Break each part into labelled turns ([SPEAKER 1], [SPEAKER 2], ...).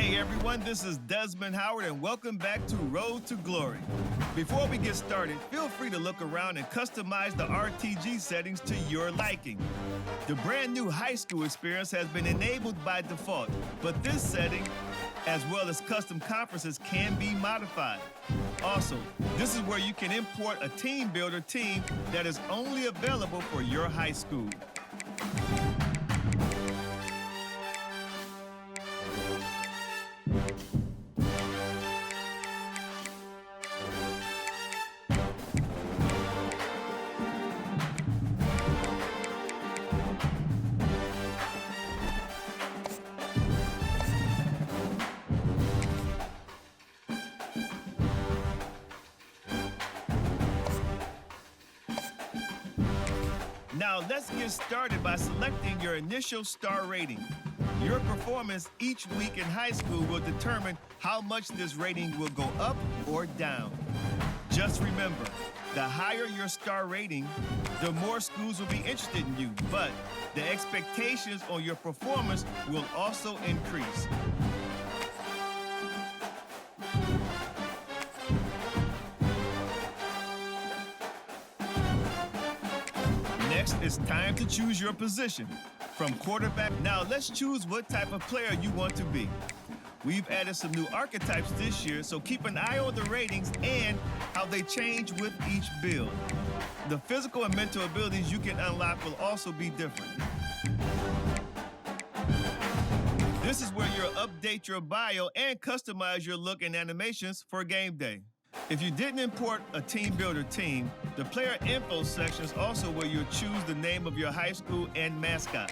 [SPEAKER 1] Hey everyone, this is Desmond Howard and welcome back to Road to Glory. Before we get started, feel free to look around and customize the RTG settings to your liking. The brand new high school experience has been enabled by default, but this setting, as well as custom conferences, can be modified. Also, this is where you can import a team builder team that is only available for your high school. Now let's get started by selecting your initial star rating. Your performance each week in high school will determine how much this rating will go up or down. Just remember, the higher your star rating, the more schools will be interested in you, but the expectations on your performance will also increase. Next, it's time to choose your position. From quarterback, now let's choose what type of player you want to be. We've added some new archetypes this year, so keep an eye on the ratings and how they change with each build. The physical and mental abilities you can unlock will also be different. This is where you'll update your bio and customize your look and animations for game day. If you didn't import a team builder team, the player info section is also where you'll choose the name of your high school and mascot.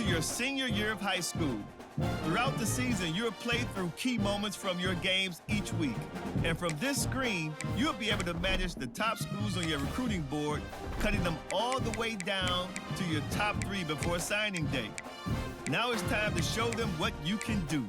[SPEAKER 1] your senior year of high school. Throughout the season, you'll play through key moments from your games each week. And from this screen, you'll be able to manage the top schools on your recruiting board, cutting them all the way down to your top 3 before signing day. Now it's time to show them what you can do.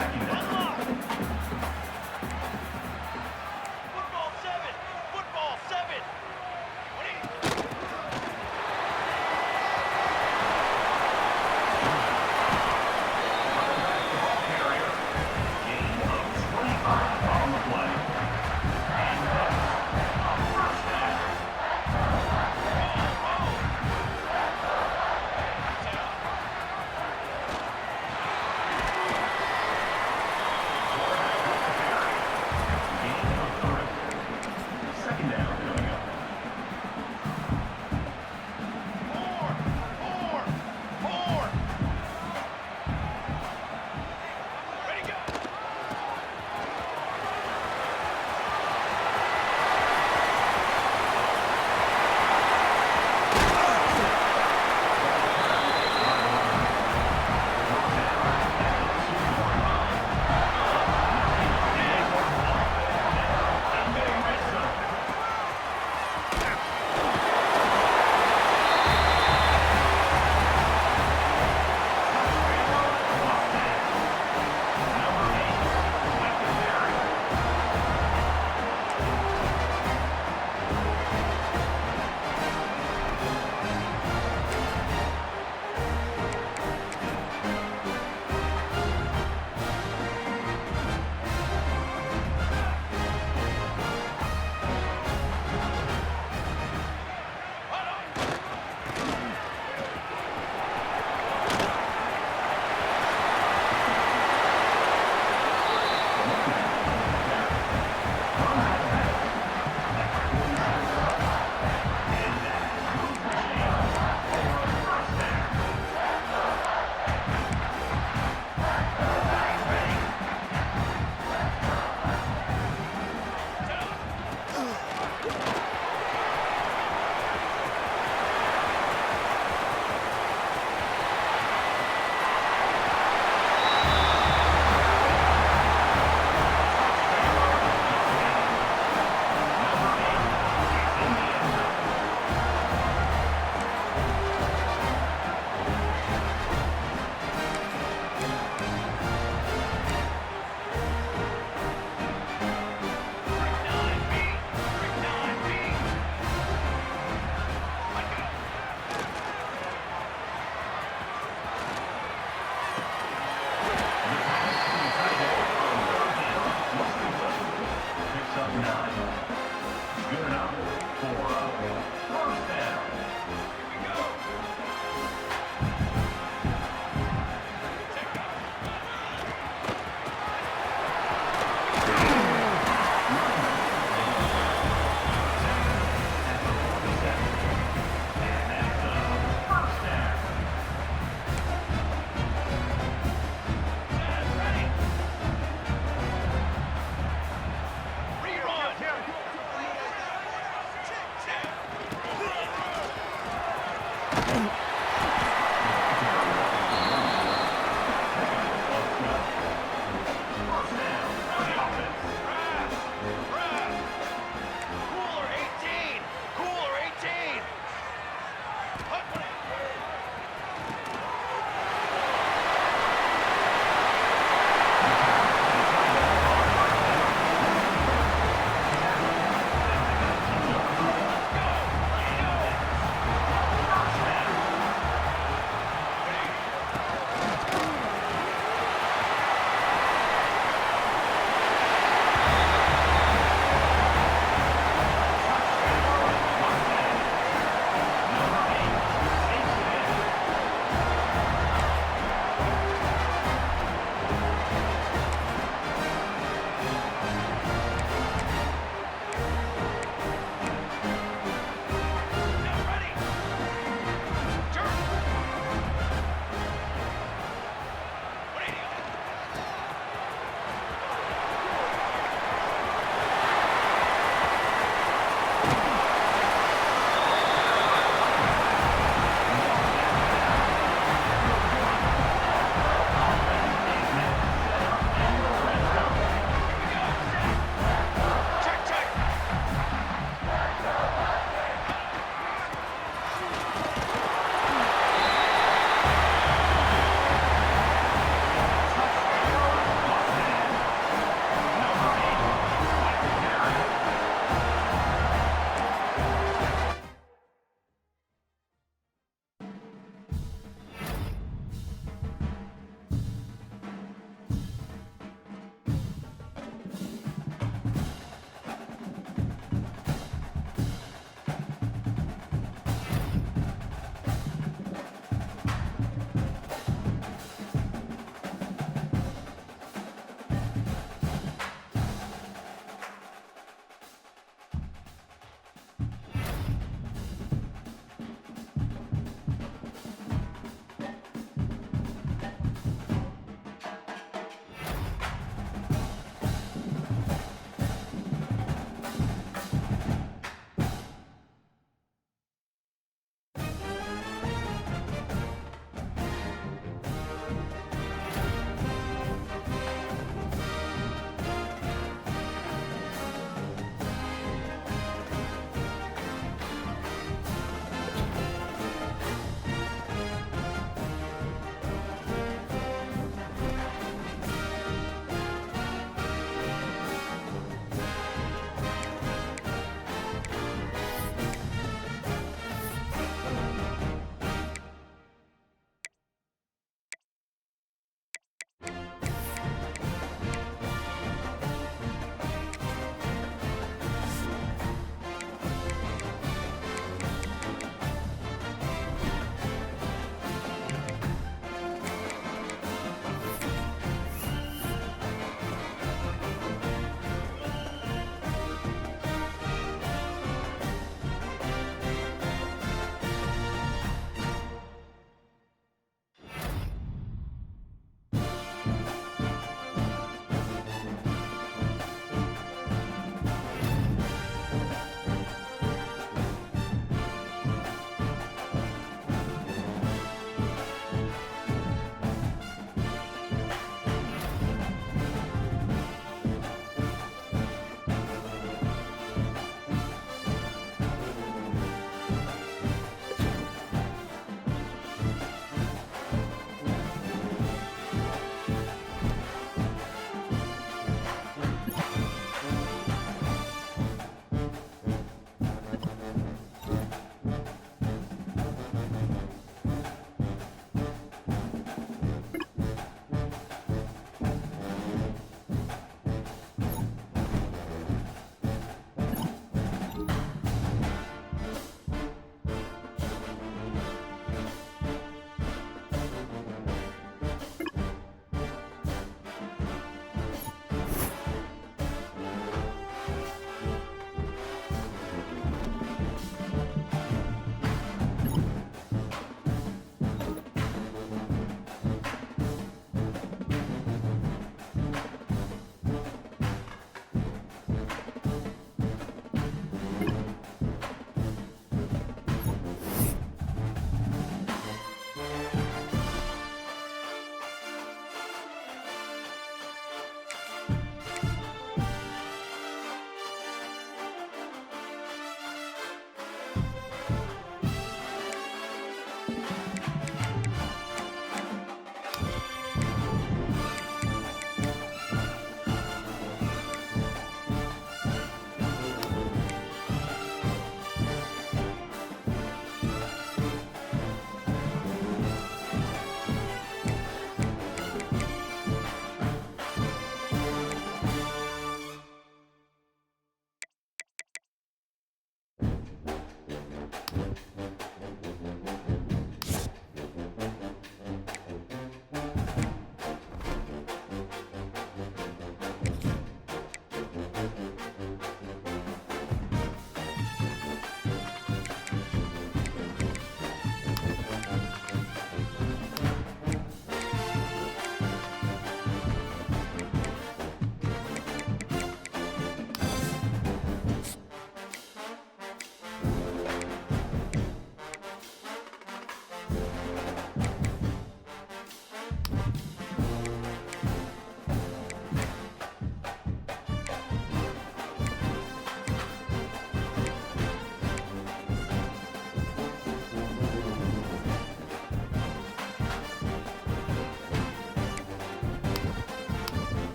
[SPEAKER 2] Unlock. Football 7. Football 7. 20.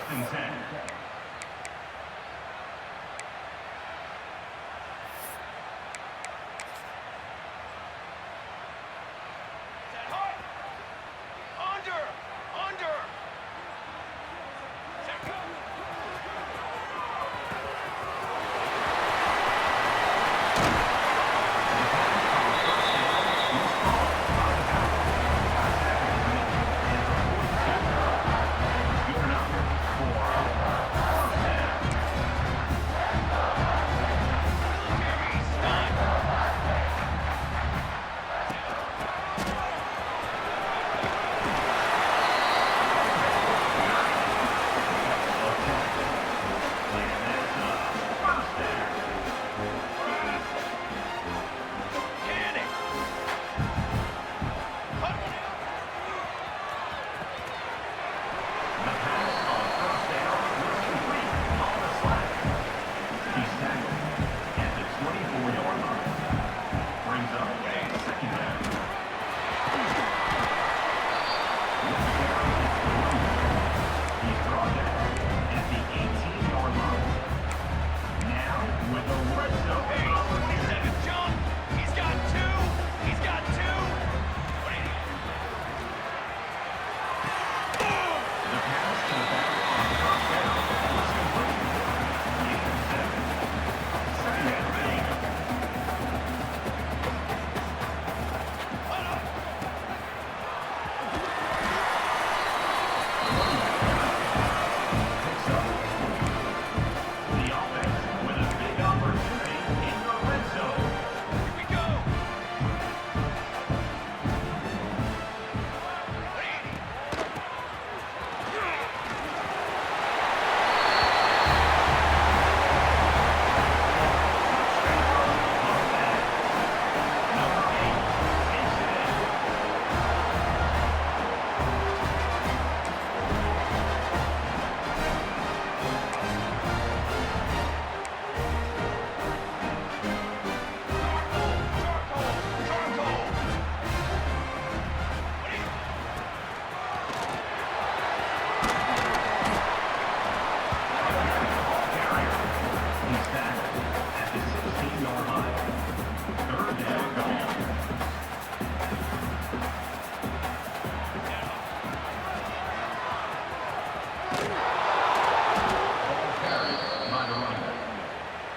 [SPEAKER 3] and 10.
[SPEAKER 2] Set hard. Under. Under. Set go. Cannon. Cut one out.
[SPEAKER 3] The pass on first down was complete on the slack. He's tackled at the 24-yard line. Brings up a second down. He's brought down at the 18-yard line. Now with a red zone.
[SPEAKER 2] Hey, 27 jump. He's got two. He's got two. What do you need?
[SPEAKER 3] The pass to the back on first down was complete. Gain of 7. Second down and 8.
[SPEAKER 2] Hold up.
[SPEAKER 3] Picks up. The offense with a big opportunity in the red zone.
[SPEAKER 2] Here we go. What do you need?
[SPEAKER 3] Number 8 takes it in.
[SPEAKER 2] Charcoal. What do you
[SPEAKER 3] He's tackled at the 16-yard line. Third down goal. Ball carried by the running back.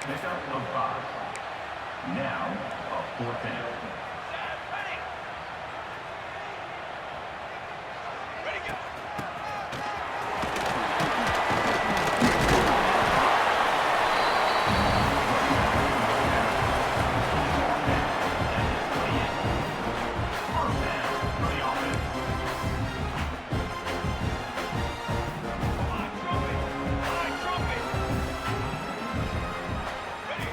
[SPEAKER 3] Pickup of 5. Now a fourth down.
[SPEAKER 2] Set. Ready. Ready, go.
[SPEAKER 3] First down for the offense.
[SPEAKER 2] Fly trumpet. Fly trumpet. Ready.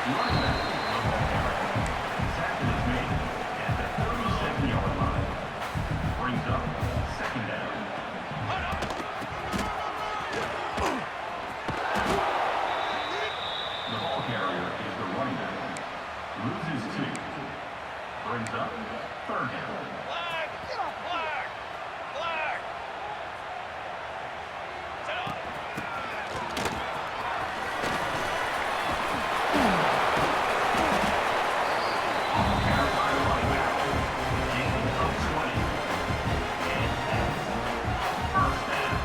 [SPEAKER 3] Running back, the ball carrier. Tackle is made at the 37-yard line. Brings up second down.
[SPEAKER 2] Hold up.
[SPEAKER 3] The ball carrier is the running back. Loses 2. Brings up third down.
[SPEAKER 2] Flag. Flag. Flag. Set up.
[SPEAKER 3] Ball carried by the running back. Gain of 20. And that's first down.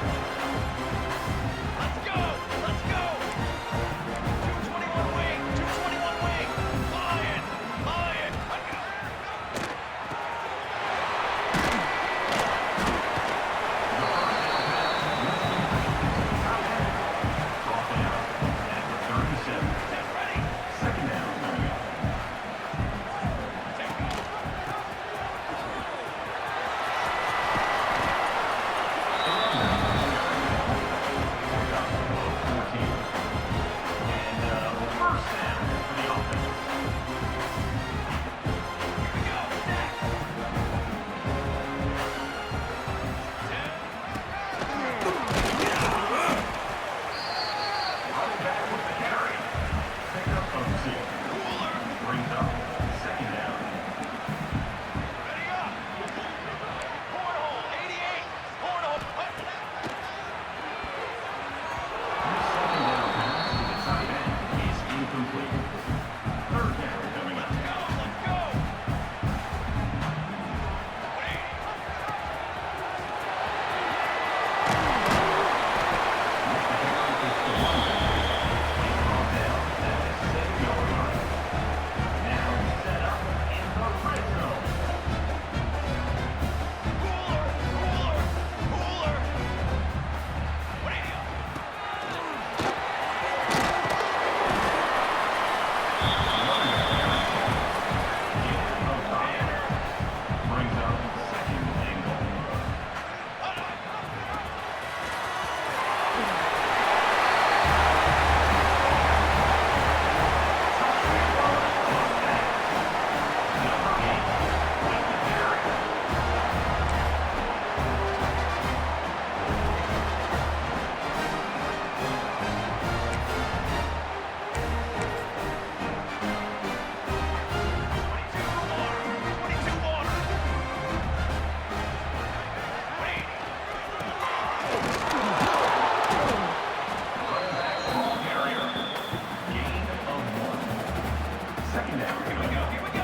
[SPEAKER 2] Let's go. Let's go. 221 wing. 221 wing. Lion. Lion. Let's go.
[SPEAKER 3] second down.
[SPEAKER 2] Here we go, here we go.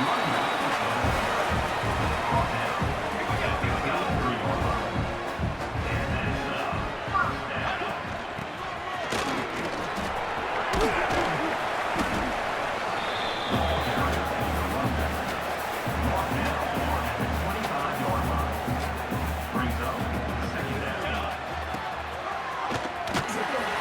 [SPEAKER 3] Running back is brought down. Here we go. 3-yard line. And that is first down. Ball carrier is the run back. Brought down at the 25-yard line. Brings up second down.
[SPEAKER 2] Flag. Check out.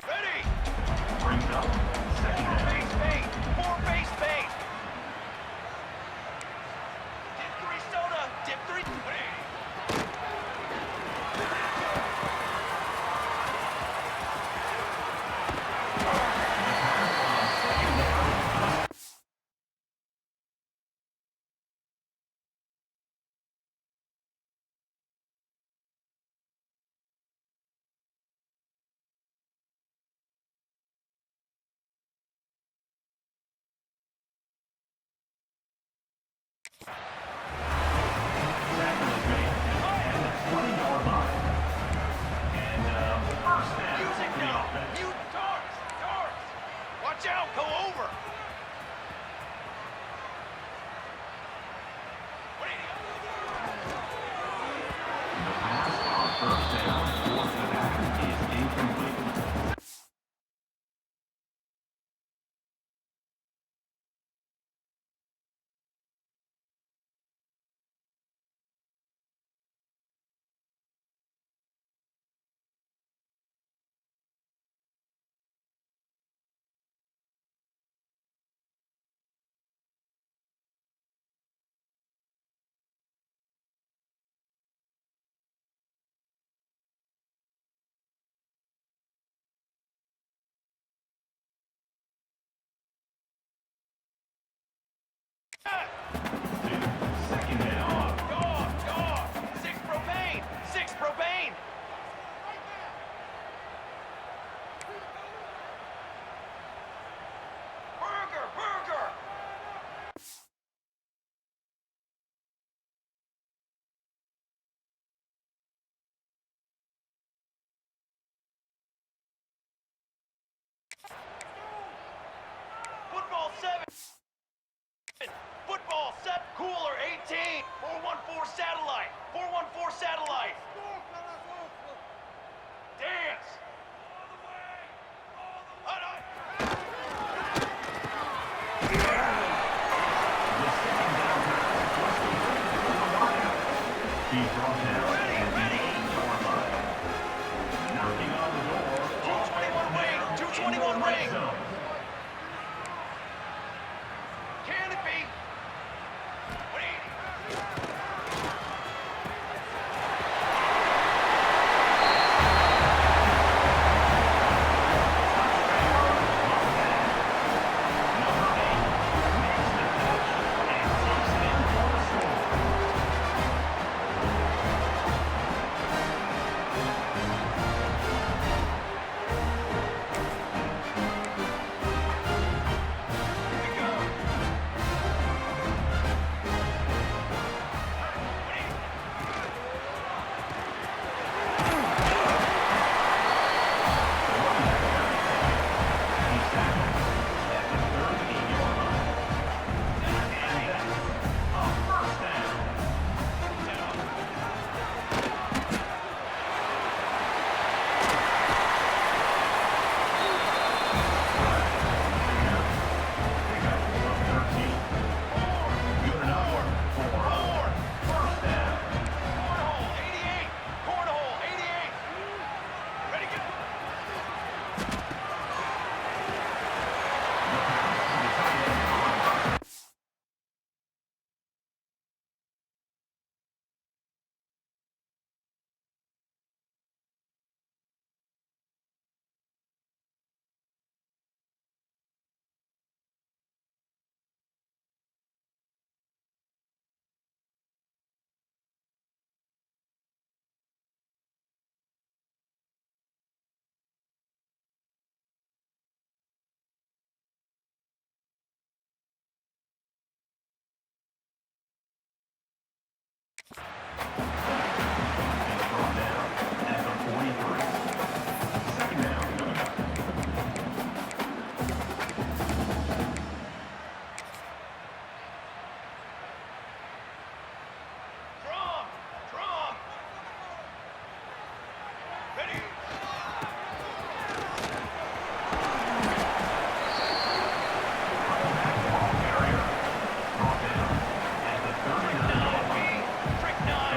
[SPEAKER 2] Ready.
[SPEAKER 3] Brings up second
[SPEAKER 2] Four
[SPEAKER 3] down.
[SPEAKER 2] base bait. Four base bait. Dip 3 soda. Dip 3. 180.
[SPEAKER 3] Tackle is made at the 20-yard line. And first down
[SPEAKER 2] Music
[SPEAKER 3] for the
[SPEAKER 2] now.
[SPEAKER 3] offense.
[SPEAKER 2] You darts. Darts. Watch out. Go over. 180.
[SPEAKER 3] The pass on first down for the Packers is incomplete. Second down.
[SPEAKER 2] Dog. Dog. 6 propane. 6 propane. Burger. Burger. Football 7. Football 7. Cooler 18. 414 satellite. 414 satellite. Dance. All the way.
[SPEAKER 3] The second down pass was complete for the Lions. He's brought down at the 8-yard line. Knocking on the door.
[SPEAKER 2] 221 ring. 221 ring.
[SPEAKER 3] Zone.
[SPEAKER 2] Can it
[SPEAKER 3] It's brought down at the 43. Second down coming up.
[SPEAKER 2] Draw. Ready.
[SPEAKER 3] Ball carrier brought down at the 39.
[SPEAKER 2] Trick 9.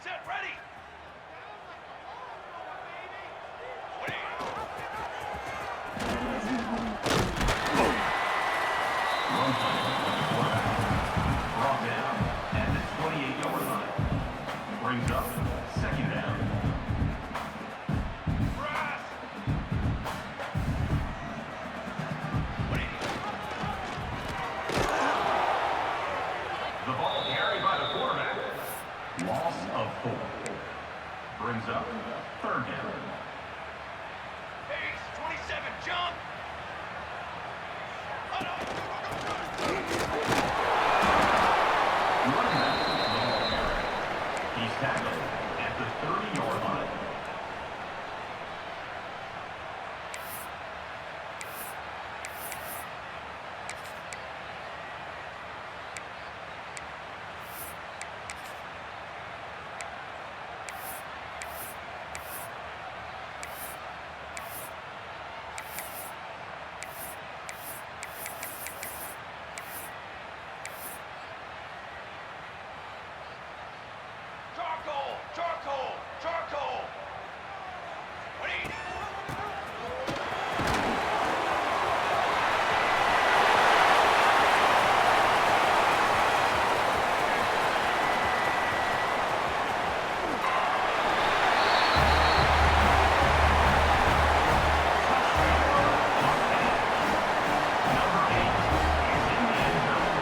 [SPEAKER 2] set, ready. 180.
[SPEAKER 3] Brought down at the 28-yard line. Brings up second down.
[SPEAKER 2] Press. 180.
[SPEAKER 3] The ball carried by the quarterback. Loss of 4. Brings up third down.
[SPEAKER 2] Pace, 27, jump.
[SPEAKER 3] Running back, the ball carried. He's tackled at the 30-yard line.
[SPEAKER 2] Charcoal, charcoal, charcoal. 180.
[SPEAKER 3] Number 8 is in the end zone.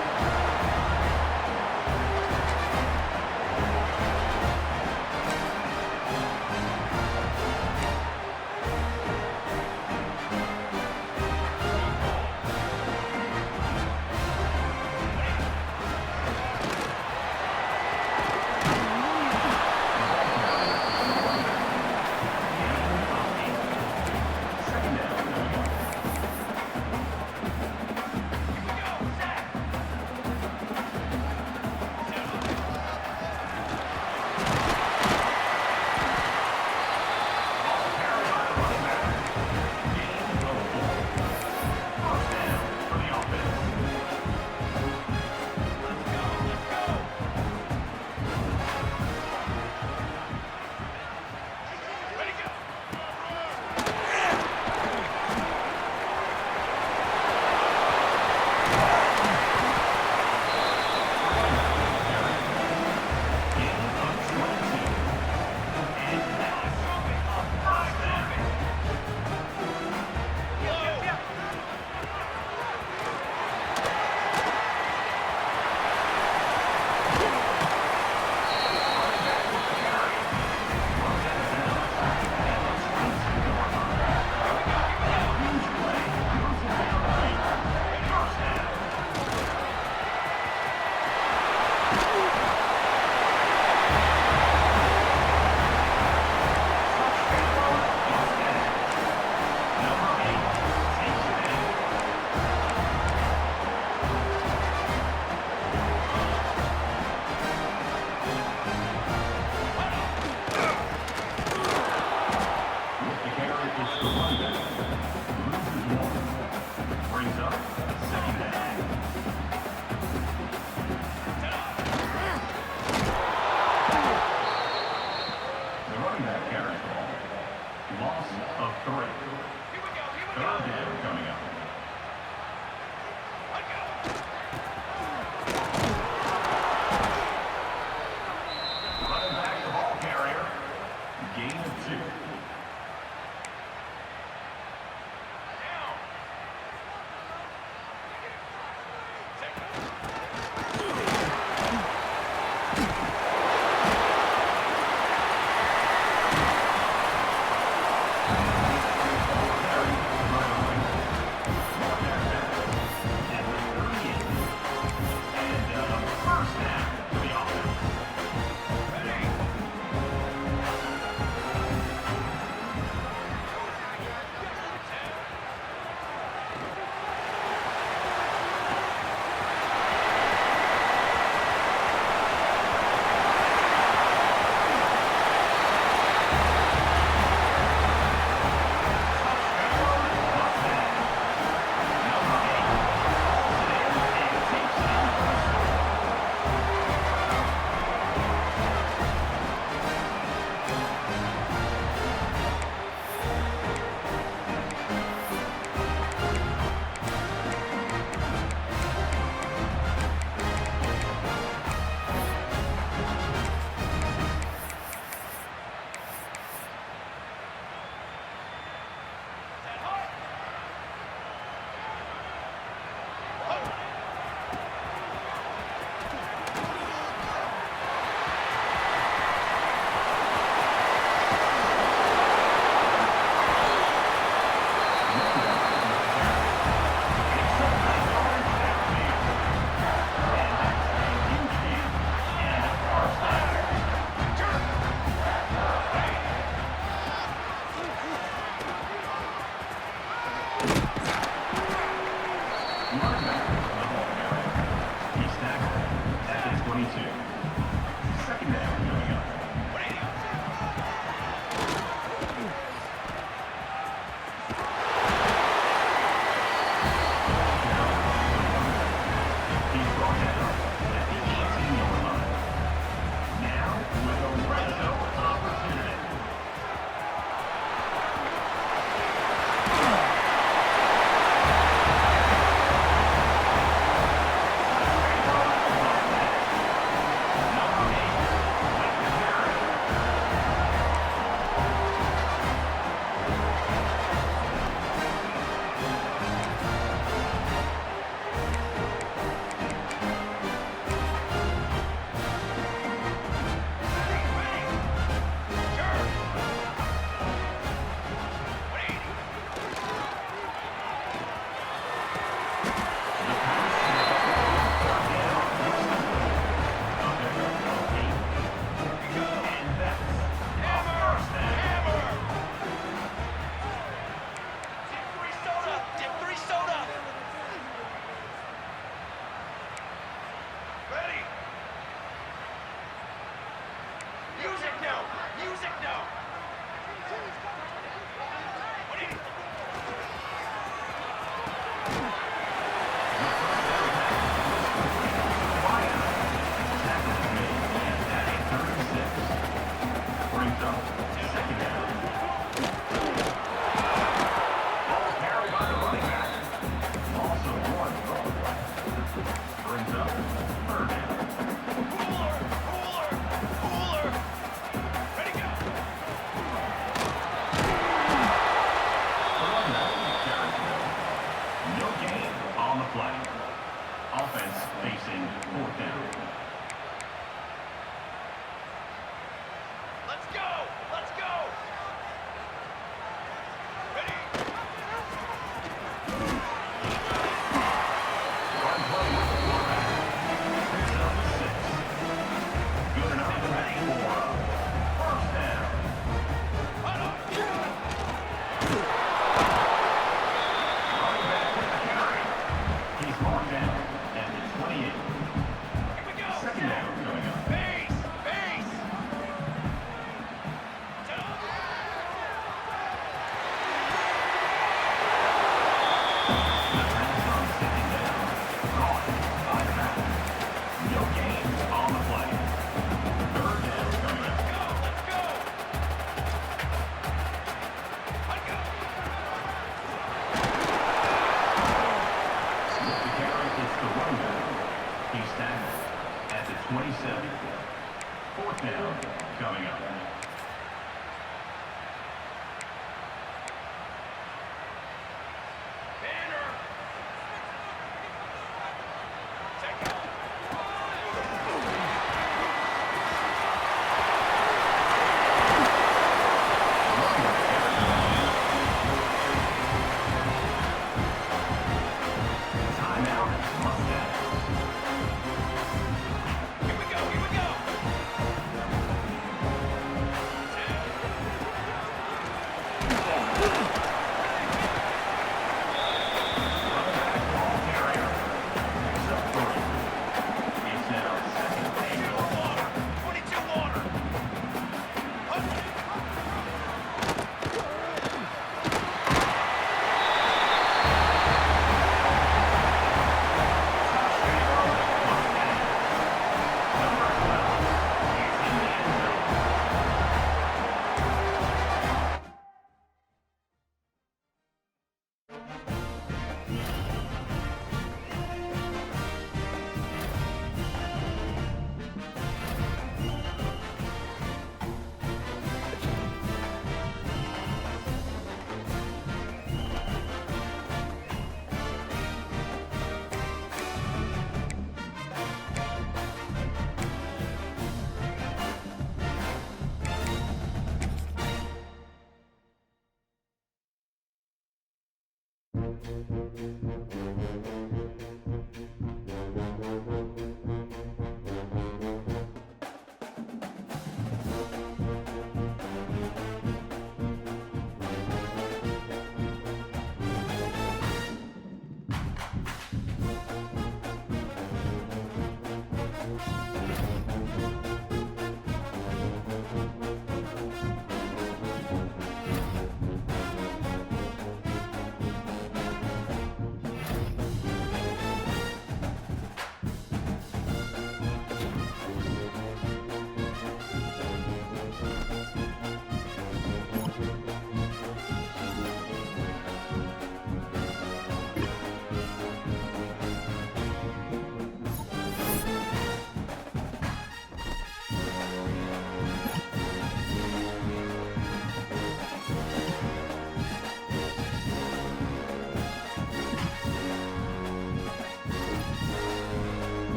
[SPEAKER 3] Second down. Ball carried by the running back. Gain of 4. First down for the offense.
[SPEAKER 2] Let's go, let's go. Ready, go.
[SPEAKER 3] Gain of 22. And that's a first down. Number 8 takes it in. With the carry, it's the running back. Loses 1. Brings up second down. The running back carries the ball. Loss of 3.
[SPEAKER 2] Here we go, here we
[SPEAKER 3] Third
[SPEAKER 2] go.
[SPEAKER 3] down coming up.
[SPEAKER 2] Let go.
[SPEAKER 3] Running back the ball carrier. Gain of 2.
[SPEAKER 2] Down. Take it.
[SPEAKER 3] Carry.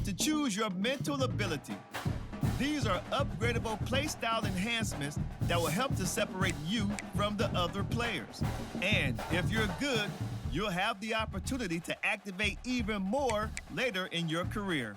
[SPEAKER 1] to choose your mental ability. These are upgradable playstyle enhancements that will help to separate you from the other players. And if you're good, you'll have the opportunity to activate even more later in your career.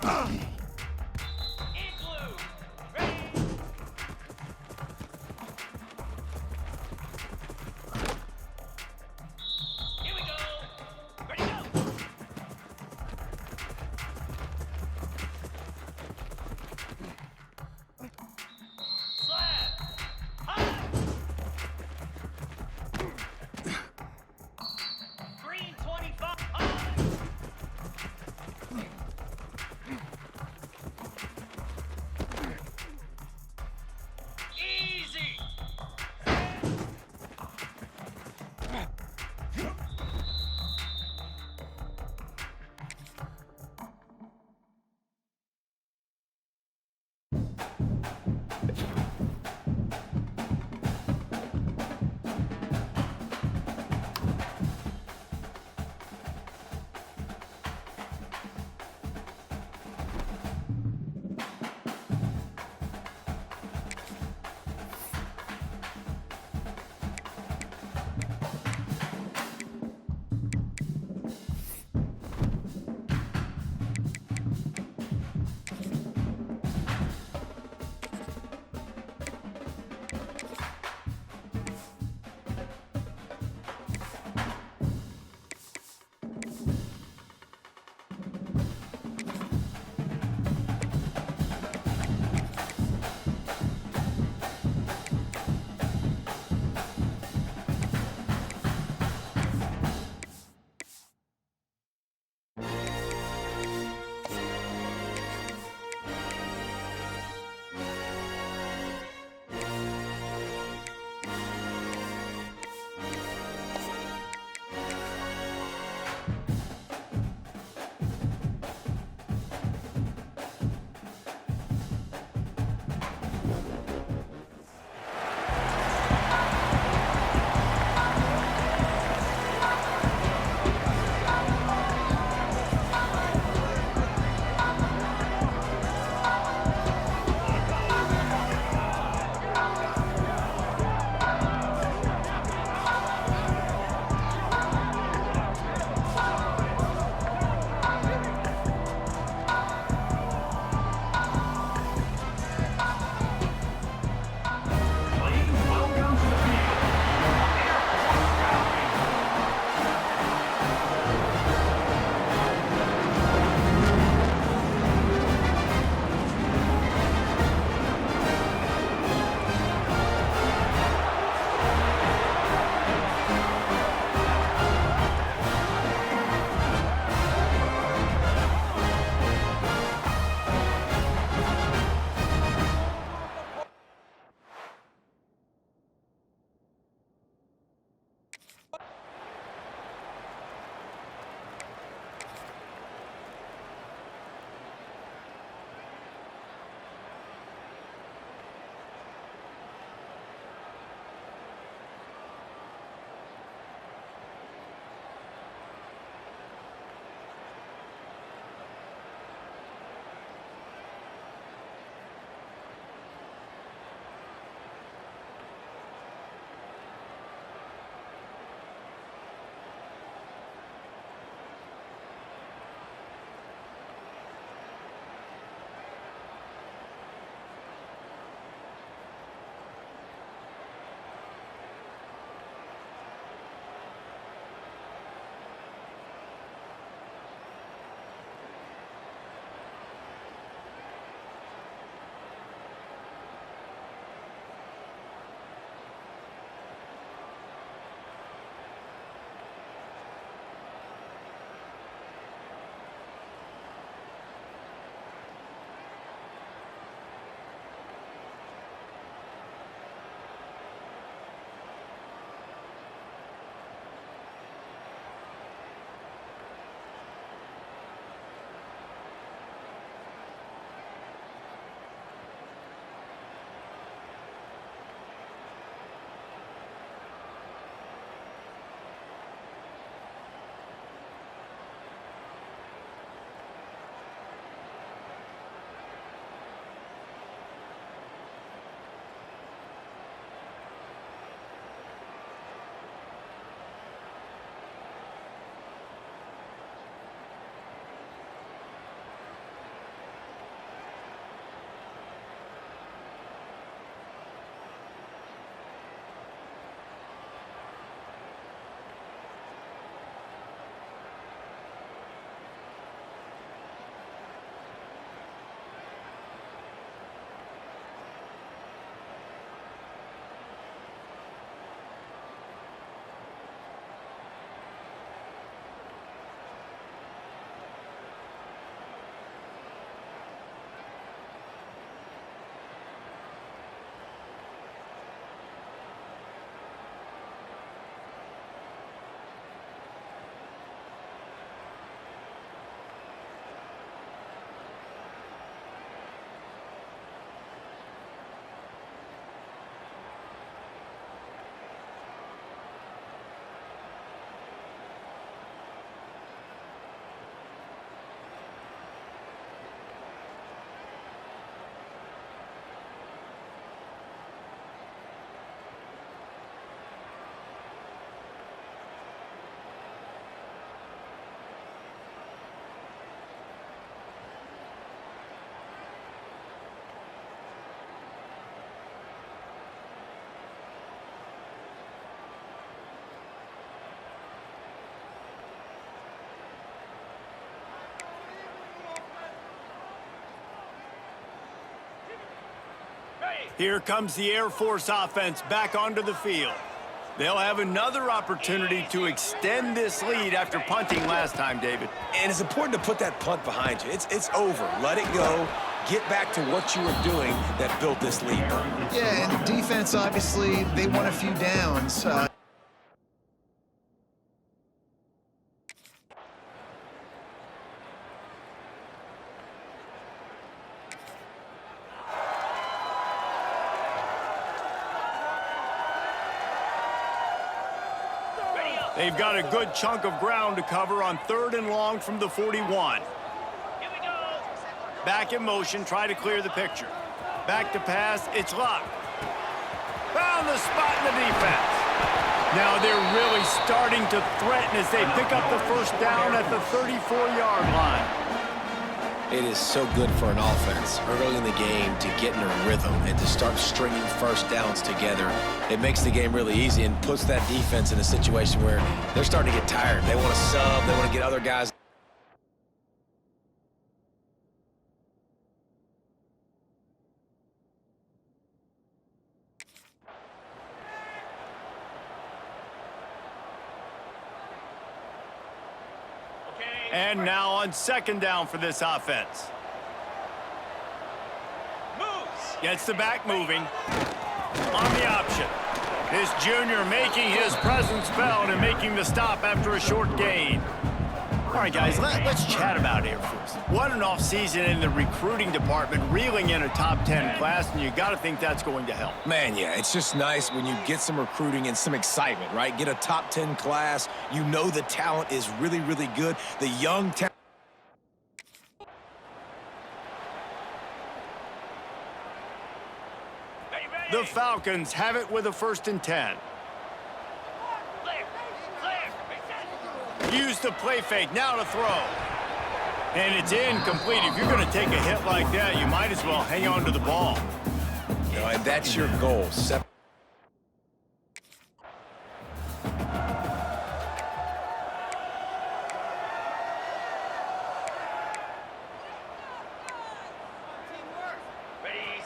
[SPEAKER 2] Igloo. Ready. Here we go. Ready, go. Slab. High. Green 25. High.
[SPEAKER 4] Here comes the Air Force offense back onto the field. They'll have another opportunity to extend this lead after punting last time, David.
[SPEAKER 5] And it's important to put that punt behind you. It's over. Let it go. Get back to what you were doing that built this lead.
[SPEAKER 6] Yeah, and defense, obviously, they won a few downs.
[SPEAKER 4] They've got a good chunk of ground to cover on 3rd and long from the 41. Back in motion, try to clear the picture. Back to pass, it's locked. Found the spot in the defense. Now they're really starting to threaten as they pick up the first down at the 34-yard line.
[SPEAKER 5] It is so good for an offense early in the game to get in a rhythm and to start stringing first downs together. It makes the game really easy and puts that defense in a situation where they're starting to get tired. They want to sub, they want to get other guys.
[SPEAKER 4] And now on 2nd down for this offense.
[SPEAKER 2] Moves.
[SPEAKER 4] Gets the back moving. On the option. This junior making his presence felt and making the stop after a short gain. All right, guys, let's chat about Air Force. What an offseason in the recruiting department, reeling in a top 10 class, and you got to think that's going to help.
[SPEAKER 5] Man, yeah, it's just nice when you get some recruiting and some excitement, right? Get a top 10 class. You know the talent is really, really good. The young talent.
[SPEAKER 4] The Falcons have it with a 1st and 10. Use the play fake, now to throw. And it's incomplete. If you're going to take a hit like that, you might as well hang on to the ball.
[SPEAKER 5] You know, and that's your goal.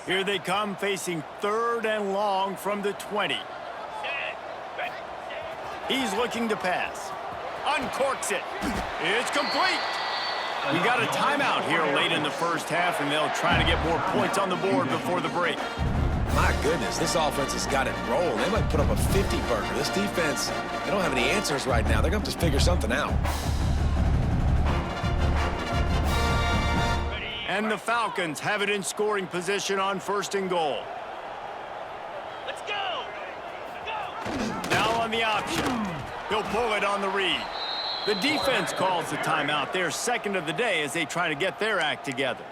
[SPEAKER 4] Here they come, facing 3rd and long from the 20. He's looking to pass. Uncorks it. It's complete. We got a timeout here late in the first half, and they'll try to get more points on the board before the break.
[SPEAKER 5] My goodness, this offense has got it rolling. They might put up a 50-burger. This defense, they don't have any answers right now. They're going to have to figure something out.
[SPEAKER 4] And the Falcons have it in scoring position on 1st and goal.
[SPEAKER 2] Let's go.
[SPEAKER 4] Now on the option. He'll pull it on the read. The defense calls the timeout. They're 2nd of the day as they try to get their act together.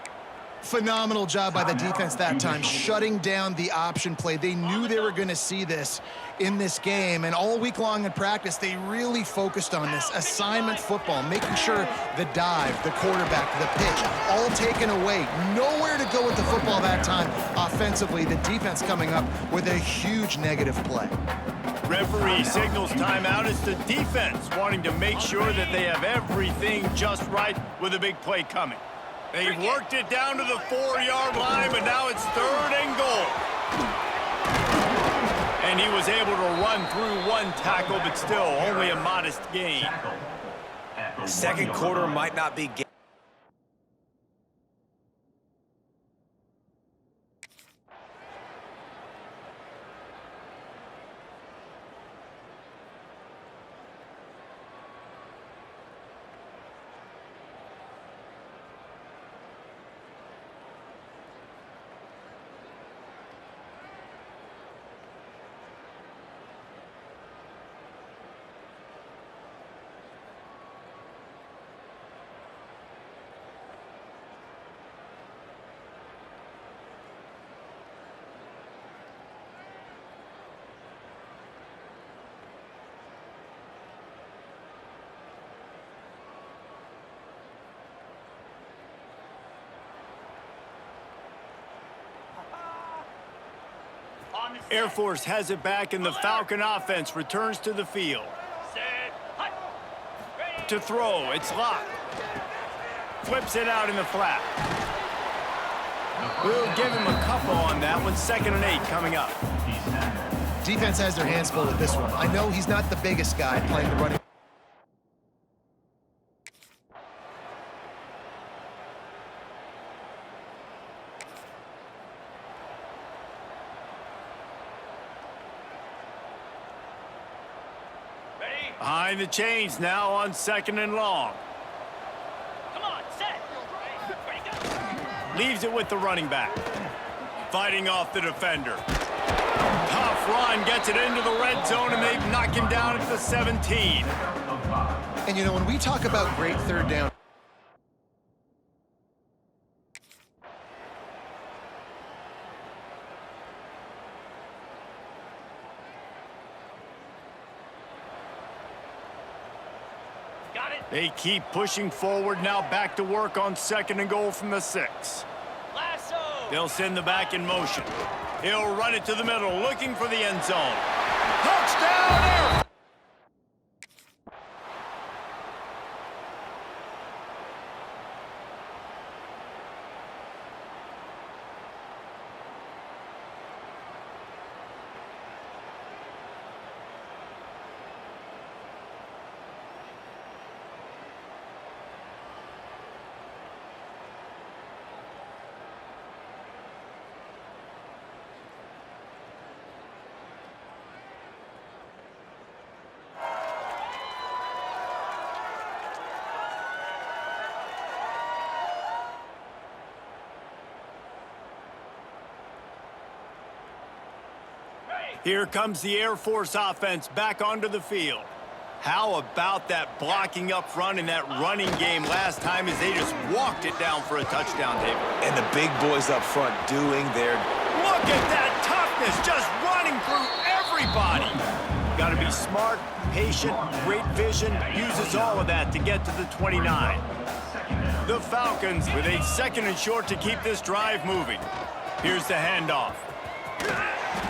[SPEAKER 6] Phenomenal job by the defense that time, shutting down the option play. They knew they were going to see this in this game, and all week long in practice, they really focused on this assignment football, making sure the dive, the quarterback, the pitch, all taken away. Nowhere to go with the football that time offensively. The defense coming up with a huge negative play.
[SPEAKER 4] Referee signals timeout. It's the defense wanting to make sure that they have everything just right with a big play coming. They've worked it down to the 4-yard line, but now it's 3rd and goal. And he was able to run through one tackle, but still only a modest gain.
[SPEAKER 5] Second quarter might not be game.
[SPEAKER 4] Air Force has it back, and the Falcon offense returns to the field. To throw, it's locked. Flips it out in the flat. We'll give him a couple on that one. 2nd and 8 coming up.
[SPEAKER 6] Defense has their hands full with this one. I know he's not the biggest guy playing the running.
[SPEAKER 2] Ready?
[SPEAKER 4] Behind the chains now on 2nd and long.
[SPEAKER 2] Come on, set. Ready, go.
[SPEAKER 4] Leaves it with the running back. Fighting off the defender. Tough run, gets it into the red zone, and they knock him down at the 17.
[SPEAKER 6] And you know, when we talk about great third down,
[SPEAKER 2] Got it.
[SPEAKER 4] They keep pushing forward, now back to work on 2nd and goal from the 6.
[SPEAKER 2] Lasso.
[SPEAKER 4] They'll send the back in motion. He'll run it to the middle, looking for the end zone. Touchdown, Air! Here comes the Air Force offense back onto the field. How about that blocking up front in that running game last time as they just walked it down for a touchdown, David?
[SPEAKER 5] And the big boys up front doing their...
[SPEAKER 4] Look at that toughness, just running through everybody. Got to be smart, patient, great vision, uses all of that to get to the 29. The Falcons with a 2nd and short to keep this drive moving. Here's the handoff.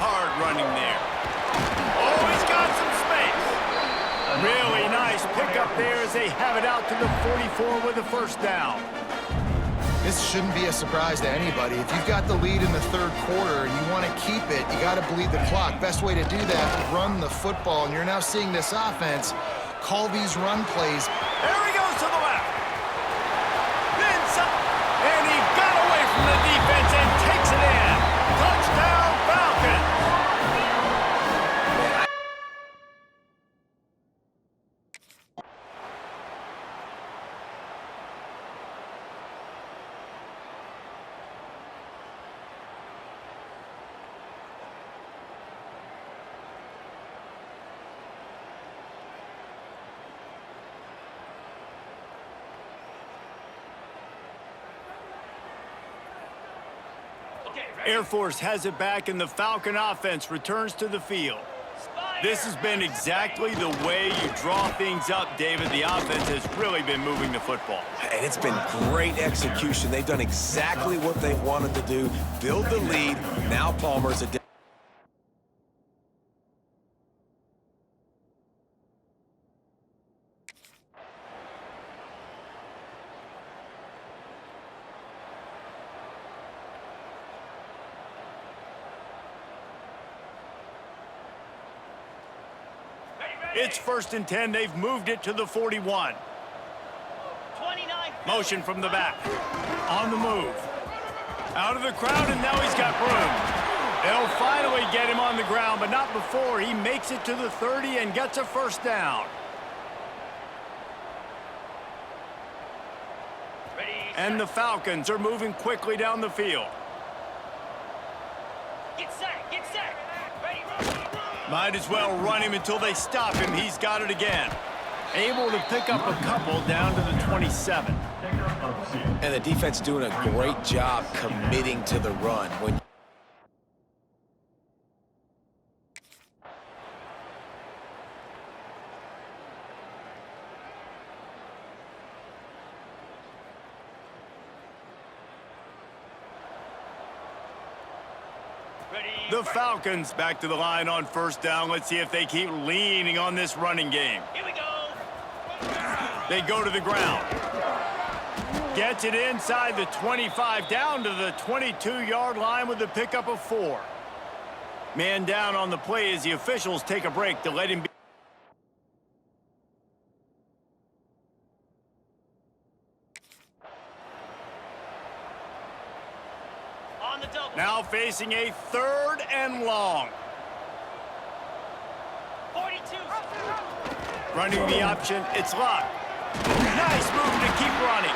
[SPEAKER 4] Hard running there. Oh, he's got some space. Really nice pickup there as they have it out to the 44 with a 1st down.
[SPEAKER 6] this shouldn't be a surprise to anybody. If you've got the lead in the third quarter and you want to keep it, you got to bleed the clock. Best way to do that, run the football. And you're now seeing this offense call these run plays.
[SPEAKER 4] There he goes to the left. Then some, and he got away from the defense and takes it in. Touchdown, Falcons. Air Force has it back, and the Falcon offense returns to the field. This has been exactly the way you draw things up, David. The offense has really been moving the football.
[SPEAKER 5] And it's been great execution. They've done exactly what they wanted to do, build the lead. Now Palmer's a...
[SPEAKER 4] It's 1st and 10. They've moved it to the 41.
[SPEAKER 2] 29.
[SPEAKER 4] Motion from the back. On the move. Out of the crowd, and now he's got room. They'll finally get him on the ground, but not before he makes it to the 30 and gets a 1st down.
[SPEAKER 2] Ready,
[SPEAKER 4] And the Falcons are moving quickly down the field.
[SPEAKER 2] Get set. Get set. Ready, run.
[SPEAKER 4] Might as well run him until they stop him. He's got it again. Able to pick up a couple down to the 27.
[SPEAKER 5] And the defense doing a great job committing to the run. When
[SPEAKER 4] the Falcons back to the line on 1st down. Let's see if they keep leaning on this running game.
[SPEAKER 2] Here we go.
[SPEAKER 4] They go to the ground. Gets it inside the 25, down to the 22-yard line with a pickup of 4. Man down on the play as the officials take a break to let him be.
[SPEAKER 2] On the double.
[SPEAKER 4] Now facing a 3rd and long.
[SPEAKER 2] 42.
[SPEAKER 4] Running the option, it's Luck. Nice move to keep running.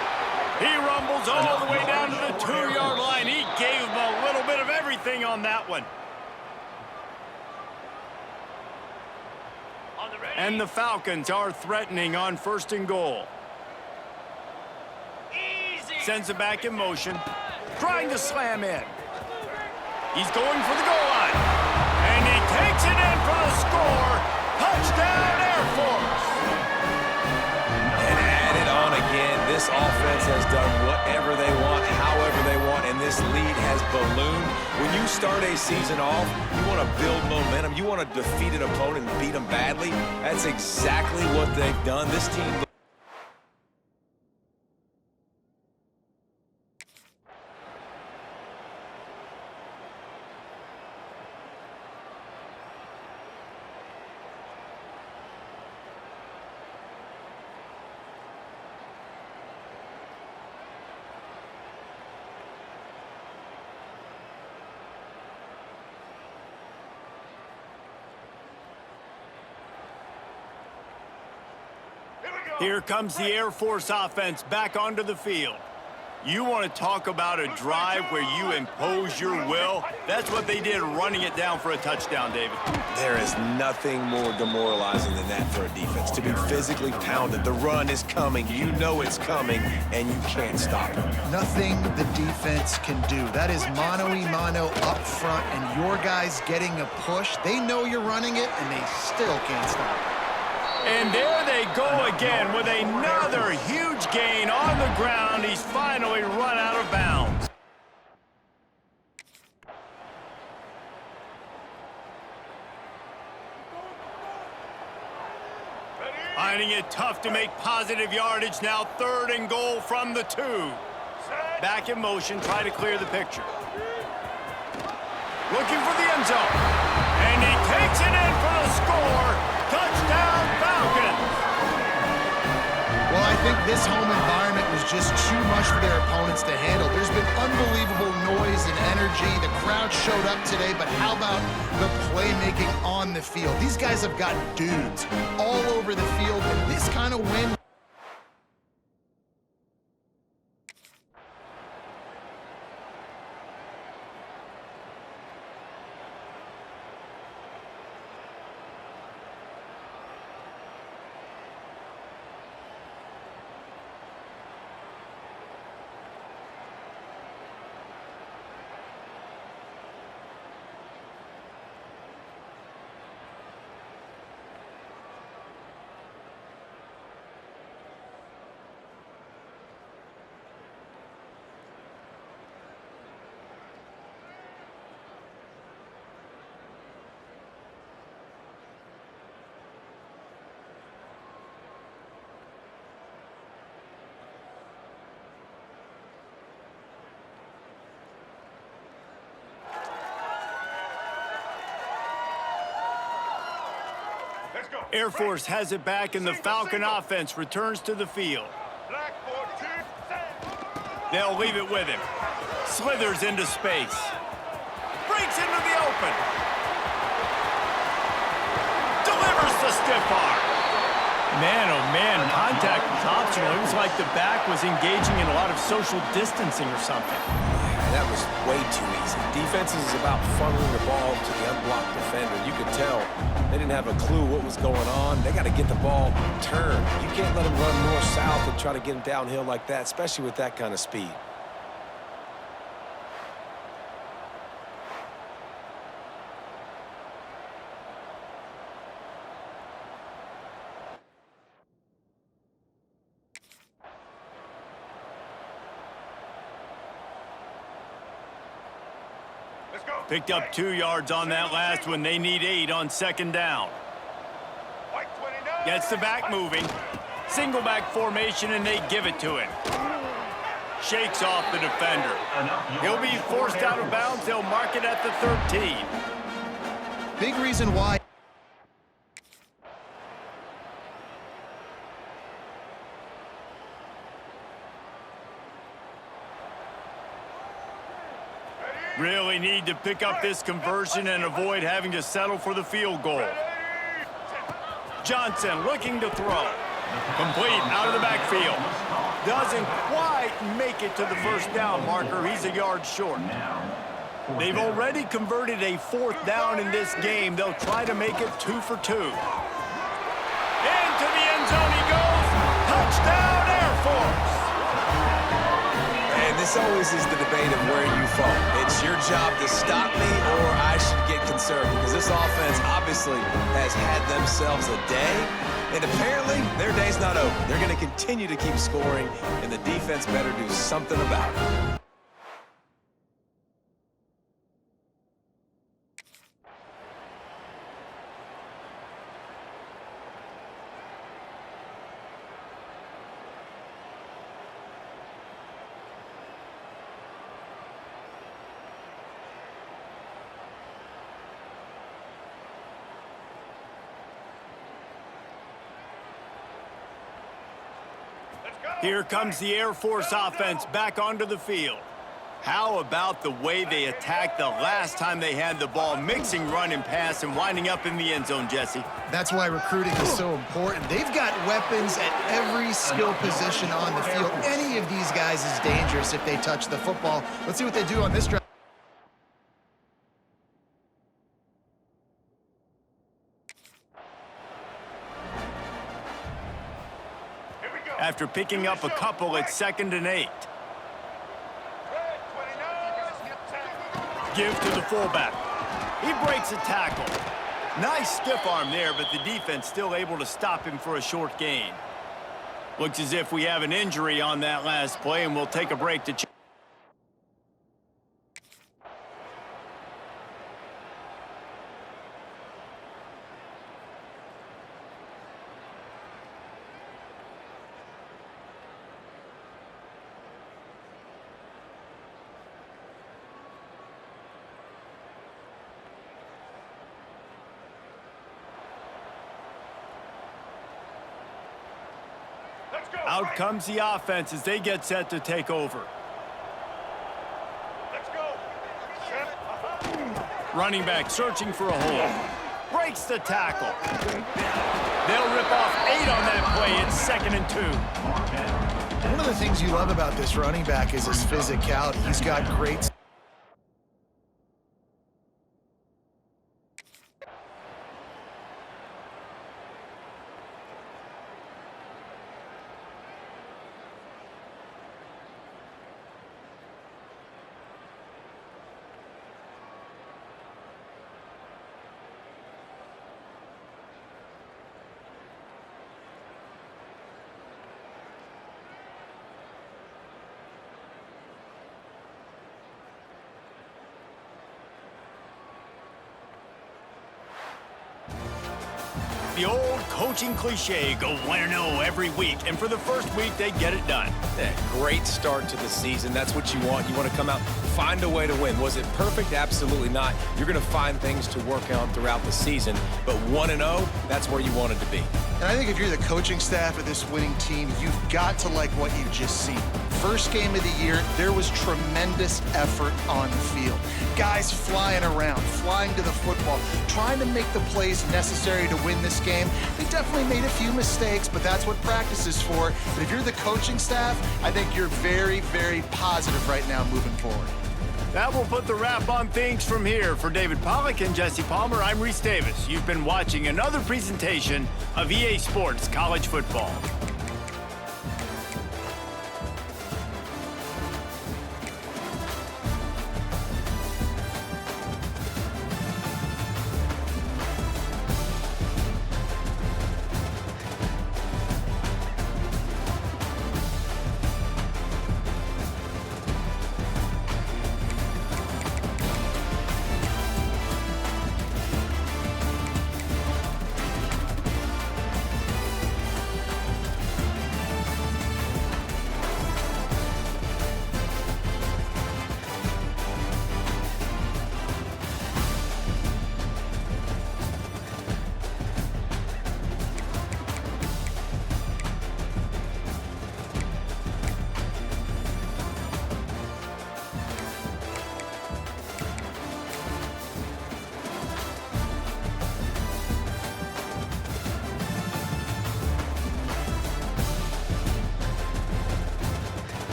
[SPEAKER 4] He rumbles all the way down to the 2-yard line. He gave him a little bit of everything on that one.
[SPEAKER 2] On the ready.
[SPEAKER 4] And the Falcons are threatening on 1st and goal.
[SPEAKER 2] Easy.
[SPEAKER 4] Sends it back in motion. Trying to slam in. He's going for the goal line. And he takes it in for the score. Touchdown, Air Force.
[SPEAKER 5] And add it on again. This offense has done whatever they want, however they want, and this lead has ballooned. When you start a season off, you want to build momentum. You want to defeat an opponent and beat them badly. That's exactly what they've done. This team...
[SPEAKER 4] Here comes the Air Force offense back onto the field. You want to talk about a drive where you impose your will? That's what they did, running it down for a touchdown, David.
[SPEAKER 5] There is nothing more demoralizing than that for a defense. To be physically pounded, the run is coming, you know it's coming, and you can't stop it.
[SPEAKER 6] Nothing the defense can do. That is mano-a-mano up front, and your guys getting a push. They know you're running it, and they still can't stop it.
[SPEAKER 4] And there they go again with another huge gain on the ground. He's finally run out of bounds. Finding it tough to make positive yardage now. 3rd and goal from the 2. Back in motion, try to clear the picture. Looking for the end zone. And he takes it in for the score. Touchdown, Falcons!
[SPEAKER 6] Well, I think this home environment was just too much for their opponents to handle. There's been unbelievable noise and energy. The crowd showed up today, but how about the playmaking on the field? These guys have got dudes all over the field, and this kind of win...
[SPEAKER 4] Air Force has it back, and the Falcon offense returns to the field. They'll leave it with him. Slithers into space. Breaks into the open. Delivers the stiff arm. Man, oh man, contact was optional. It was like the back was engaging in a lot of social distancing or something.
[SPEAKER 5] That was way too easy. Defense is about funneling the ball to the unblocked defender. You could tell they didn't have a clue what was going on. They got to get the ball turned. You can't let them run north-south and try to get him downhill like that, especially with that kind of speed.
[SPEAKER 4] Picked up 2 yards on that last one. They need 8 on 2nd down. Gets the back moving. Single back formation, and they give it to him. shakes off the defender. He'll be forced out of bounds. They'll mark it at the 13.
[SPEAKER 6] Big reason why.
[SPEAKER 4] Really need to pick up this conversion and avoid having to settle for the field goal. Johnson looking to throw. Complete out of the backfield. Doesn't quite make it to the first down marker. He's a yard short. They've already converted a 4th down in this game. They'll try to make it 2 for 2. Into the end zone he goes. Touchdown, Air Force.
[SPEAKER 5] And this always is the debate of where you fall. It's your job to stop me or I should get concerned because this offense obviously has had themselves a day. And apparently, their day's not over. They're going to continue to keep scoring, and the defense better do something about it.
[SPEAKER 4] Here comes the Air Force offense back onto the field. How about the way they attacked the last time they had the ball, mixing run and pass and winding up in the end zone, Jesse?
[SPEAKER 6] That's why recruiting is so important. They've got weapons at every skill position on the field. Any of these guys is dangerous if they touch the football. Let's see what they do on this drive.
[SPEAKER 4] After picking up a couple, it's 2nd and 8. Give to the fullback. He breaks a tackle. Nice stiff arm there, but the defense still able to stop him for a short gain. Looks as if we have an injury on that last play, and we'll take a break to check. Out comes the offense as they get set to take over.
[SPEAKER 2] Let's go.
[SPEAKER 4] Running back searching for a hole. Breaks the tackle. They'll rip off 8 on that play. It's 2nd and 2.
[SPEAKER 6] One of the things you love about this running back is his physicality. He's got great.
[SPEAKER 4] The old coaching cliche, go 1-0 every week, and for the first week, they get it done.
[SPEAKER 5] Yeah, great start to the season. That's what you want. You want to come out, find a way to win. Was it perfect? Absolutely not. You're going to find things to work on throughout the season, but 1-0, that's where you wanted to be.
[SPEAKER 6] And I think if you're the coaching staff of this winning team, you've got to like what you've just seen. First game of the year, there was tremendous effort on the field. Guys flying around, flying to the football, trying to make the plays necessary to win this game. They definitely made a few mistakes, but that's what practice is for. But if you're the coaching staff, I think you're very, very positive right now moving forward.
[SPEAKER 4] That will put the wrap on things from here. For David Pollack and Jesse Palmer, I'm Reese Davis. You've been watching another presentation of EA Sports College Football.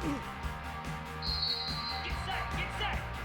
[SPEAKER 2] Get set, get set.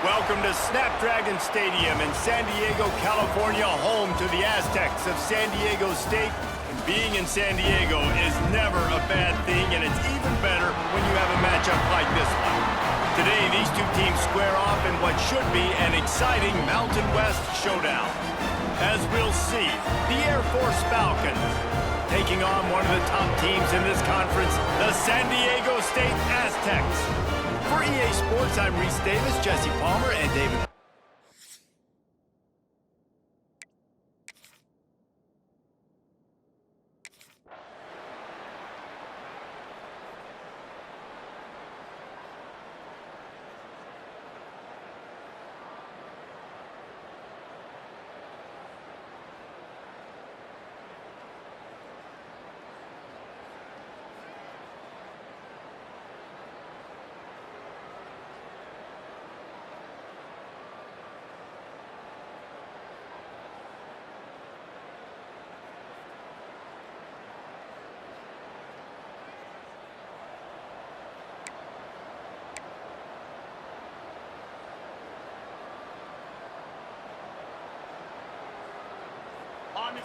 [SPEAKER 4] Welcome to Snapdragon Stadium in San Diego, California, home to the Aztecs of San Diego State. And being in San Diego is never a bad thing, and it's even better when you have a matchup like this one. Today, these two teams square off in what should be an exciting Mountain West showdown. As we'll see, the Air Force Falcons taking on one of the top teams in this conference, the San Diego State Aztecs. For EA Sports, I'm Reese Davis, Jesse Palmer, and David.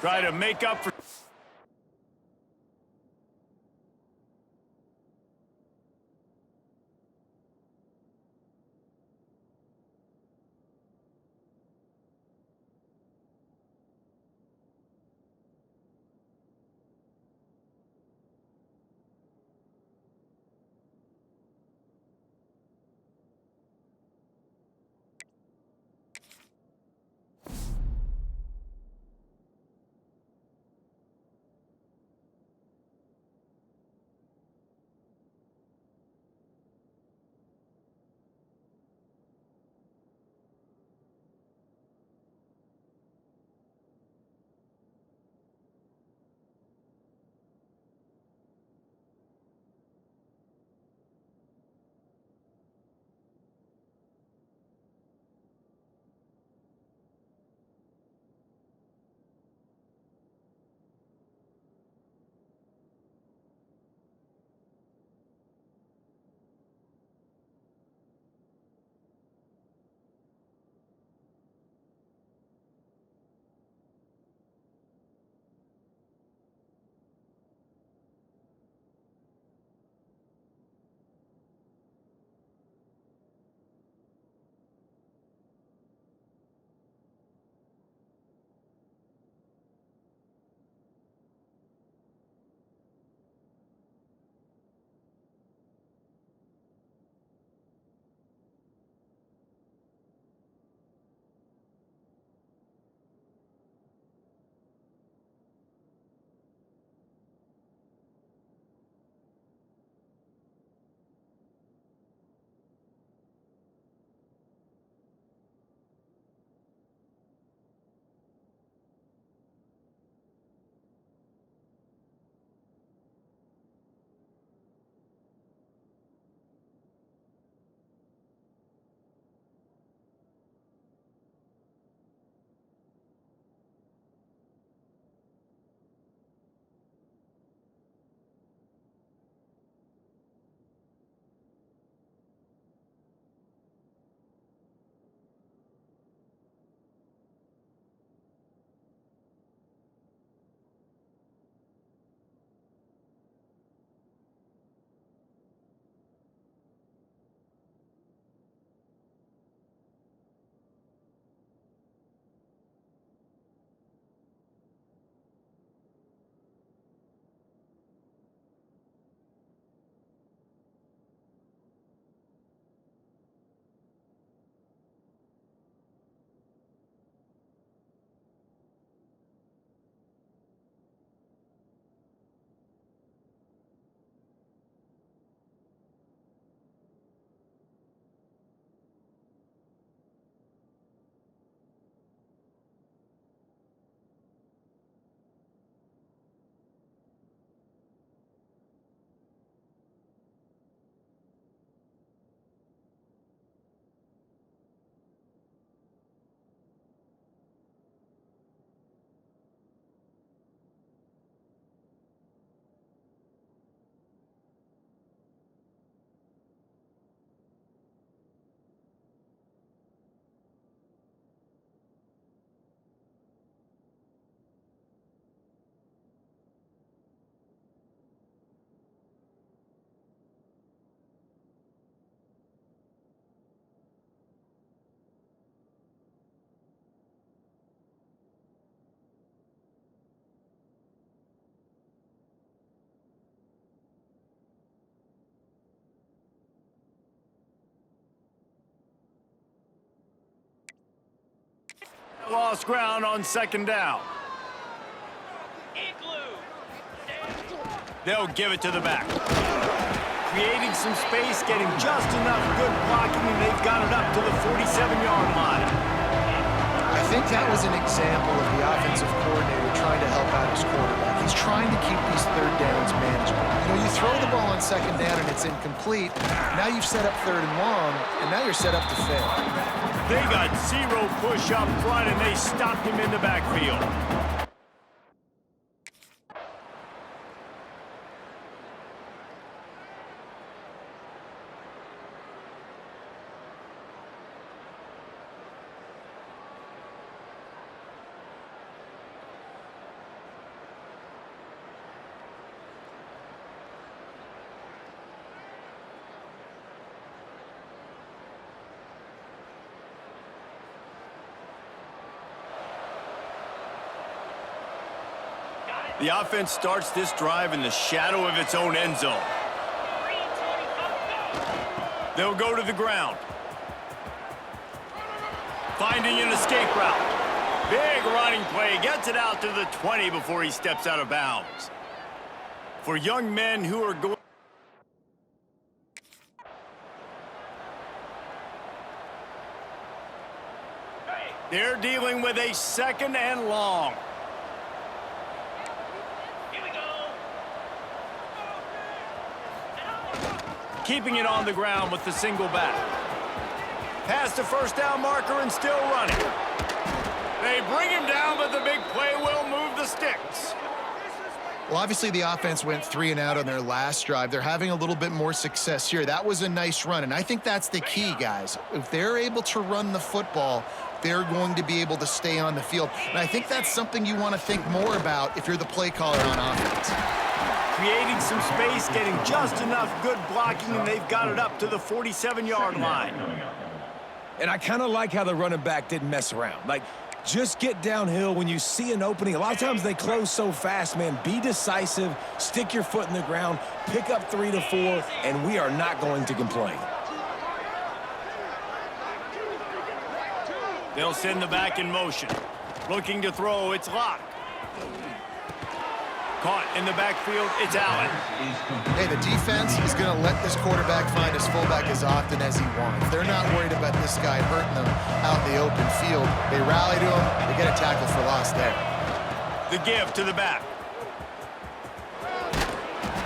[SPEAKER 4] Try to make up for... Lost ground on second down. They'll give it to the back. Creating some space, getting just enough good blocking, and they've got it up to the 47-yard line.
[SPEAKER 6] I think that was an example of the offensive coordinator trying to help out his quarterback. He's trying to keep these third downs manageable. You know, you throw the ball on second down and it's incomplete. Now you've set up third and long, and now you're set up to fail.
[SPEAKER 4] They got zero push up front, and they stopped him in the backfield. The offense starts this drive in the shadow of its own end zone. They'll go to the ground. Finding an escape route. Big running play. Gets it out to the 20 before he steps out of bounds. For young men who are going... They're dealing with a second and long. Keeping it on the ground with the single back. Past the first down marker and still running. They bring him down, but the big play will move the sticks.
[SPEAKER 6] Well, obviously the offense went 3 and out on their last drive. They're having a little bit more success here. That was a nice run, and I think that's the key, guys. If they're able to run the football, they're going to be able to stay on the field. And I think that's something you want to think more about if you're the play caller on offense.
[SPEAKER 4] Creating some space, getting just enough good blocking, and they've got it up to the 47-yard line.
[SPEAKER 7] And I kind of like how the running back didn't mess around. Like, just get downhill when you see an opening. A lot of times they close so fast, man. Be decisive, stick your foot in the ground, pick up 3 to 4, and we are not going to complain.
[SPEAKER 4] They'll send the back in motion. Looking to throw, it's Locke. Caught in the backfield, it's Allen.
[SPEAKER 6] Hey, the defense is going to let this quarterback find his fullback as often as he wants. They're not worried about this guy hurting them out in the open field. They rally to him, they get a tackle for loss there.
[SPEAKER 4] The give to the back.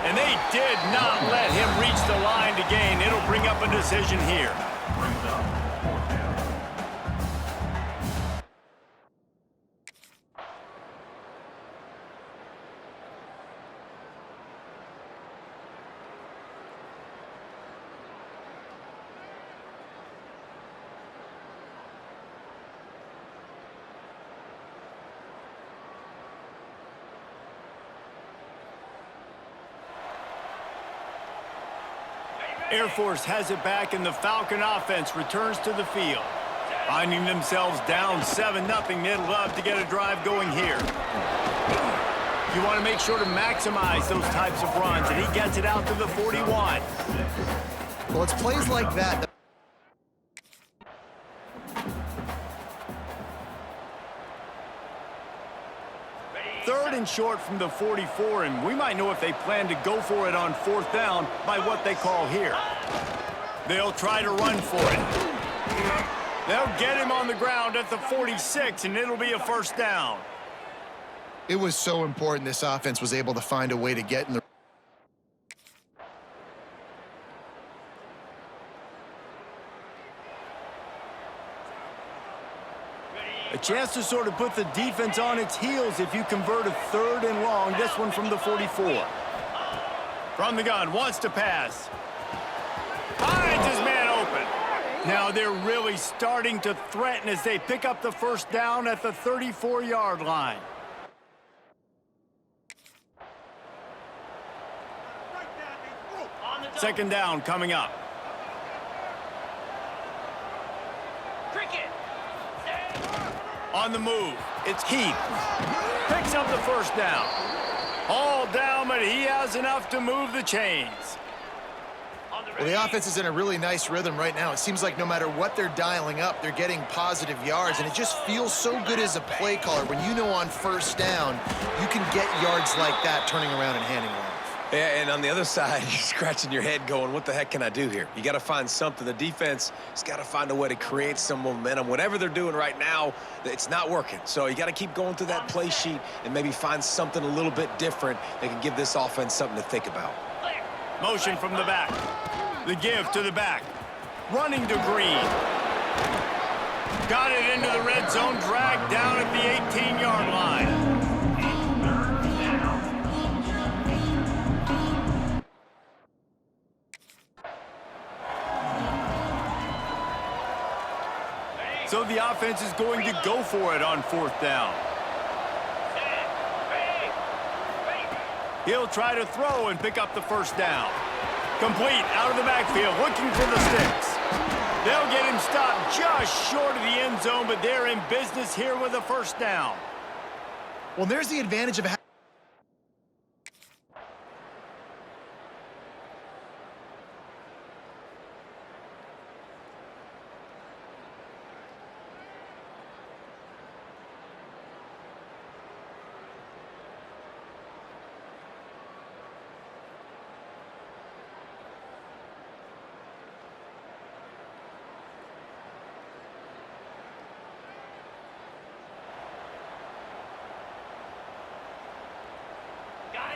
[SPEAKER 4] And they did not let him reach the line to gain. It'll bring up a decision here.
[SPEAKER 3] Brings up fourth down.
[SPEAKER 4] Air Force has it back, and the Falcon offense returns to the field. Finding themselves down 7-0, they'd love to get a drive going here. You want to make sure to maximize those types of runs, and he gets it out to the 41.
[SPEAKER 6] Well, it's plays like that.
[SPEAKER 4] Third and short from the 44, and we might know if they plan to go for it on fourth down by what they call here. They'll try to run for it. They'll get him on the ground at the 46, and it'll be a first down.
[SPEAKER 6] It was so important this offense was able to find a way to get in the...
[SPEAKER 4] A chance to sort of put the defense on its heels if you convert a third and long. This one from the 44. From the gun, wants to pass. Finds his man open. Now they're really starting to threaten as they pick up the first down at the 34-yard line. Second down coming up. On the move, it's Heath. Picks up the first down. All down, but he has enough to move the chains.
[SPEAKER 6] Well, the offense is in a really nice rhythm right now. It seems like no matter what they're dialing up, they're getting positive yards, and it just feels so good as a play caller when you know on first down you can get yards like that turning around and handing it off.
[SPEAKER 7] Yeah, and on the other side, you're scratching your head going, what the heck can I do here? You got to find something. The defense has got to find a way to create some momentum. Whatever they're doing right now, it's not working. So you got to keep going through that play sheet and maybe find something a little bit different that can give this offense something to think about.
[SPEAKER 4] Motion from the back. The give to the back. Running to Green. Got it into the red zone, dragged down at the 18-yard line. So the offense is going to go for it on fourth down. He'll try to throw and pick up the first down. Complete out of the backfield, looking for the sticks. They'll get him stopped just short of the end zone, but they're in business here with a first down.
[SPEAKER 6] Well, there's the advantage of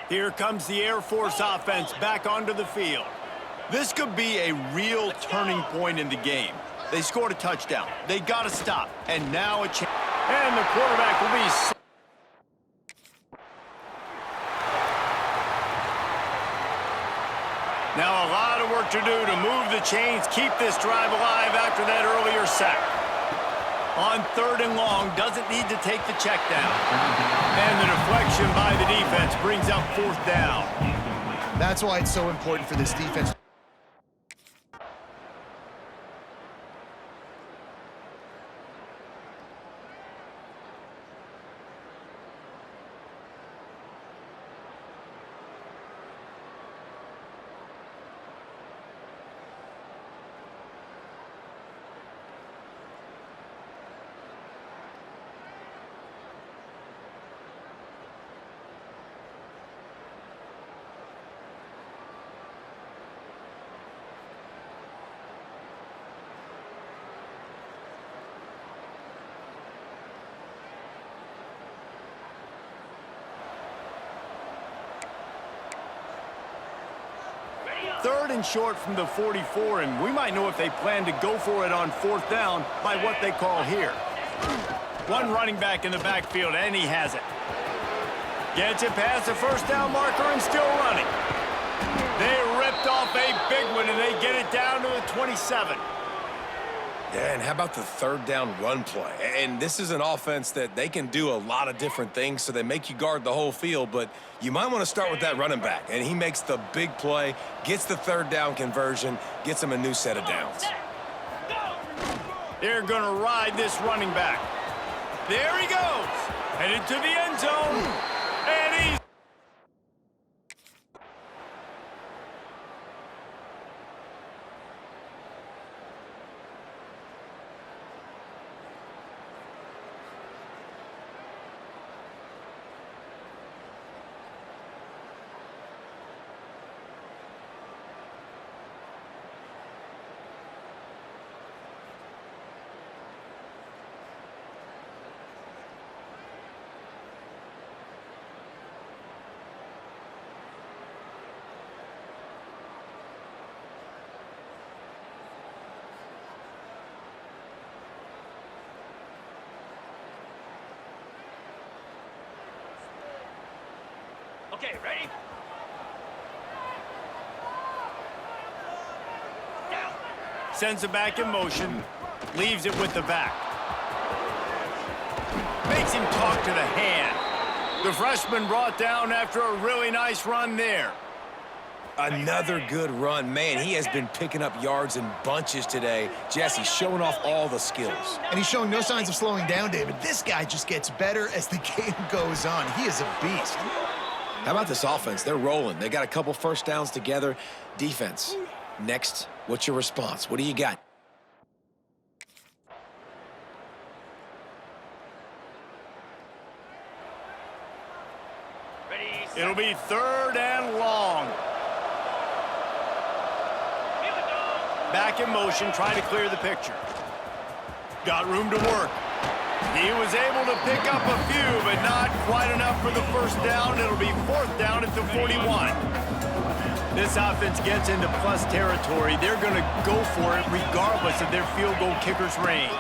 [SPEAKER 4] Here comes the Air Force offense back onto the field. This could be a real turning point in the game. They scored a touchdown. They got to stop. And now a chance. And the quarterback will be... Now a lot of work to do to move the chains, keep this drive alive after that earlier sack. On third and long, doesn't need to take the check down. And the deflection by the defense brings up fourth down.
[SPEAKER 6] That's why it's so important for this defense.
[SPEAKER 4] Third and short from the 44, and we might know if they plan to go for it on fourth down by what they call here. One running back in the backfield, and he has it. Gets it past the first down marker and still running. They ripped off a big one, and they get it down to the 27.
[SPEAKER 7] Yeah, and how about the third down run play? And this is an offense that they can do a lot of different things, so they make you guard the whole field, but you might want to start with that running back. And he makes the big play, gets the third down conversion, gets him a new set of downs.
[SPEAKER 4] They're going to ride this running back. There he goes. Headed to the end zone. And he's...
[SPEAKER 2] Okay, ready? Down.
[SPEAKER 4] Sends it back in motion. Leaves it with the back. Makes him talk to the hand. The freshman brought down after a really nice run there.
[SPEAKER 7] Another good run. Man, he has been picking up yards in bunches today. Jesse showing off all the skills.
[SPEAKER 6] And he's showing no signs of slowing down, David. This guy just gets better as the game goes on. He is a beast.
[SPEAKER 5] How about this offense? They're rolling. They got a couple first downs together. Defense, Next, what's your response? What do you got?
[SPEAKER 2] Ready, set,
[SPEAKER 4] It'll be 3rd and long.
[SPEAKER 2] here we go.
[SPEAKER 4] Back in motion, trying to clear the picture. Got room to work. He was able to pick up a few, but not quite enough for the first down. It'll be 4th down at the 41. This offense gets into plus territory. They're going to go for it regardless of their field goal kicker's range.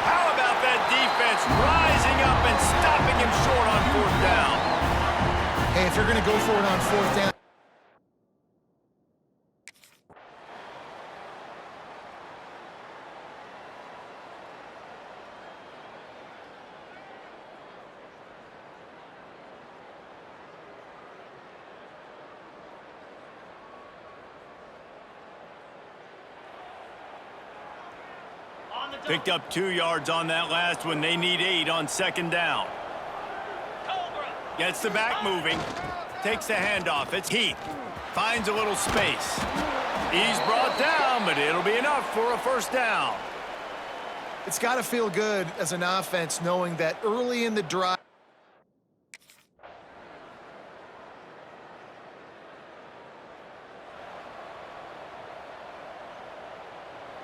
[SPEAKER 4] How about that defense rising up and stopping him short on 4th down?
[SPEAKER 6] Hey, if you're going to go for it on 4th down,
[SPEAKER 2] On the
[SPEAKER 4] Picked up 2 yards on that last one. They need 8 on 2nd down.
[SPEAKER 2] Cobra.
[SPEAKER 4] Gets the back moving. Takes the handoff. It's Heath. Finds a little space. He's brought down, but it'll be enough for a 1st down.
[SPEAKER 6] it's got to feel good as an offense knowing that early in the drive,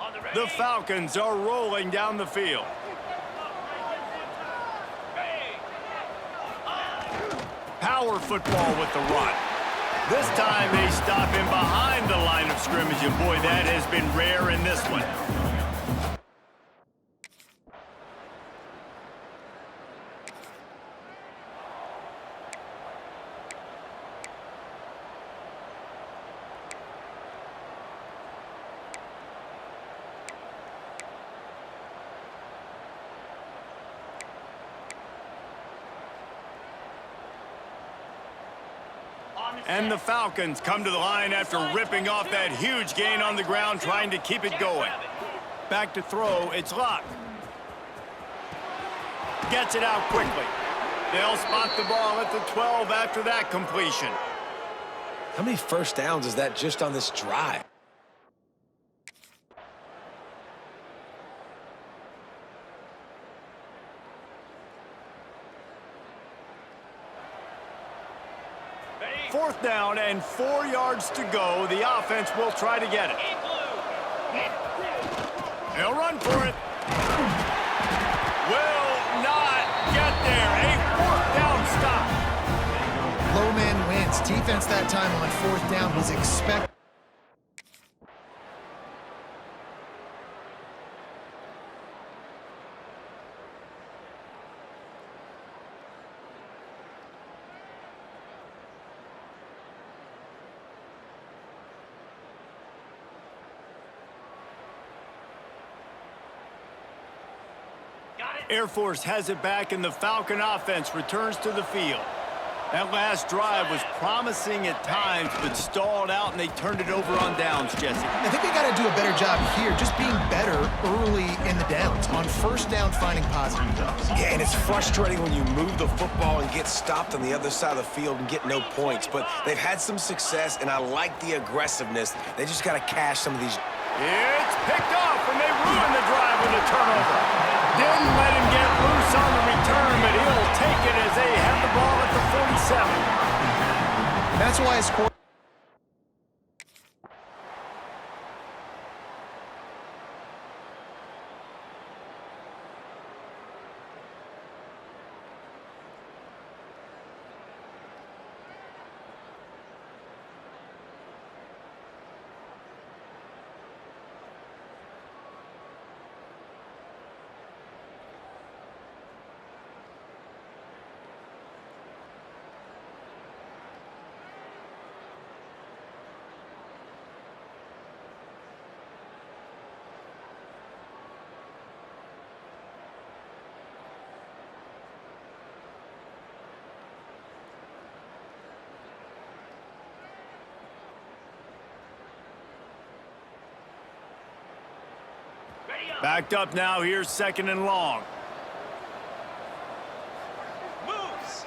[SPEAKER 2] On the ready.
[SPEAKER 4] The Falcons are rolling down the field.
[SPEAKER 2] Ready.
[SPEAKER 4] Power football with the run. This time they stop him behind the line of scrimmage, and boy, that has been rare in this one.
[SPEAKER 2] On the
[SPEAKER 4] And the
[SPEAKER 2] set.
[SPEAKER 4] Falcons come to the line after ripping off that huge gain on the ground, trying to keep it going. Back to throw, it's Luck. Gets it out quickly. They'll spot the ball at the 12 after that completion.
[SPEAKER 5] How many 1st downs is that just on this drive?
[SPEAKER 2] Ready.
[SPEAKER 4] 4th down and 4 yards to go. The offense will try to get it.
[SPEAKER 2] In blue.
[SPEAKER 4] They'll run for it. Will not get there. A 4th down stop.
[SPEAKER 6] low man wins. Defense that time on 4th down was expected.
[SPEAKER 2] Got it.
[SPEAKER 4] Air Force has it back, and the Falcon offense returns to the field. That last drive was promising at times, but stalled out, and they turned it over on downs, Jesse.
[SPEAKER 6] I think they got to do a better job here, just being better early in the downs. On 1st down, finding positive.
[SPEAKER 7] Yeah, and it's frustrating when you move the football and get stopped on the other side of the field and get no points. But they've had some success, and I like the aggressiveness. They just got to cash some of these.
[SPEAKER 4] It's picked off, and they ruin the drive with a turnover. Didn't let him get loose on the return, but he'll take it as they have the ball at the 47.
[SPEAKER 6] That's why his quarterback.
[SPEAKER 2] Ready up.
[SPEAKER 4] Backed up now, here's 2nd and long.
[SPEAKER 2] Moves.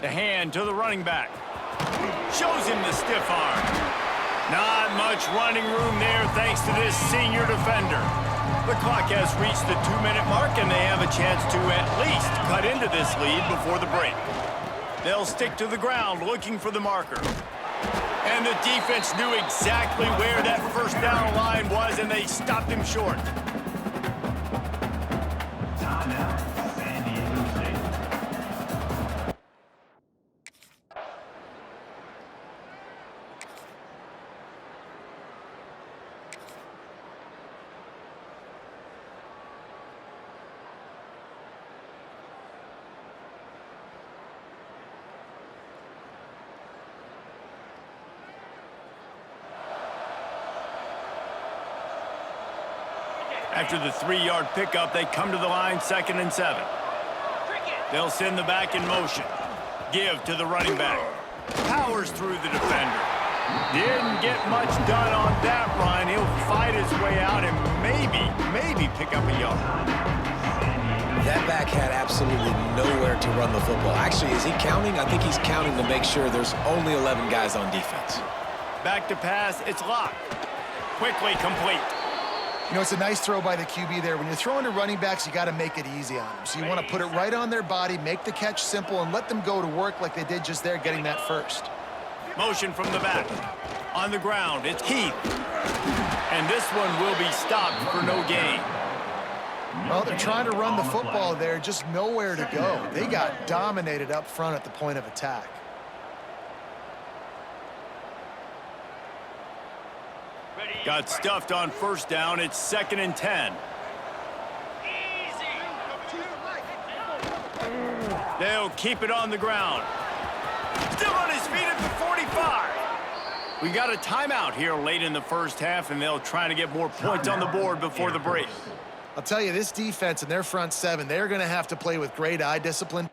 [SPEAKER 4] The hand to the running back. Shows him the stiff arm. Not much running room there thanks to this senior defender. The clock has reached the 2-minute mark, and they have a chance to at least cut into this lead before the break. They'll stick to the ground looking for the marker. And the defense knew exactly where that first down line was, and they stopped him short.
[SPEAKER 3] Timeout, San Diego State.
[SPEAKER 4] After the 3-yard pickup, they come to the line 2nd and 7. They'll send the back in motion. Give to the running back. Powers through the defender. Didn't get much done on that run. He'll fight his way out and maybe pick up a yard.
[SPEAKER 5] That back had absolutely nowhere to run the football. Actually, is he counting? I think he's counting to make sure there's only 11 guys on defense.
[SPEAKER 4] Back to pass. It's locked. Quickly complete.
[SPEAKER 6] You know, it's a nice throw by the QB there. When you're throwing to running backs, you got to make it easy on them. So you want to put it right on their body, make the catch simple, and let them go to work like they did just there, getting that first.
[SPEAKER 4] Motion from the back. On the ground, it's Heath. And this one will be stopped for no gain.
[SPEAKER 6] Well, they're trying to run the football there, just nowhere to go. They got dominated up front at the point of attack.
[SPEAKER 4] Got stuffed on first down. It's 2nd and 10. They'll keep it on the ground. Still on his feet at the 45. We got a timeout here late in the first half, and they'll try to get more points on the board before the break.
[SPEAKER 6] I'll tell you, this defense and their front seven, they're going to have to play with great eye discipline.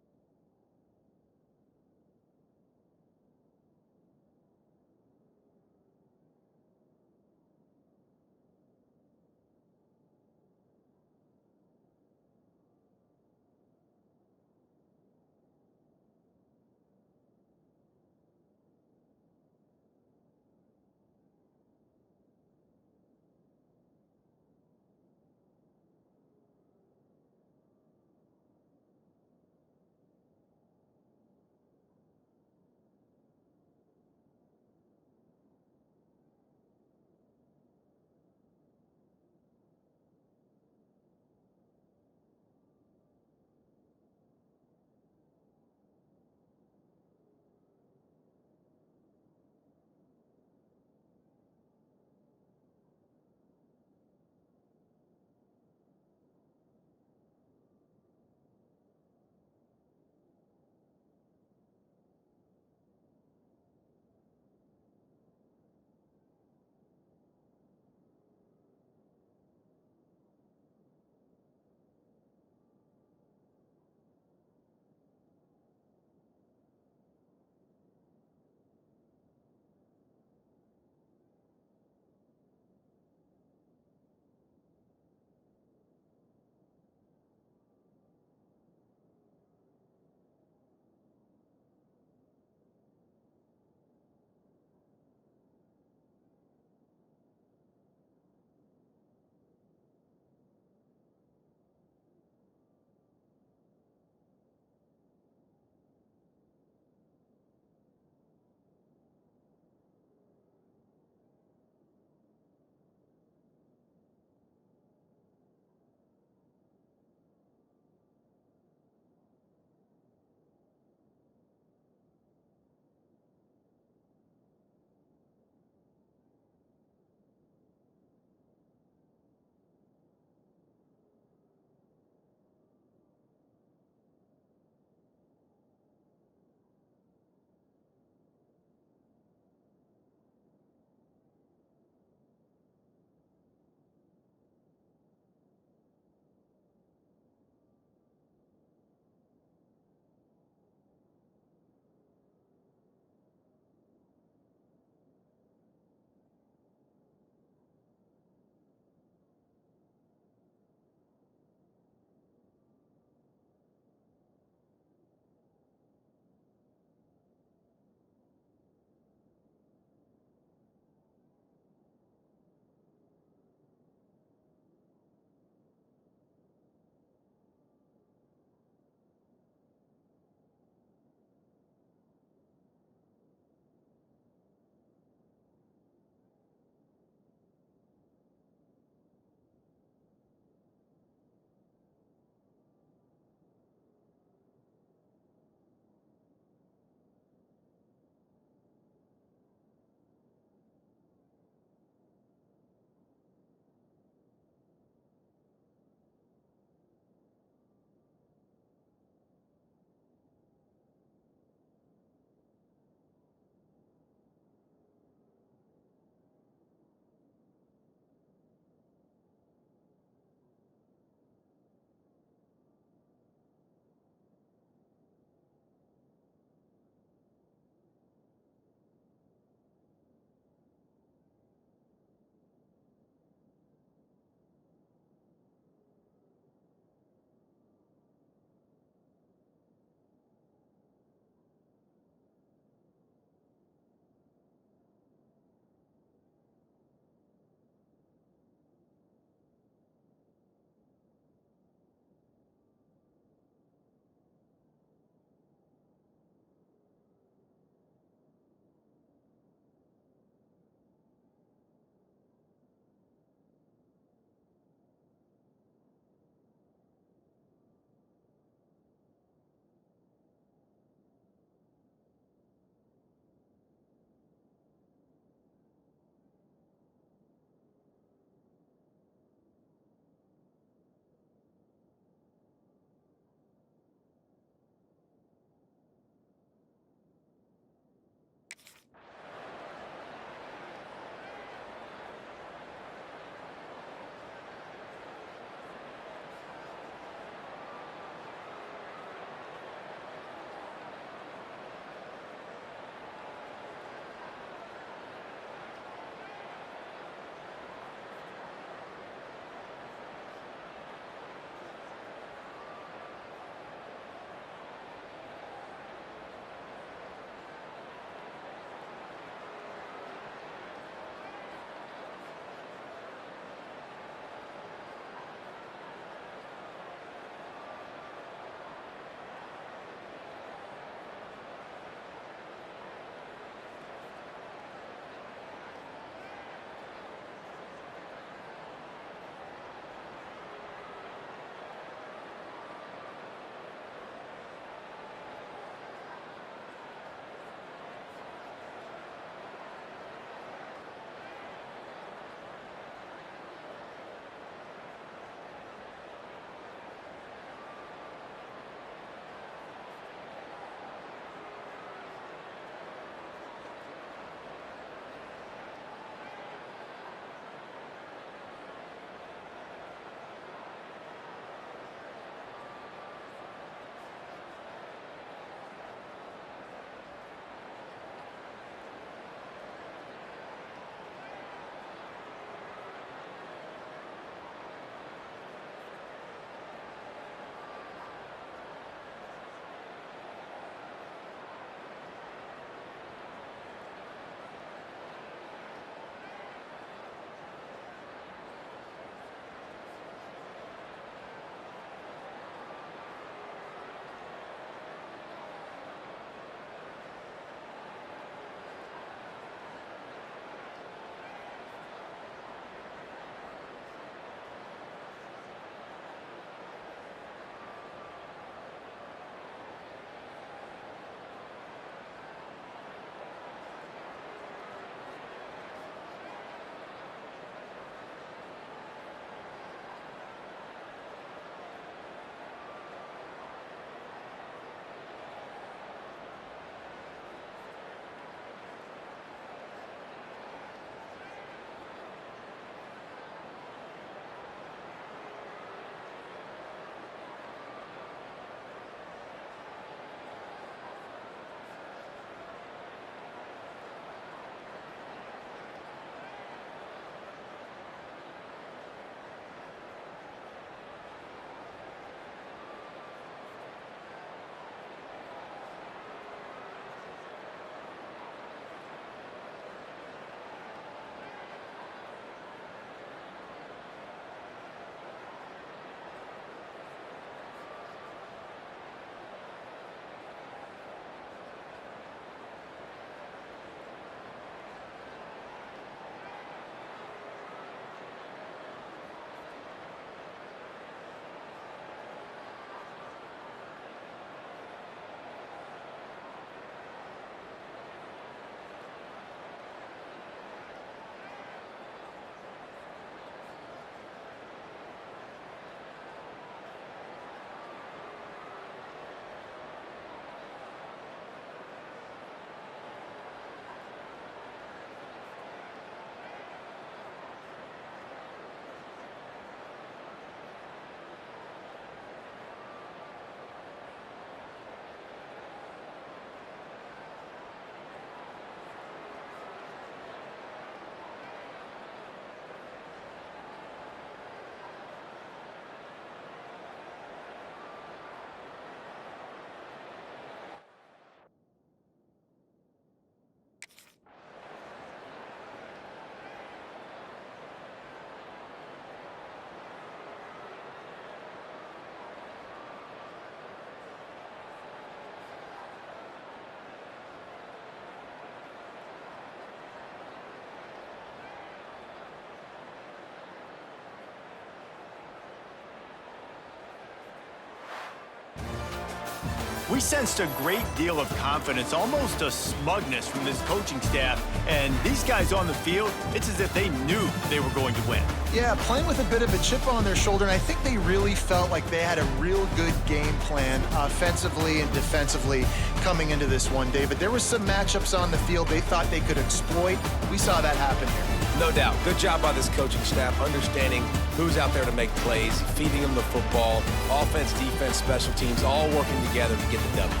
[SPEAKER 4] We sensed a great deal of confidence, almost a smugness from this coaching staff. And these guys on the field, it's as if they knew they were going to win.
[SPEAKER 6] Yeah, playing with a bit of a chip on their shoulder, and I think they really felt like they had a real good game plan offensively and defensively coming into this one, David. There were some matchups on the field they thought they could exploit. We saw that happen here.
[SPEAKER 7] No doubt. Good job by this coaching staff, understanding who's out there to make plays, feeding them the football, offense, defense, special teams, all working together to get the W.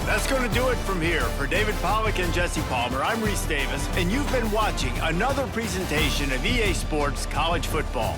[SPEAKER 4] That's going to do it from here. For David Pollack and Jesse Palmer, I'm Reese Davis, and you've been watching another presentation of EA Sports College Football.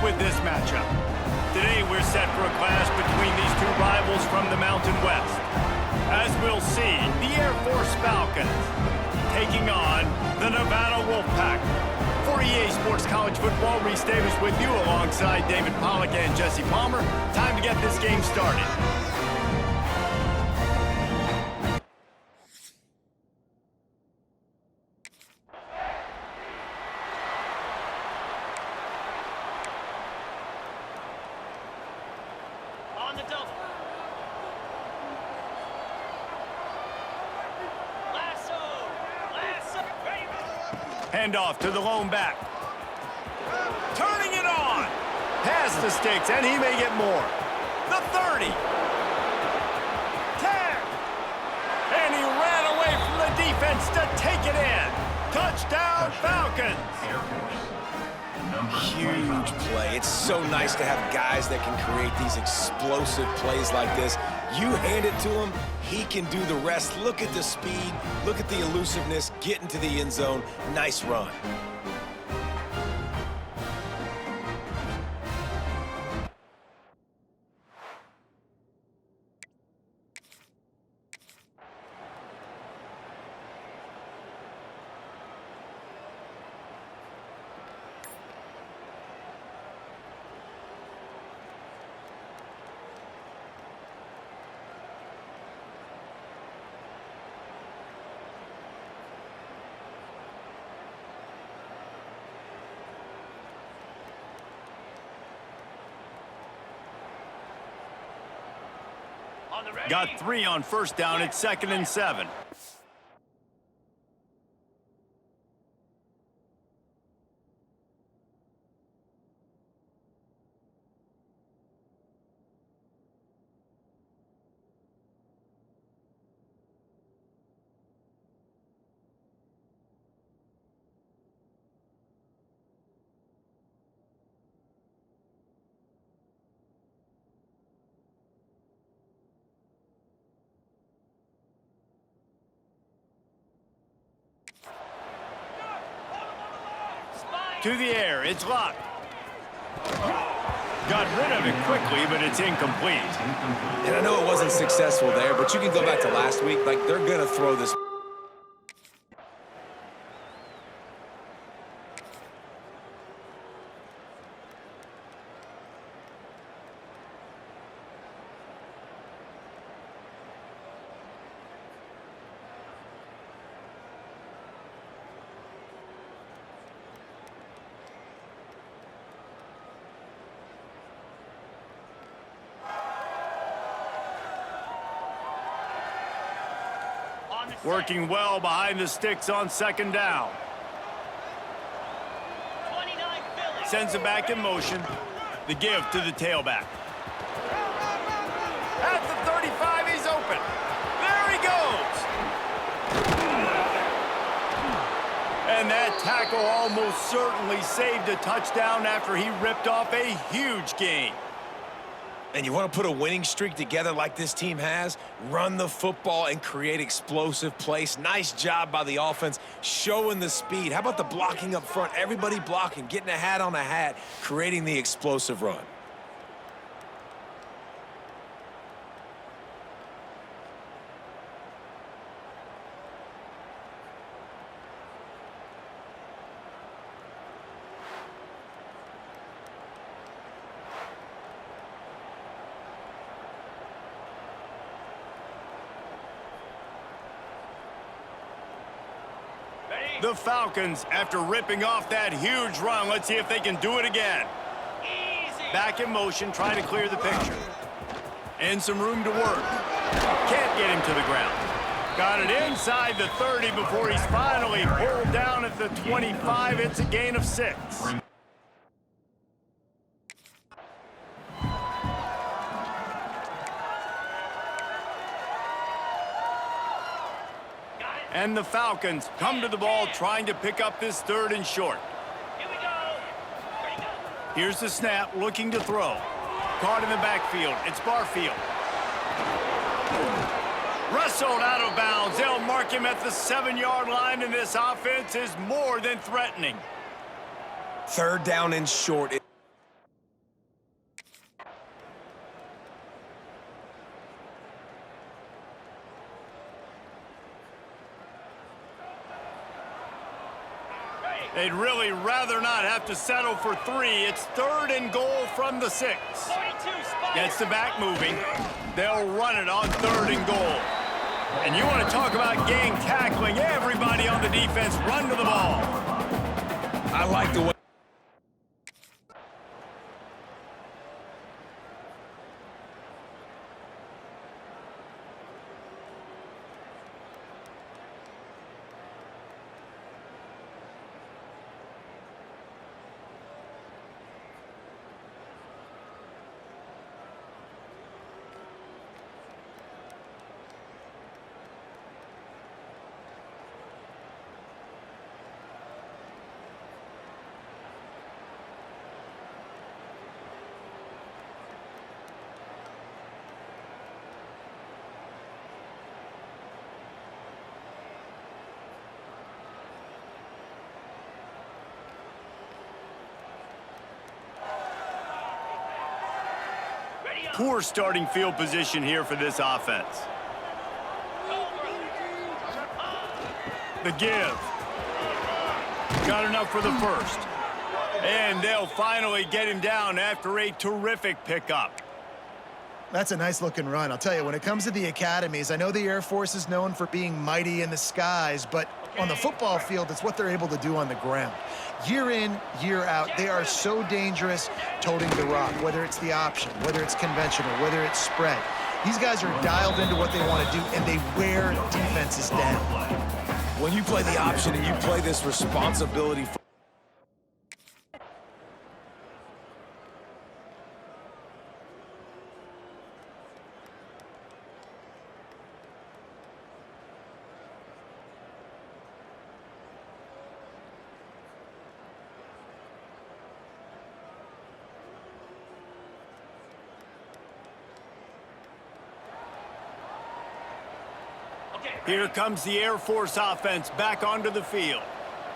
[SPEAKER 4] With this matchup. Today we're set for a clash between these two rivals from the Mountain West. As we'll see, the Air Force Falcons taking on the Nevada Wolfpack. For EA Sports College Football, Reese Davis with you alongside David Pollack and Jesse Palmer. Time to get this game started. Handoff to the lone back. Turning it on. Past the sticks, and he may get more. The 30. 10. And he ran away from the defense to take it in. Touchdown, Falcons.
[SPEAKER 3] Air Force.
[SPEAKER 5] Huge play. It's so nice to have guys that can create these explosive plays like this. You hand it to him, he can do the rest. Look at the speed, look at the elusiveness, get into the end zone. Nice run.
[SPEAKER 2] On the ready.
[SPEAKER 4] Got 3 on first down. It's 2nd and 7. To the air, it's locked. Got rid of it quickly, but it's incomplete.
[SPEAKER 7] And I know it wasn't successful there, but you can go back to last week. Like, they're going to throw this.
[SPEAKER 4] Working well behind the sticks on 2nd down.
[SPEAKER 2] 29 Philly.
[SPEAKER 4] Sends it back in motion. The give to the tailback. At the 35, he's open. There he goes. And that tackle almost certainly saved a touchdown after he ripped off a huge gain.
[SPEAKER 7] And you want to put a winning streak together like this team has, run the football and create explosive plays. Nice job by the offense, showing the speed. How about the blocking up front? Everybody blocking, getting a hat on a hat, creating the explosive run.
[SPEAKER 4] The Falcons, after ripping off that huge run, let's see if they can do it again.
[SPEAKER 2] Easy.
[SPEAKER 4] Back in motion, trying to clear the picture. And some room to work. Can't get him to the ground. Got it inside the 30 before he's finally pulled down at the 25. It's a gain of 6. And the Falcons come to the ball trying to pick up this 3rd and short.
[SPEAKER 2] Here we go. Ready, go.
[SPEAKER 4] Here's the snap, looking to throw. Caught in the backfield. It's Barfield. Wrestled out of bounds. They'll mark him at the 7-yard line, and this offense is more than threatening.
[SPEAKER 7] 3rd down and short.
[SPEAKER 4] They'd really rather not have to settle for 3. It's 3rd and goal from the 6.
[SPEAKER 2] 42 spot.
[SPEAKER 4] Gets the back moving. They'll run it on 3rd and goal. And you want to talk about gang tackling. Everybody on the defense run to the ball.
[SPEAKER 7] I like the way.
[SPEAKER 4] Poor starting field position here for this offense. The give. Got enough for the first. And they'll finally get him down after a terrific pickup.
[SPEAKER 6] That's a nice-looking run. I'll tell you, when it comes to the academies, I know the Air Force is known for being mighty in the skies, but on the football field, it's what they're able to do on the ground. Year in, year out, they are so dangerous toting the rock, whether it's the option, whether it's conventional, whether it's spread. These guys are dialed into what they want to do, and they wear defenses down.
[SPEAKER 7] When you play the option and you play this responsibility for
[SPEAKER 4] Here comes the Air Force offense back onto the field.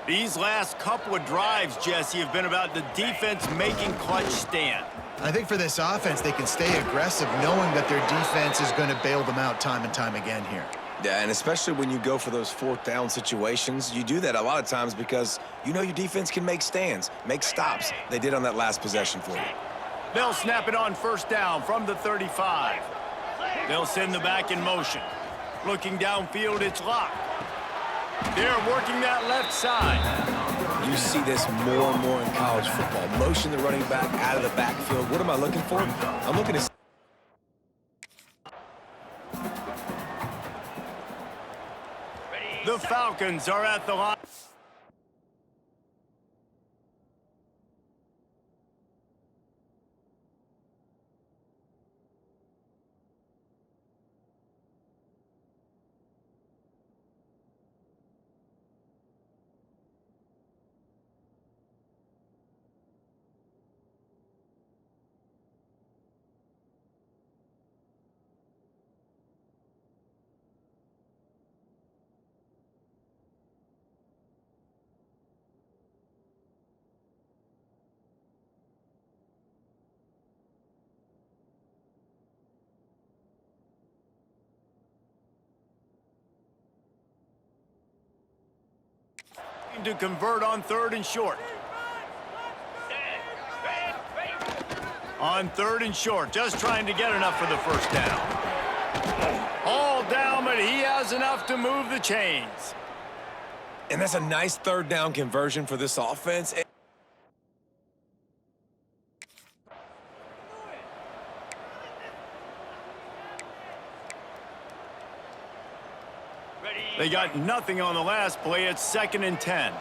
[SPEAKER 4] These last couple of drives, Jesse, have been about the defense making clutch stand.
[SPEAKER 6] I think for this offense, they can stay aggressive knowing that their defense is going to bail them out time and time again here.
[SPEAKER 7] Yeah, and especially when you go for those fourth down situations, you do that a lot of times because you know your defense can make stands, make stops. They did on that last possession for you.
[SPEAKER 4] They'll snap it on first down from the 35. They'll send the back in motion. Looking downfield, it's locked. They're working that left side.
[SPEAKER 7] You see this more and more in college football. Motion the running back out of the backfield. What am I looking for? I'm looking to...
[SPEAKER 4] The Falcons are at the line. To convert on 3rd and short. On 3rd and short, just trying to get enough for the first down. All down, but he has enough to move the chains.
[SPEAKER 7] And that's a nice 3rd down conversion for this offense.
[SPEAKER 4] They got nothing on the last play. It's 2nd and 10.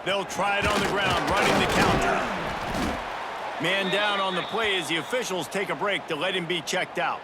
[SPEAKER 4] They'll try it on the ground, running the counter. Man down on the play as the officials take a break to let him be checked out.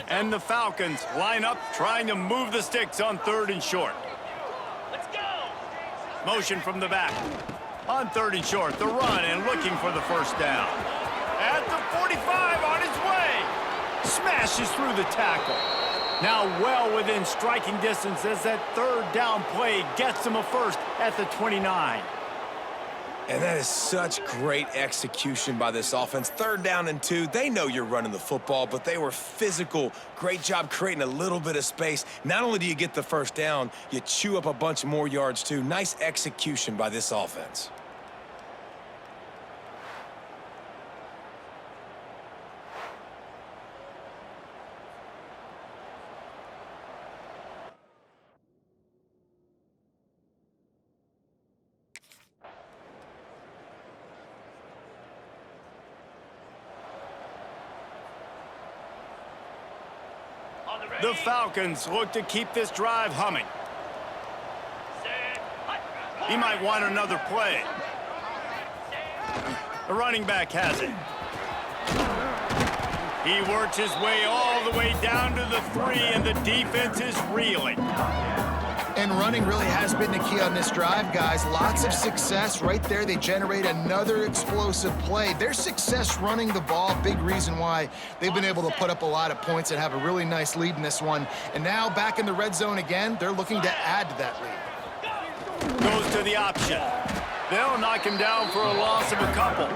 [SPEAKER 4] And the Falcons line up, trying to move the sticks on 3rd and short.
[SPEAKER 2] Let's go!
[SPEAKER 4] Motion from the back. On 3rd and short, the run and looking for the first down. At the 45, on his way. Smashes through the tackle. Now well within striking distance as that third down play gets them a first at the 29.
[SPEAKER 7] And that is such great execution by this offense. 3rd down and 2. They know you're running the football, but they were physical. Great job creating a little bit of space. Not only do you get the first down, you chew up a bunch more yards too. Nice execution by this offense.
[SPEAKER 4] The Falcons look to keep this drive humming. He might want another play. The running back has it. He works his way all the way down to the 3, and the defense is reeling.
[SPEAKER 6] And running really has been the key on this drive, guys. Lots of success right there. They generate another explosive play. Their success running the ball, big reason why they've been able to put up a lot of points and have a really nice lead in this one. And now back in the red zone again, they're looking to add to that lead.
[SPEAKER 4] Goes to the option. They'll knock him down for a loss of a couple.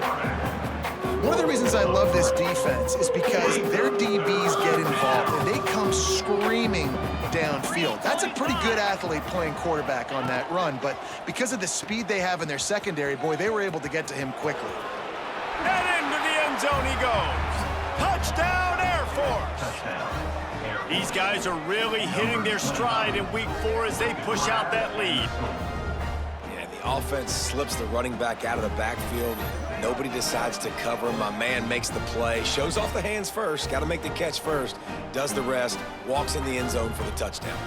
[SPEAKER 6] One of the reasons I love this defense is because their DBs get involved and they come screaming downfield. That's a pretty good athlete playing quarterback on that run, but because of the speed they have in their secondary, boy, they were able to get to him quickly.
[SPEAKER 4] And into the end zone he goes. Touchdown, Air Force! These guys are really hitting their stride in week 4 as they push out that lead.
[SPEAKER 5] Yeah, the offense slips the running back out of the backfield. Nobody decides to cover him. My man makes the play, shows off the hands first, got to make the catch first, does the rest, walks in the end zone for the touchdown.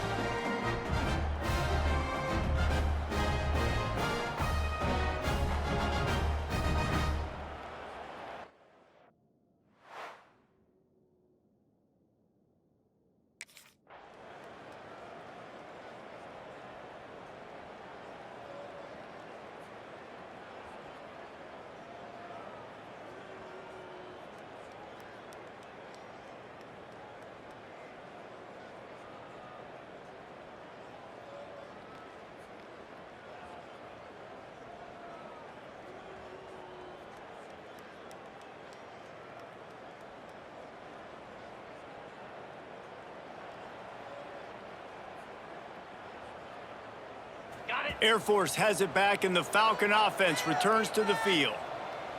[SPEAKER 4] Air Force has it back, and the Falcon offense returns to the field.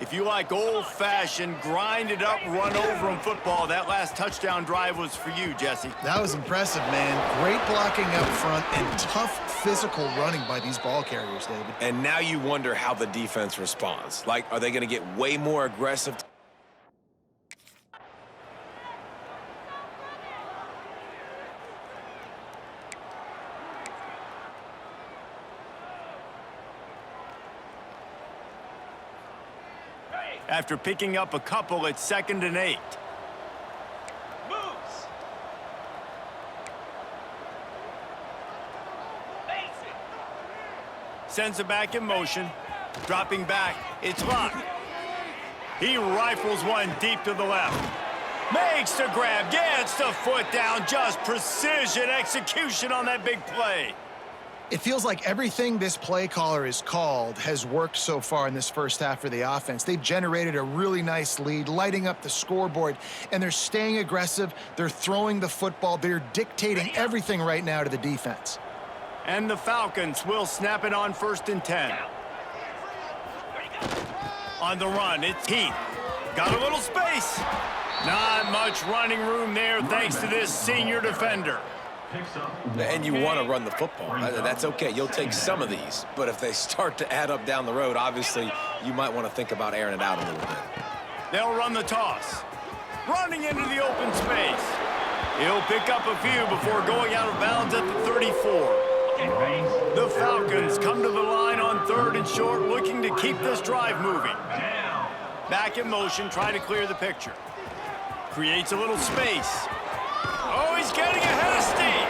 [SPEAKER 4] If you like old-fashioned, grind-it-up, run-over-'em football, that last touchdown drive was for you, Jesse.
[SPEAKER 6] That was impressive, man. Great blocking up front and tough physical running by these ball carriers, David.
[SPEAKER 7] And now you wonder how the defense responds. Like, are they going to get way more aggressive?
[SPEAKER 4] After picking up a couple, it's 2nd and 8.
[SPEAKER 2] Moves.
[SPEAKER 4] Sends it back in motion. Dropping back, it's locked. He rifles one deep to the left. Makes the grab, gets the foot down. Just precision execution on that big play.
[SPEAKER 6] It feels like everything this play caller has called has worked so far in this first half for the offense. They've generated a really nice lead, lighting up the scoreboard, and they're staying aggressive. They're throwing the football. They're dictating everything right now to the defense.
[SPEAKER 4] And the Falcons will snap it on 1st and 10. On the run, it's Heath. Got a little space. Not much running room there thanks to this senior defender.
[SPEAKER 5] And you want to run the football. That's okay. You'll take some of these. But if they start to add up down the road, obviously, you might want to think about airing it out a little bit.
[SPEAKER 4] They'll run the toss. Running into the open space. He'll pick up a few before going out of bounds at the 34. The Falcons come to the line on 3rd and short, looking to keep this drive moving. Back in motion, try to clear the picture. Creates a little space. Oh, he's getting ahead of steam.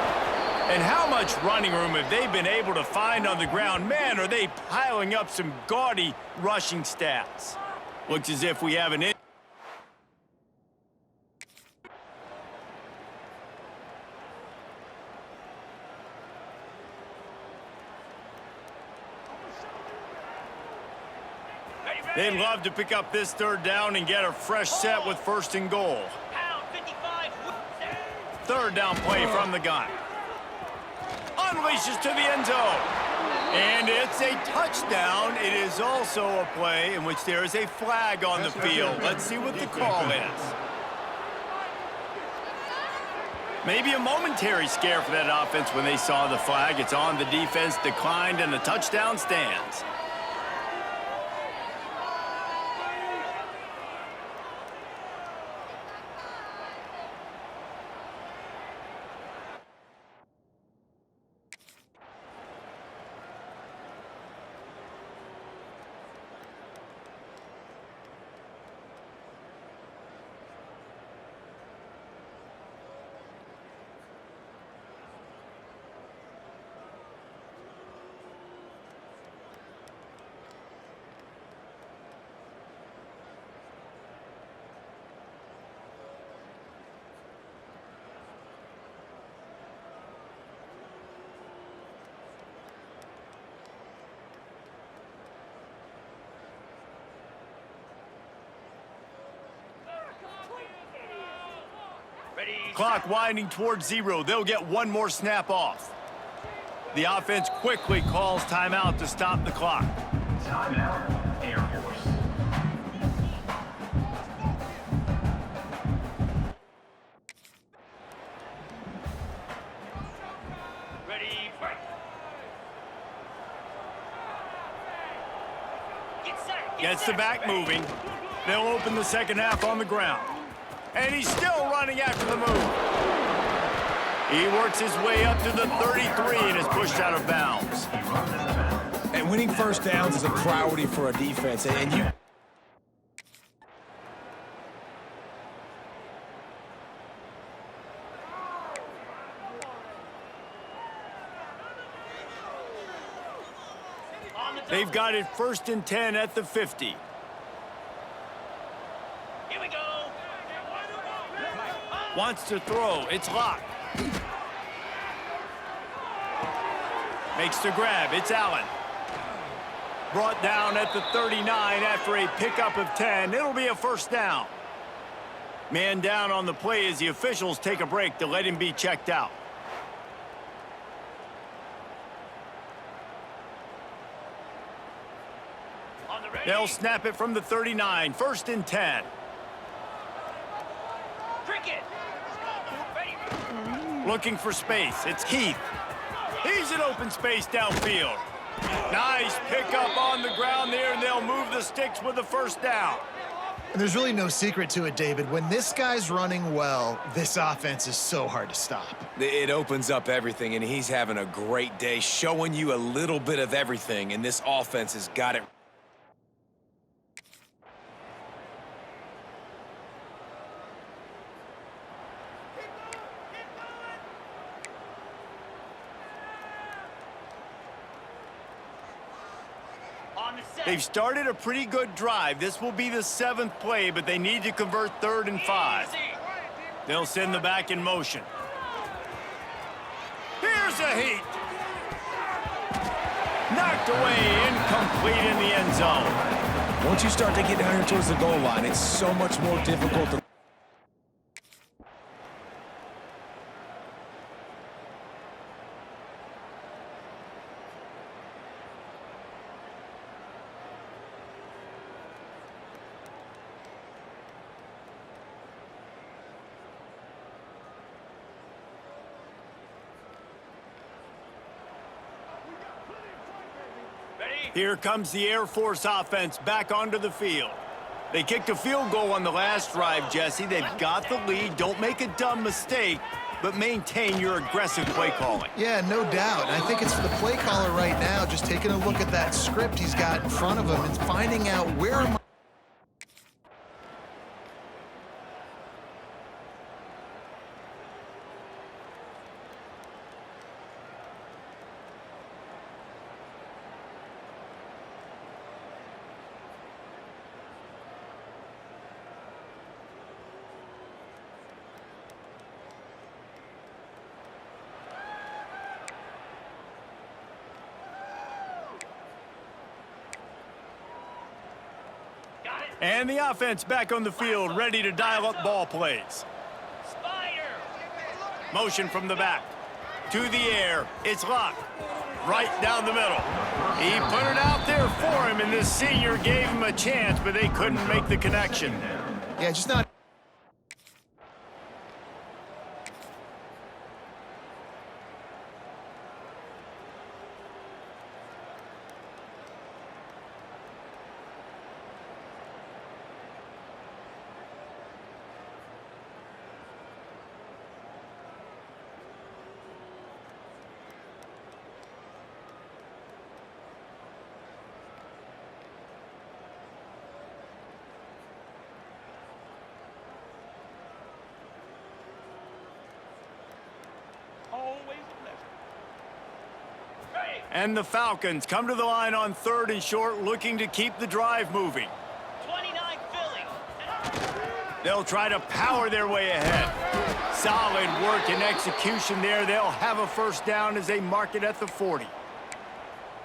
[SPEAKER 4] And how much running room have they been able to find on the ground? Man, are they piling up some gaudy rushing stats. Looks as if we have an They'd love to pick up this third down and get a fresh set with first and goal.
[SPEAKER 2] Pound 55.
[SPEAKER 4] Third down play from the gun. Unleashes to the end zone. And it's a touchdown. It is also a play in which there is a flag on the field. Let's see what the call is. Maybe a momentary scare for that offense when they saw the flag. It's on, the defense declined, and the touchdown stands. Clock winding towards 0. They'll get one more snap off. The offense quickly calls timeout to stop the clock.
[SPEAKER 3] Timeout, Air Force.
[SPEAKER 2] Ready, fight. Get set.
[SPEAKER 4] Gets the back moving. They'll open the second half on the ground. And he's still running after the move. He works his way up to the 33 and is pushed out of bounds.
[SPEAKER 7] And winning first downs is a priority for a defense. And you...
[SPEAKER 4] They've got it 1st and 10 at the 50.
[SPEAKER 2] Here we go.
[SPEAKER 4] Wants to throw. It's locked. Makes the grab. It's Allen. Brought down at the 39 after a pickup of 10. It'll be a first down. Man down on the play as the officials take a break to let him be checked out.
[SPEAKER 2] On the ready.
[SPEAKER 4] They'll snap it from the 39. 1st and 10.
[SPEAKER 2] Cricket. Ready.
[SPEAKER 4] Looking for space. It's Heath. He's in open space downfield. Nice pickup on the ground there, and they'll move the sticks with the first down.
[SPEAKER 6] And there's really no secret to it, David. When this guy's running well, this offense is so hard to stop.
[SPEAKER 7] It opens up everything, and he's having a great day, showing you a little bit of everything, and this offense has got it.
[SPEAKER 2] On the set.
[SPEAKER 4] They've started a pretty good drive. This will be the 7th play, but they need to convert 3rd and 5.
[SPEAKER 2] Easy.
[SPEAKER 4] They'll send the back in motion. Here's a Heath. Knocked away, incomplete in the end zone.
[SPEAKER 7] Once you start to get down here towards the goal line, it's so much more difficult to...
[SPEAKER 2] Ready.
[SPEAKER 4] Here comes the Air Force offense back onto the field. They kicked a field goal on the last drive, Jesse. They've got the lead. Don't make a dumb mistake, but maintain your aggressive play calling.
[SPEAKER 6] Yeah, no doubt. And I think it's for the play caller right now, just taking a look at that script he's got in front of him and finding out where am I...
[SPEAKER 4] And the offense back on the field, ready to dial up ball plays.
[SPEAKER 2] Spider.
[SPEAKER 4] Motion from the back. To the air. It's locked. Right down the middle. He put it out there for him, and this senior gave him a chance, but they couldn't make the connection.
[SPEAKER 6] Yeah, just not.
[SPEAKER 2] Always a pleasure. Ready.
[SPEAKER 4] And the Falcons come to the line on 3rd and short, looking to keep the drive moving.
[SPEAKER 2] 29 Philly.
[SPEAKER 4] They'll try to power their way ahead. Solid work and execution there. They'll have a first down as they mark it at the 40.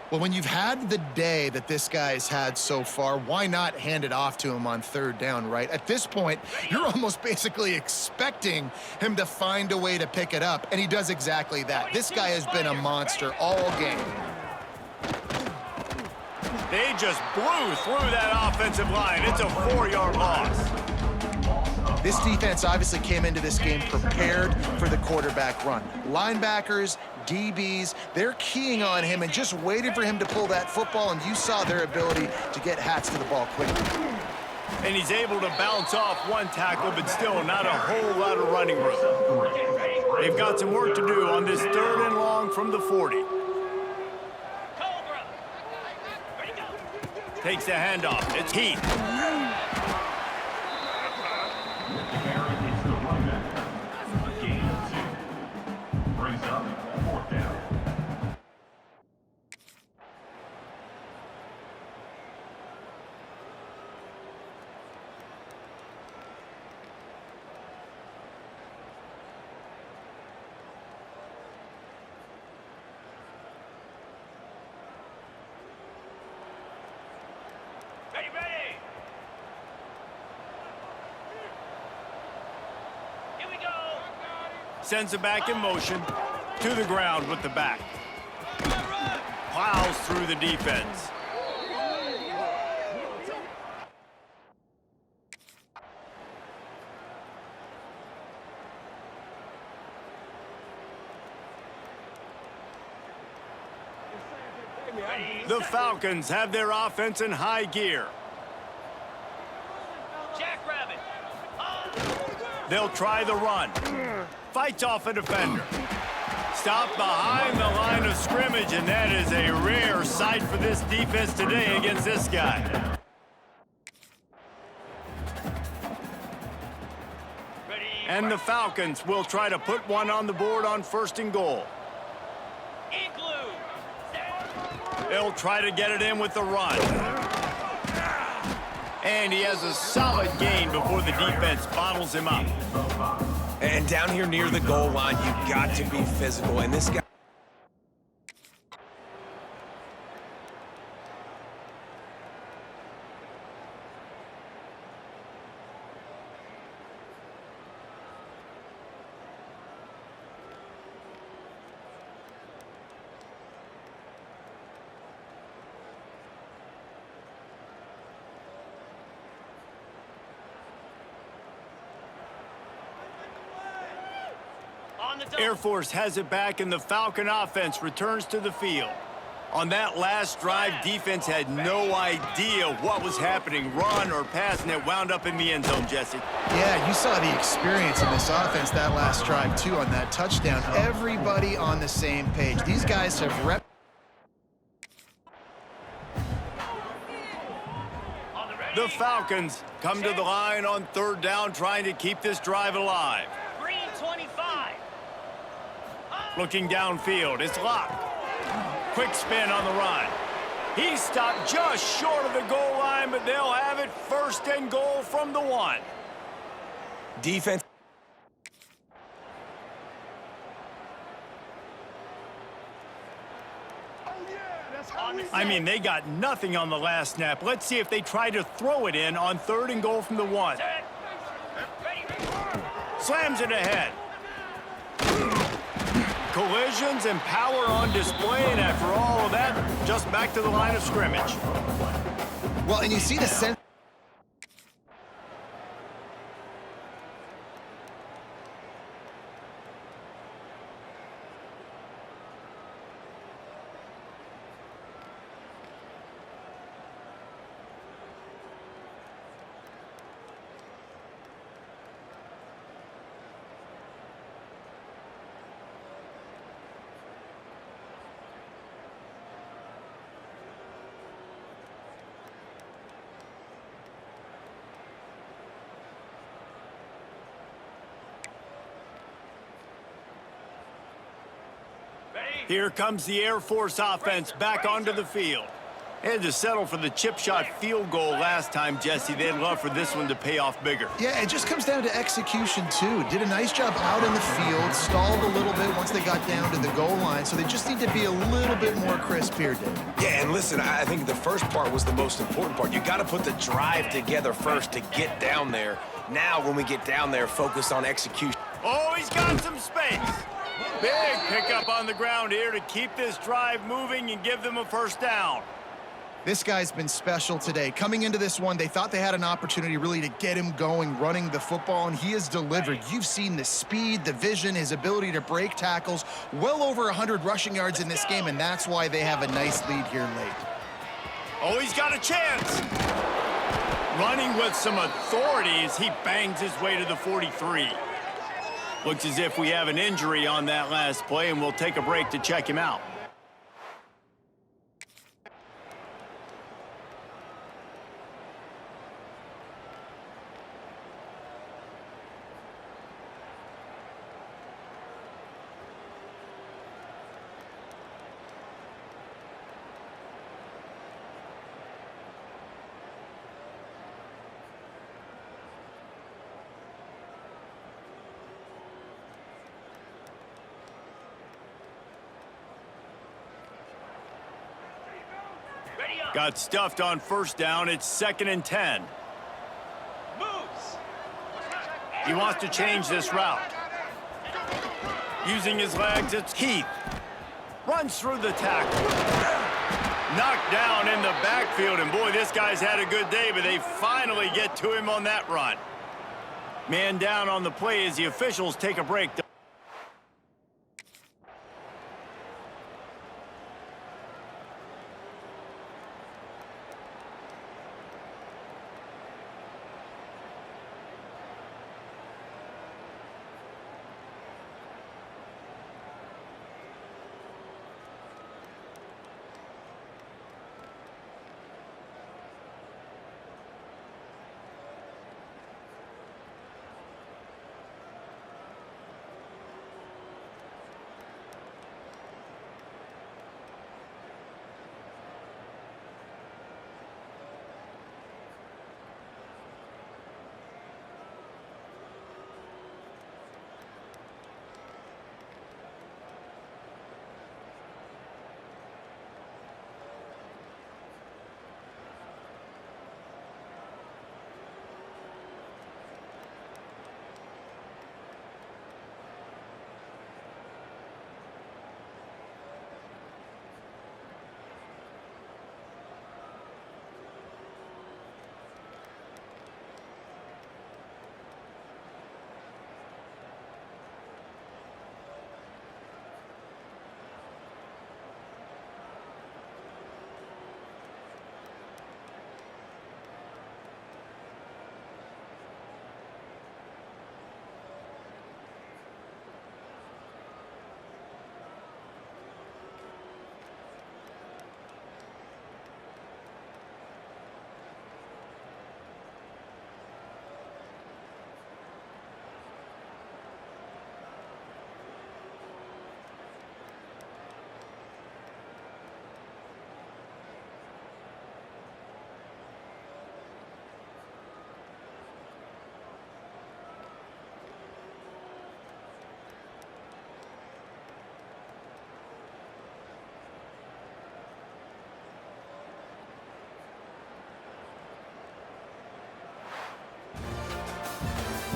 [SPEAKER 6] Well, when you've had the day that this guy's had so far, why not hand it off to him on 3rd down, right? At this point, you're almost basically expecting him to find a way to pick it up, and he does exactly that. This guy has been a monster all game.
[SPEAKER 4] They just blew through that offensive line. It's a 4-yard loss.
[SPEAKER 6] This defense obviously came into this game prepared for the quarterback run. Linebackers, DBs, they're keying on him and just waited for him to pull that football, and you saw their ability to get Hats to the ball quickly.
[SPEAKER 4] And he's able to bounce off one tackle, but still not a whole lot of running room. They've got some work to do on this 3rd and long from the 40.
[SPEAKER 2] Cobra. Ready, go.
[SPEAKER 4] Takes the handoff. It's Heath.
[SPEAKER 3] Carry is the running back. A gain of 2. Brings up 4th down.
[SPEAKER 2] Ready, ready. Here we go.
[SPEAKER 4] Sends it back in motion. To the ground with the back. Plows through the defense. The Falcons have their offense in high gear.
[SPEAKER 2] Jackrabbit.
[SPEAKER 4] They'll try the run. Fights off a defender. Stopped behind the line of scrimmage, and that is a rare sight for this defense today against this guy.
[SPEAKER 2] Ready.
[SPEAKER 4] And the Falcons will try to put one on the board on 1st and goal.
[SPEAKER 2] Igloo.
[SPEAKER 4] They'll try to get it in with the run. And he has a solid gain before the defense bottles him up.
[SPEAKER 7] And down here near the goal line, you got to be physical. And this guy...
[SPEAKER 2] On the double.
[SPEAKER 4] Air Force has it back, and the Falcon offense returns to the field. On that last drive, defense had no idea what was happening, run or pass, and it wound up in the end zone, Jesse.
[SPEAKER 6] Yeah, you saw the experience in this offense that last drive, too, on that touchdown. Everybody on the same page. These guys have rep.
[SPEAKER 4] The Falcons come to the line on 3rd down, trying to keep this drive alive.
[SPEAKER 2] Green 25.
[SPEAKER 4] Looking downfield, it's locked. Quick spin on the run. He stopped just short of the goal line, but they'll have it 1st and goal from the 1.
[SPEAKER 7] Defense.
[SPEAKER 2] On on the
[SPEAKER 4] I mean, they got nothing on the last snap. Let's see if they try to throw it in on 3rd and goal from the 1.
[SPEAKER 2] set. Ready.
[SPEAKER 4] Slams it ahead. Collisions and power on display, and after all of that, just back to the line of scrimmage.
[SPEAKER 6] Well, and you see the sense.
[SPEAKER 4] Here comes the Air Force offense back onto the field. They had to settle for the chip shot field goal last time, Jesse. They'd love for this one to pay off bigger.
[SPEAKER 6] Yeah, it just comes down to execution, too. Did a nice job out in the field, stalled a little bit once they got down to the goal line, so they just need to be a little bit more crisp here, Dave.
[SPEAKER 7] Yeah, and listen, I think the first part was the most important part. You got to put the drive together first to get down there. Now, when we get down there, focus on execution.
[SPEAKER 4] Oh, he's got some space. Big pickup on the ground here to keep this drive moving and give them a first down.
[SPEAKER 6] This guy's been special today. Coming into this one, they thought they had an opportunity really to get him going, running the football, and he has delivered. You've seen the speed, the vision, his ability to break tackles, well over 100 rushing yards in this game, and that's why they have a nice lead here late.
[SPEAKER 4] Oh, he's got a chance. Running with some authority as he bangs his way to the 43. Looks as if we have an injury on that last play, and we'll take a break to check him out. Got stuffed on first down. It's 2nd and 10.
[SPEAKER 2] Moves.
[SPEAKER 4] He wants to change this route. Using his legs, it's Keith. Runs through the tackle. Knocked down in the backfield, and boy, this guy's had a good day, but they finally get to him on that run. Man down on the play as the officials take a break.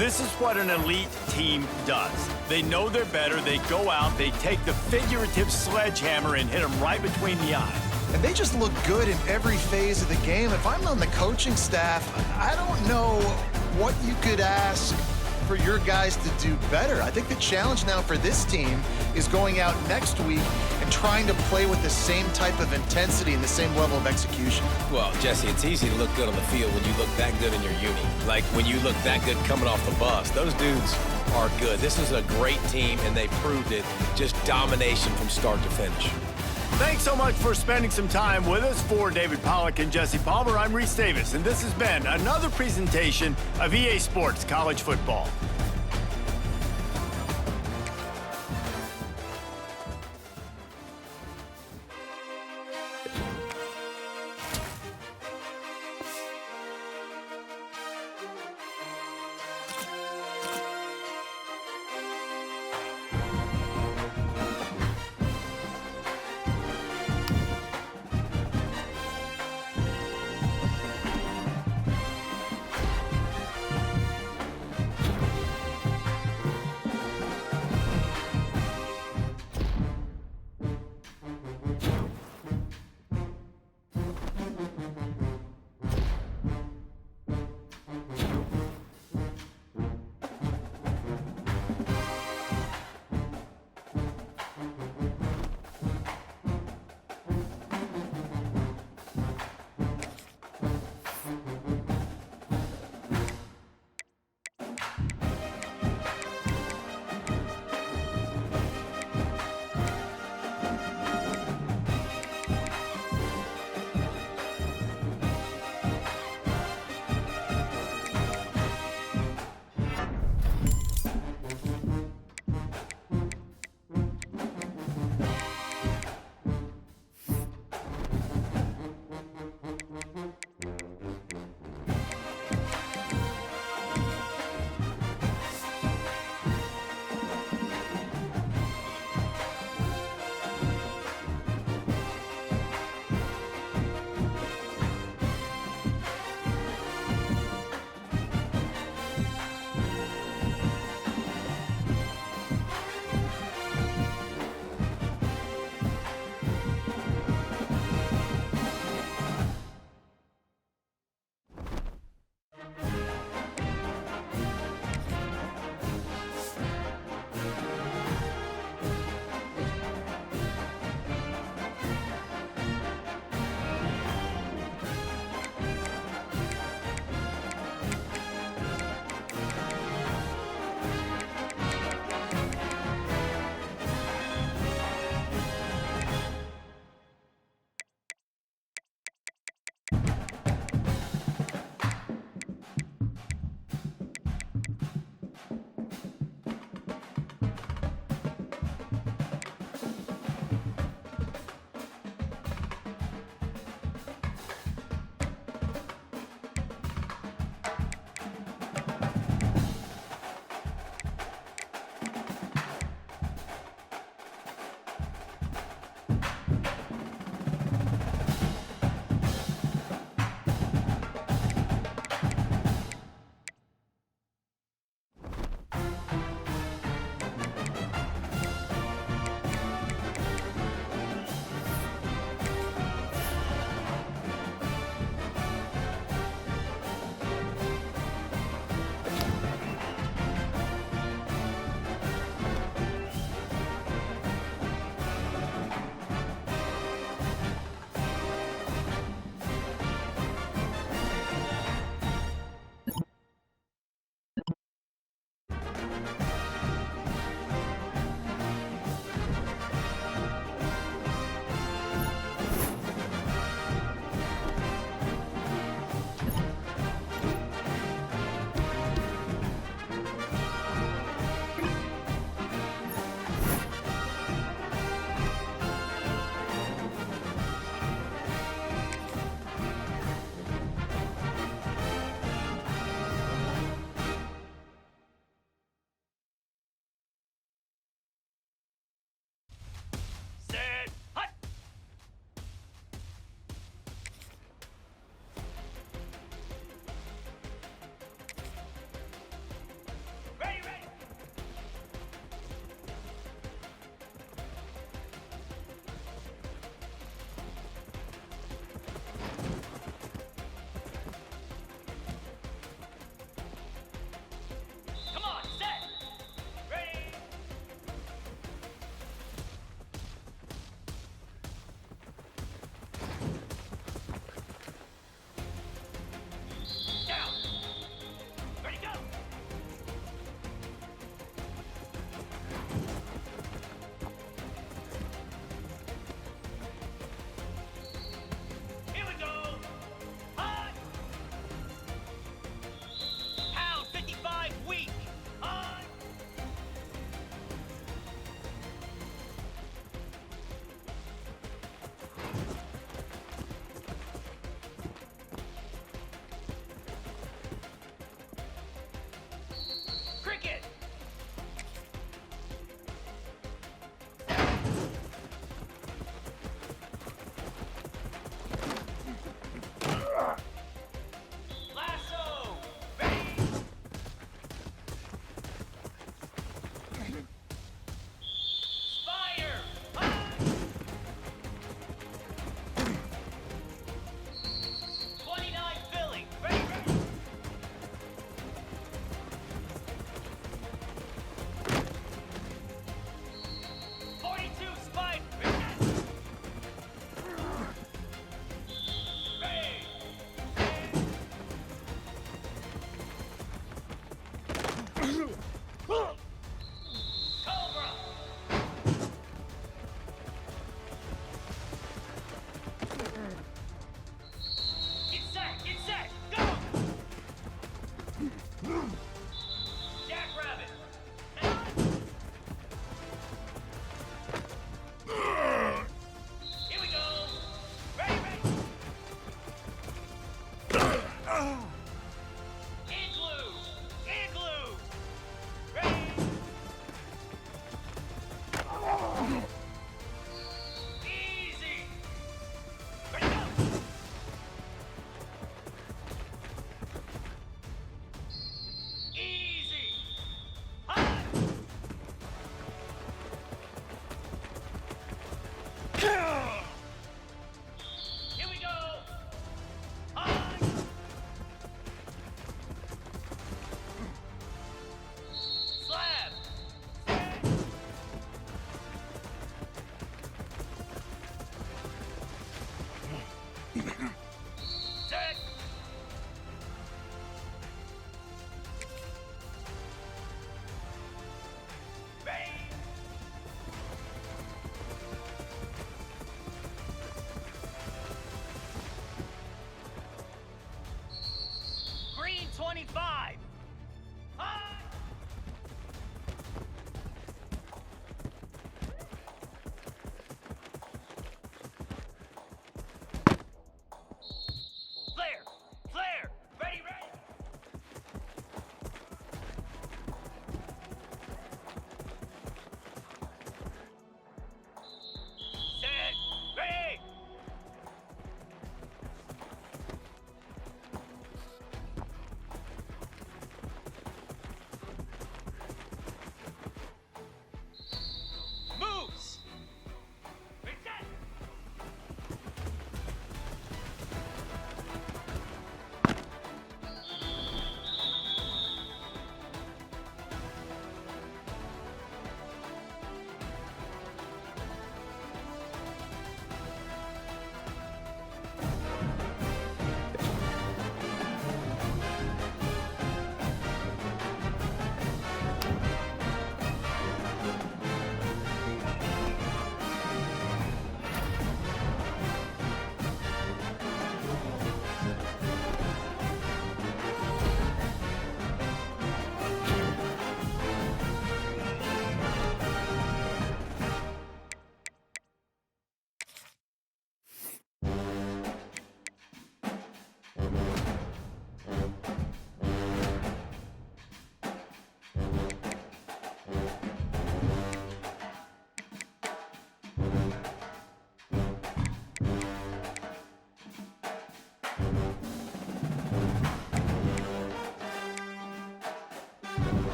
[SPEAKER 4] This is what an elite team does. They know they're better. They go out, they take the figurative sledgehammer and hit them right between the eyes.
[SPEAKER 6] And they just look good in every phase of the game. If I'm on the coaching staff, I don't know what you could ask for your guys to do better. I think the challenge now for this team is going out next week and trying to play with the same type of intensity and the same level of execution.
[SPEAKER 5] Well, Jesse, it's easy to look good on the field when you look that good in your uni. Like when you look that good coming off the bus. Those dudes are good. This is a great team, and they proved it. Just domination from start to finish.
[SPEAKER 4] Thanks so much for spending some time with us. For David Pollack and Jesse Palmer, I'm Reese Davis, and this has been another presentation of EA Sports College Football.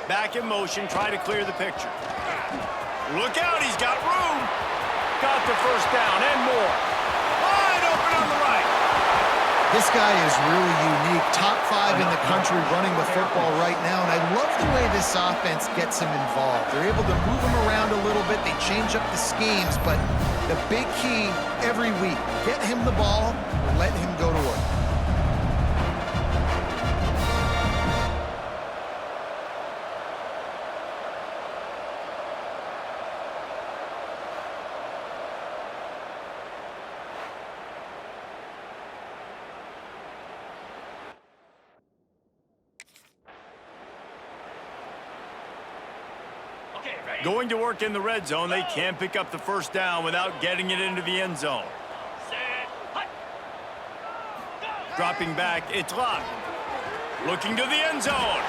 [SPEAKER 4] Back in motion, try to clear the picture. Look out, he's got room. Got the first down and more. Wide open on the right.
[SPEAKER 6] This guy is really unique. Top 5 in the country running the football right now, and I love the way this offense gets him involved. They're able to move him around a little bit. They change up the schemes, but the big key every week, get him the ball, let him go to work.
[SPEAKER 4] Going to work in the red zone, they can't pick up the first down without getting it into the end zone. Dropping back, it's locked. Looking to the end zone.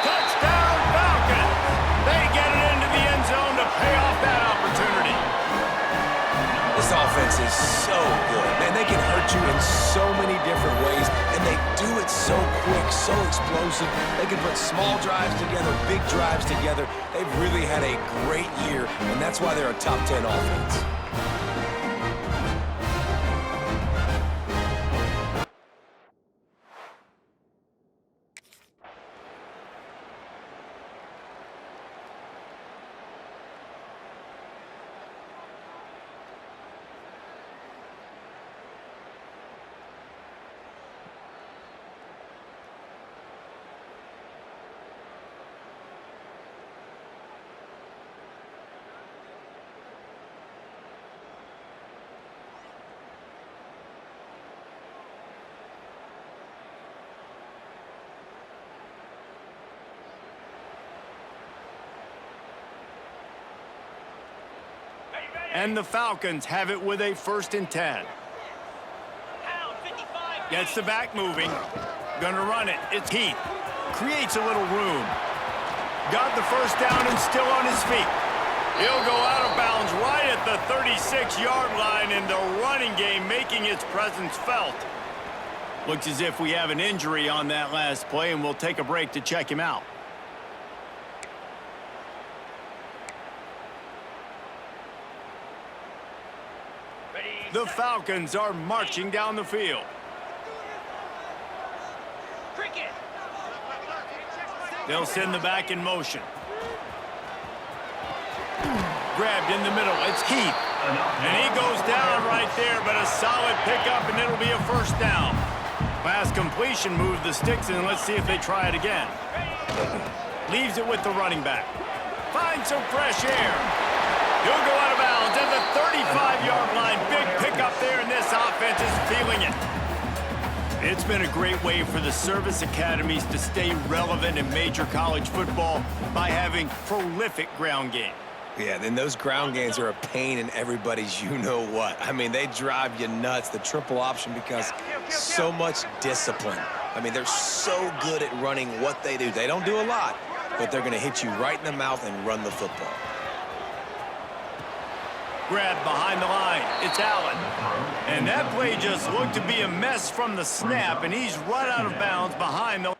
[SPEAKER 4] Touchdown, Falcons! They get it into the end zone to pay off that opportunity.
[SPEAKER 7] This offense is so good. Man, they can hurt you in so many different ways, and they do it so quick, so explosive. They can put small drives together, big drives together. They've really had a great year, and that's why they're a top 10 offense.
[SPEAKER 4] And the Falcons have it with a 1st and 10. Gets the back moving. Gonna run it. It's Heath. Creates a little room. Got the first down and still on his feet. He'll go out of bounds right at the 36-yard line, and the running game making its presence felt. Looks as if we have an injury on that last play, and we'll take a break to check him out. The Falcons are marching down the field.
[SPEAKER 2] Cricket.
[SPEAKER 4] They'll send the back in motion. Grabbed in the middle. It's Keith. And he goes down right there, but a solid pickup, and it'll be a first down. Pass completion moved the sticks, and let's see if they try it again. Leaves it with the running back. Finds some fresh air. He'll go out of bounds at the 35-yard line. Big pickup there, and this offense is feeling it. It's been a great way for the service academies to stay relevant in major college football by having prolific ground game.
[SPEAKER 7] Yeah, then those ground games are a pain in everybody's you-know-what. I mean, they drive you nuts, the triple option, because so much discipline. I mean, they're so good at running what they do. They don't do a lot, but they're going to hit you right in the mouth and run the football.
[SPEAKER 4] Grabbed behind the line. It's Allen. And that play just looked to be a mess from the snap, and he's right out of bounds behind the...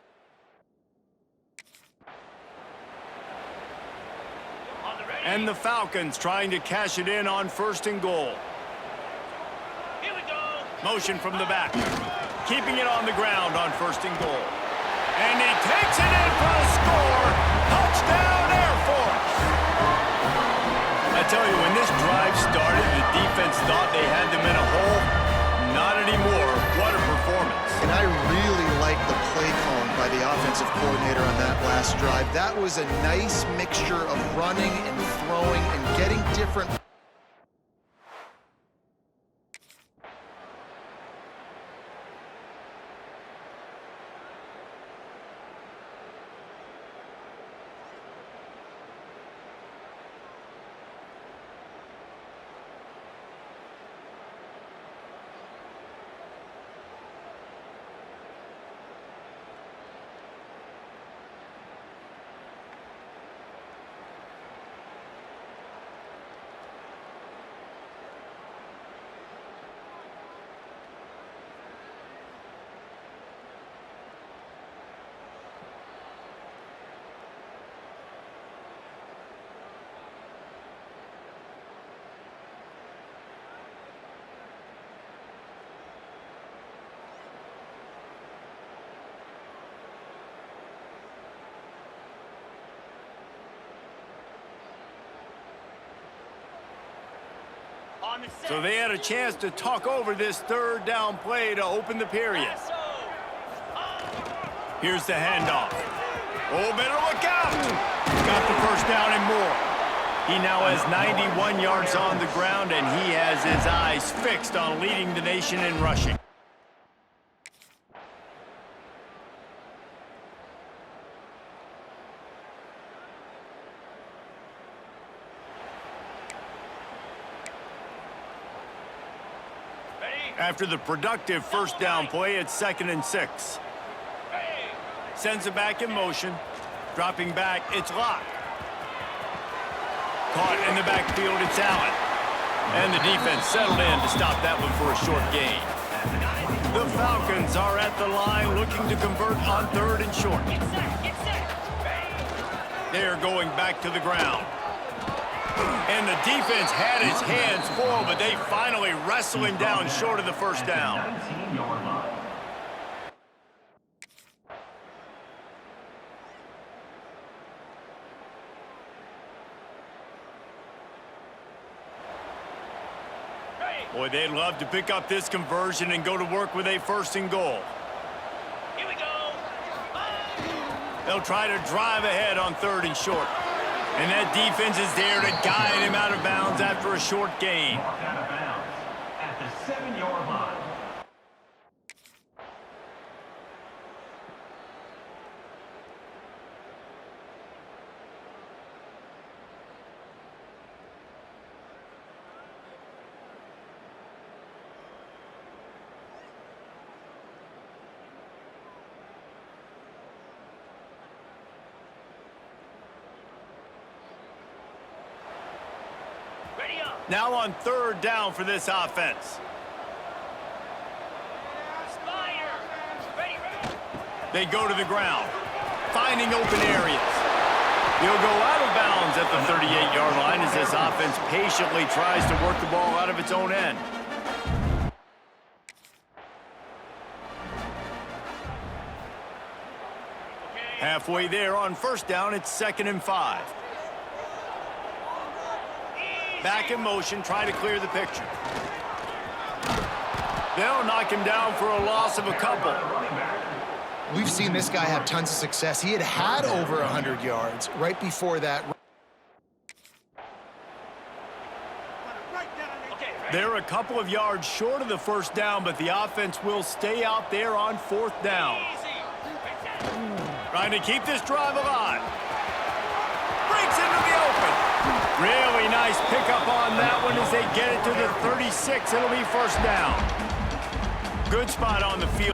[SPEAKER 4] And the Falcons trying to cash it in on 1st and goal.
[SPEAKER 2] Here we go.
[SPEAKER 4] Motion from the back. Keeping it on the ground on 1st and goal. And he takes it in for a score. Touchdown, Air Force. I tell you, when this drive started, the defense thought they had them in a hole. Not anymore. What a performance.
[SPEAKER 6] And I really like the play calling by the offensive coordinator on that last drive. That was a nice mixture of running and throwing and getting different.
[SPEAKER 4] So they had a chance to talk over this 3rd down play to open the period. Here's the handoff. Oh, better look out! Got the first down and more. He now has 91 yards on the ground, and he has his eyes fixed on leading the nation in rushing. After the productive 1st down play, it's 2nd and 6. Sends it back in motion. Dropping back, it's Locke. Caught in the backfield, it's Allen. And the defense settled in to stop that one for a short gain. The Falcons are at the line looking to convert on 3rd and short. They're going back to the ground. And the defense had his hands full, but they finally wrestle him down short of the first down.
[SPEAKER 3] 19-yard line.
[SPEAKER 4] Boy, they'd love to pick up this conversion and go to work with a 1st and goal.
[SPEAKER 2] Here we go.
[SPEAKER 4] They'll try to drive ahead on 3rd and short. And that defense is there to guide him out of bounds after a short gain.
[SPEAKER 3] Marked out of bounds at the 7-yard line.
[SPEAKER 4] Now on 3rd down for this offense. They go to the ground, finding open areas. He'll go out of bounds at the 38-yard line as this offense patiently tries to work the ball out of its own end. Halfway there on 1st down, it's 2nd and 5. Back in motion, trying to clear the picture. They'll knock him down for a loss of a couple.
[SPEAKER 6] We've seen this guy have tons of success. He had over 100 yards right before that.
[SPEAKER 4] They're a couple of yards short of the 1st down, but the offense will stay out there on 4th down. Trying to keep this drive alive. Breaks into the open. Really nice pickup on that one as they get it to the 36. It'll be 1st down. Good spot on the field.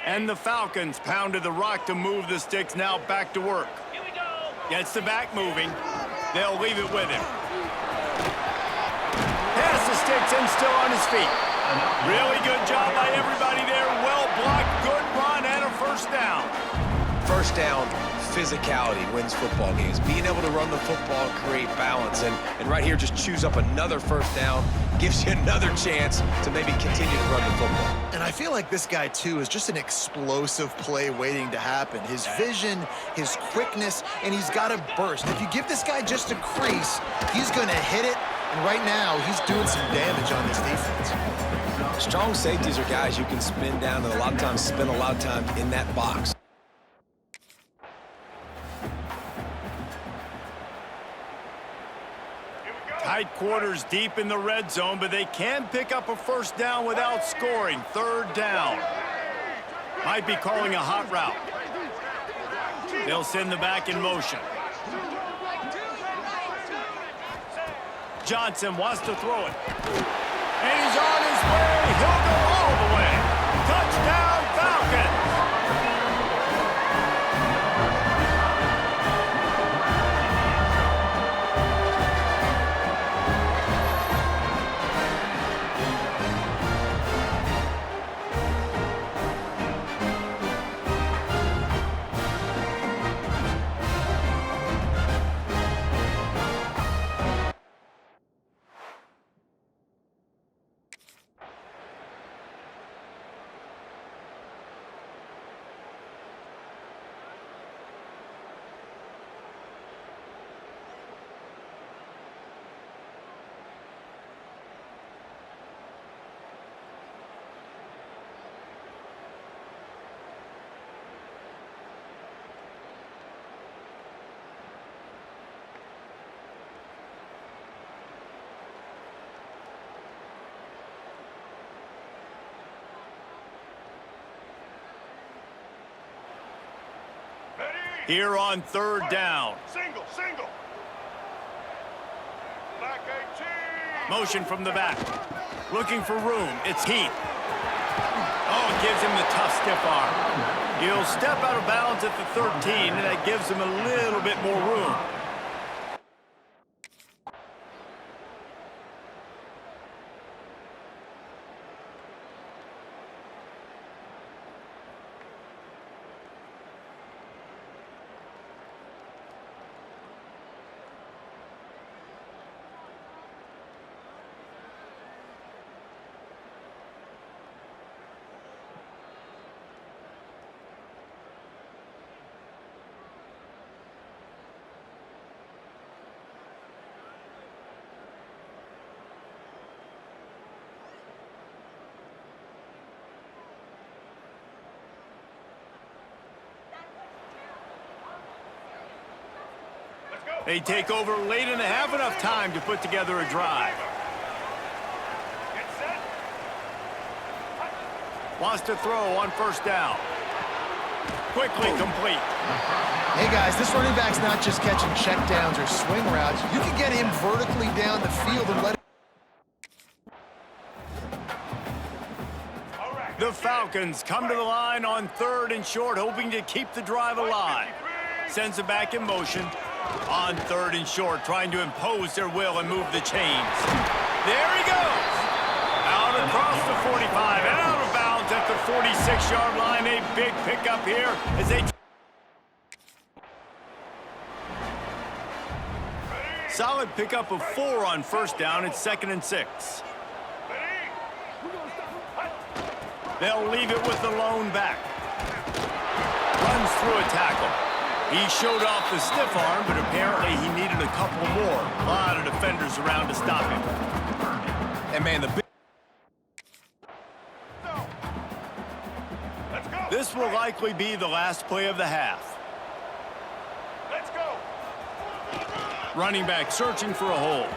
[SPEAKER 4] And the Falcons pounded the rock to move the sticks, now back to work.
[SPEAKER 2] Here we go.
[SPEAKER 4] Gets the back moving. They'll leave it with him. Pass the sticks and still on his feet. Really good job by everybody there. Well blocked, good run, and a 1st down.
[SPEAKER 5] 1st down, physicality wins football games. Being able to run the football, create balance, and right here just choose up another 1st down, gives you another chance to maybe continue to run the football.
[SPEAKER 6] And I feel like this guy, too, is just an explosive play waiting to happen. His vision, his quickness, and he's got a burst. If you give this guy just a crease, he's going to hit it, and right now he's doing some damage on this defense.
[SPEAKER 5] Strong safeties are guys you can spin down and a lot of times spend a lot of time in that box.
[SPEAKER 4] Tight quarters deep in the red zone, but they can pick up a 1st down without scoring. 3rd down. Might be calling a hot route. They'll send the back in motion. Johnson wants to throw it. And he's on his way. He'll go all the way. Touchdown, Falcons. Here on 3rd down.
[SPEAKER 2] Single. Back 18.
[SPEAKER 4] Motion from the back. Looking for room. It's Heath. Oh, it gives him the tough stiff arm. He'll step out of bounds at the 13, and that gives him a little bit more room. They take over late and have enough time to put together a drive.
[SPEAKER 2] Get set.
[SPEAKER 4] Wants to throw on 1st down. Quickly complete.
[SPEAKER 6] Hey, guys, this running back's not just catching checkdowns or swing routes. You can get him vertically down the field and let him...
[SPEAKER 2] All right.
[SPEAKER 4] The Falcons come to the line on 3rd and short, hoping to keep the drive alive. Sends it back in motion on 3rd and short, trying to impose their will and move the chains. There he goes. Out across the 45 and out of bounds at the 46-yard line. A big pickup here as they... Solid pickup of 4 on 1st down. It's 2nd and 6. They'll leave it with the lone back. Runs through a tackle. He showed off the stiff arm, but apparently he needed a couple more. A lot of defenders around to stop him.
[SPEAKER 7] And man, the big...
[SPEAKER 4] This will likely be the last play of the half.
[SPEAKER 2] Let's go.
[SPEAKER 4] Running back searching for a hole.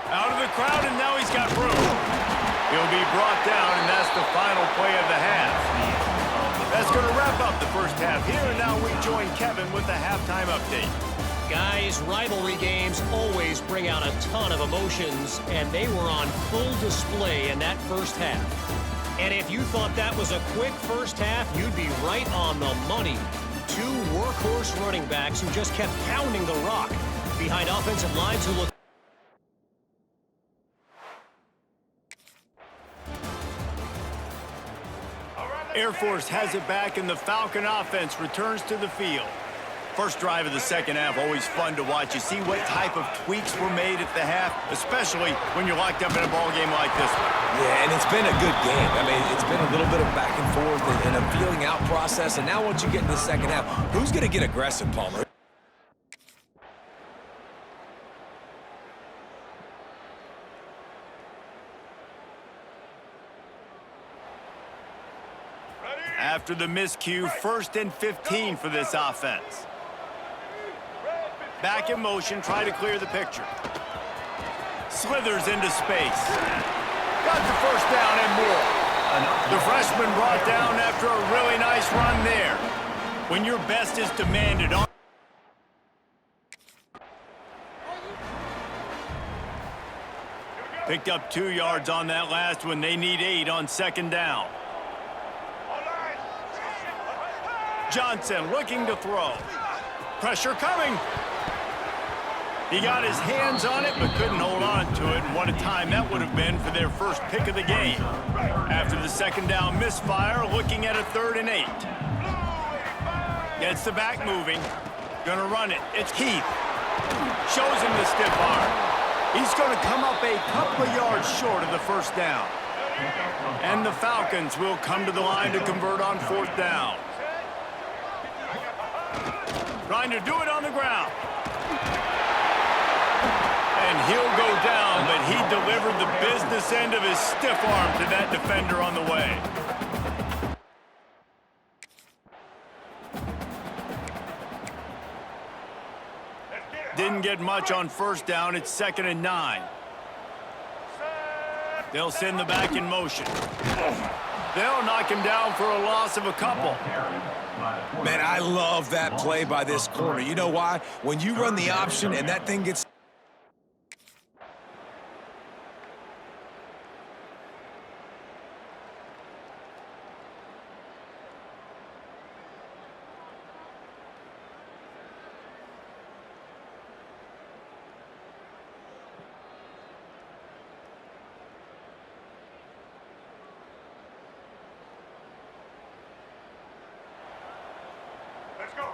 [SPEAKER 4] Out of the crowd, and now he's got room. He'll be brought down, and that's the final play of the half. That's going to wrap up the first half here, and now we join Kevin with the halftime update.
[SPEAKER 8] Guys, rivalry games always bring out a ton of emotions, and they were on full display in that first half. And if you thought that was a quick first half, you'd be right on the money. 2 workhorse running backs who just kept pounding the rock behind offensive lines who looked...
[SPEAKER 4] Air Force has it back, and the Falcon offense returns to the field. First drive of the second half, always fun to watch. You see what type of tweaks were made at the half, especially when you're locked up in a ball game like this one.
[SPEAKER 7] Yeah, and it's been a good game. I mean, it's been a little bit of back and forth and a feeling out process. And now once you get in the second half, who's going to get aggressive, Palmer?
[SPEAKER 4] After the miscue, 1st and 15 for this offense. Back in motion, try to clear the picture. Slithers into space. Got the first down and more. The freshman brought down after a really nice run there. When your best is demanded on... Picked up 2 yards on that last one. They need 8 on 2nd down. Johnson looking to throw. Pressure coming. He got his hands on it, but couldn't hold on to it. And what a time that would have been for their first pick of the game. After the 2nd down misfire, looking at a 3rd and 8. Gets the back moving. Gonna run it. It's Keith. Shows him the stiff arm. He's gonna come up a couple of yards short of the 1st down. And the Falcons will come to the line to convert on 4th down. Trying to do it on the ground. And he'll go down, but he delivered the business end of his stiff arm to that defender on the way. Didn't get much on 1st down. It's 2nd and 9. They'll send the back in motion. They'll knock him down for a loss of a couple.
[SPEAKER 7] Man, I love that play by this corner. You know why? When you run the option and that thing gets...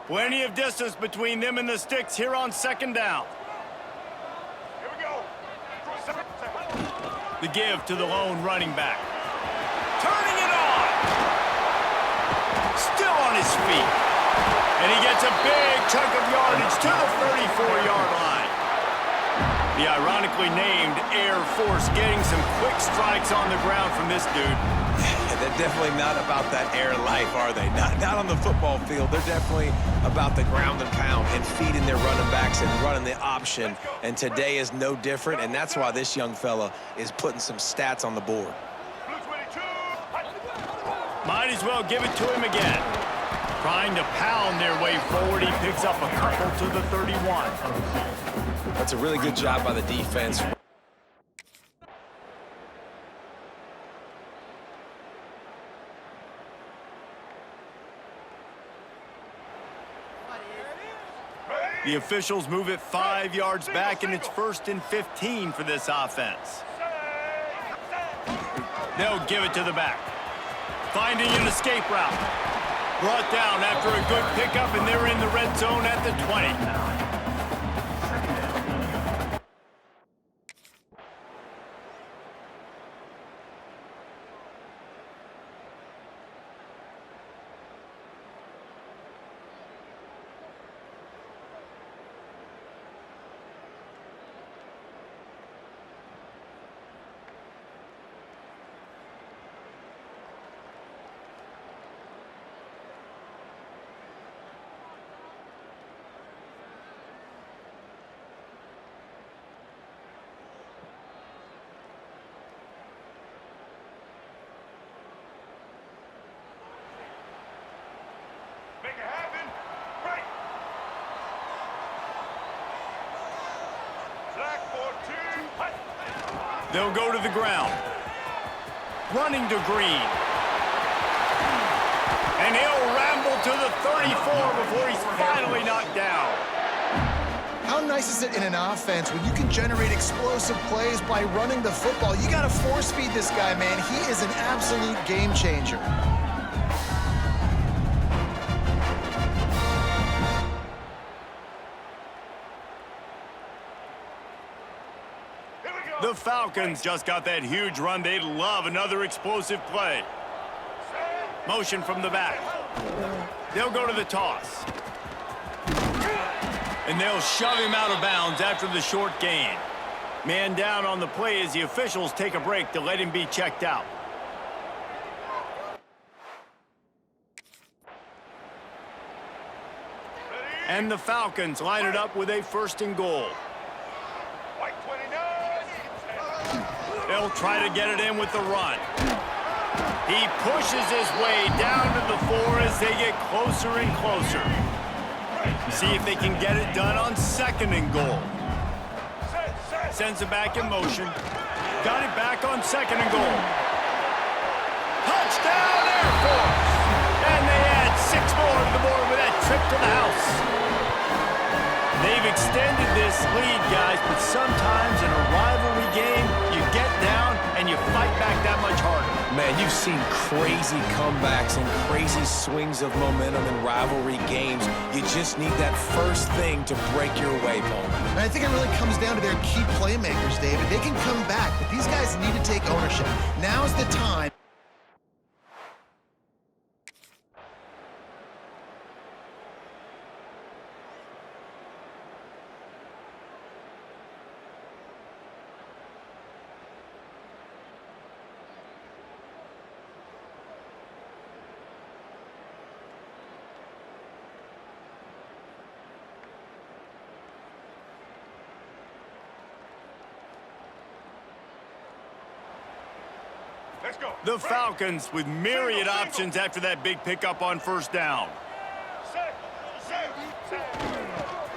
[SPEAKER 4] Plenty of distance between them and the sticks here on 2nd down.
[SPEAKER 2] Here we go.
[SPEAKER 4] The give to the lone running back. Turning it on. Still on his feet. And he gets a big chunk of yardage to the 34-yard line. The ironically named Air Force getting some quick strikes on the ground from this dude.
[SPEAKER 7] They're definitely not about that air life, are they? Not on the football field. They're definitely about the ground and pound and feeding their running backs and running the option. And today is no different, and that's why this young fella is putting some stats on the board.
[SPEAKER 4] Might as well give it to him again. Trying to pound their way forward. He picks up a couple to the 31.
[SPEAKER 7] That's a really good job by the defense.
[SPEAKER 4] The officials move it 5 yards back, and it's 1st and 15 for this offense. They'll give it to the back. Finding an escape route. Brought down after a good pickup, and they're in the red zone at the 20.
[SPEAKER 2] Make it happen. Right. Black 14.
[SPEAKER 4] They'll go to the ground. Running to Green. And he'll ramble to the 34 before he's finally knocked down.
[SPEAKER 6] How nice is it in an offense when you can generate explosive plays by running the football? You got to force feed this guy, man. He is an absolute game changer.
[SPEAKER 4] The Falcons just got that huge run. They'd love another explosive play. Motion from the back. They'll go to the toss. And they'll shove him out of bounds after the short gain. Man down on the play as the officials take a break to let him be checked out. And the Falcons line it up with a 1st and goal.
[SPEAKER 2] White 29.
[SPEAKER 4] They'll try to get it in with the run. He pushes his way down to the 4 as they get closer and closer. See if they can get it done on 2nd and goal. Sends it back in motion. Got it back on 2nd and goal. Touchdown, Air Force! And they add 6 more to the board with that trip to the house. They've extended this lead, guys, but sometimes in a rivalry game, you get down and you fight back that much harder.
[SPEAKER 7] Man, you've seen crazy comebacks and crazy swings of momentum in rivalry games. You just need that first thing to break your way, Paul.
[SPEAKER 6] And I think it really comes down to their key playmakers, David. They can come back, but these guys need to take ownership. Now's the time.
[SPEAKER 2] Let's go.
[SPEAKER 4] The Falcons with myriad options after that big pickup on 1st down.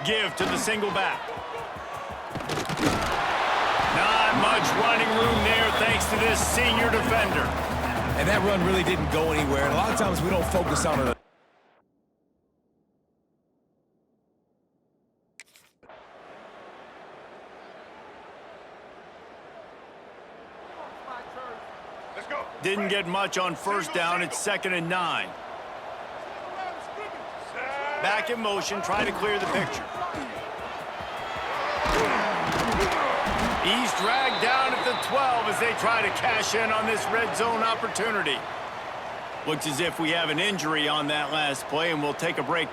[SPEAKER 4] Give to the single back. Not much running room there thanks to this senior defender.
[SPEAKER 7] And that run really didn't go anywhere. And a lot of times we don't focus on it.
[SPEAKER 2] Let's go.
[SPEAKER 4] Didn't get much on 1st down. It's 2nd and 9. Back in motion, trying to clear the picture. He's dragged down at the 12 as they try to cash in on this red zone opportunity. Looks as if we have an injury on that last play, and we'll take a break.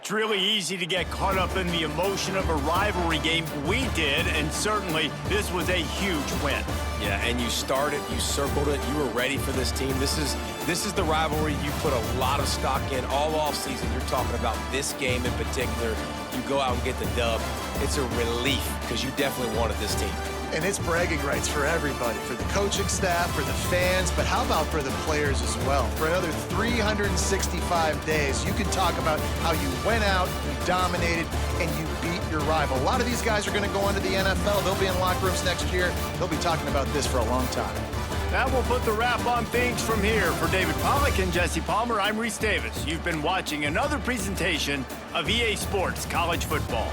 [SPEAKER 4] It's really easy to get caught up in the emotion of a rivalry game. We did, and certainly this was a huge win.
[SPEAKER 5] Yeah, and you started, you circled it, you were ready for this team. This is the rivalry you put a lot of stock in all offseason. You're talking about this game in particular. You go out and get the dub. It's a relief because you definitely wanted this team.
[SPEAKER 6] And it's bragging rights for everybody, for the coaching staff, for the fans, but how about for the players as well? For another 365 days, you can talk about how you went out, you dominated, and you beat your rival. A lot of these guys are going to go on to the NFL. They'll be in locker rooms next year. They'll be talking about this for a long time.
[SPEAKER 4] That will put the wrap on things from here. For David Pollack and Jesse Palmer, I'm Reese Davis. You've been watching another presentation of EA Sports College Football.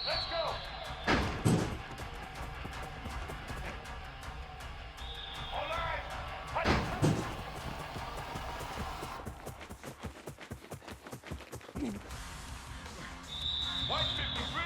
[SPEAKER 2] Let's go. All right. 153.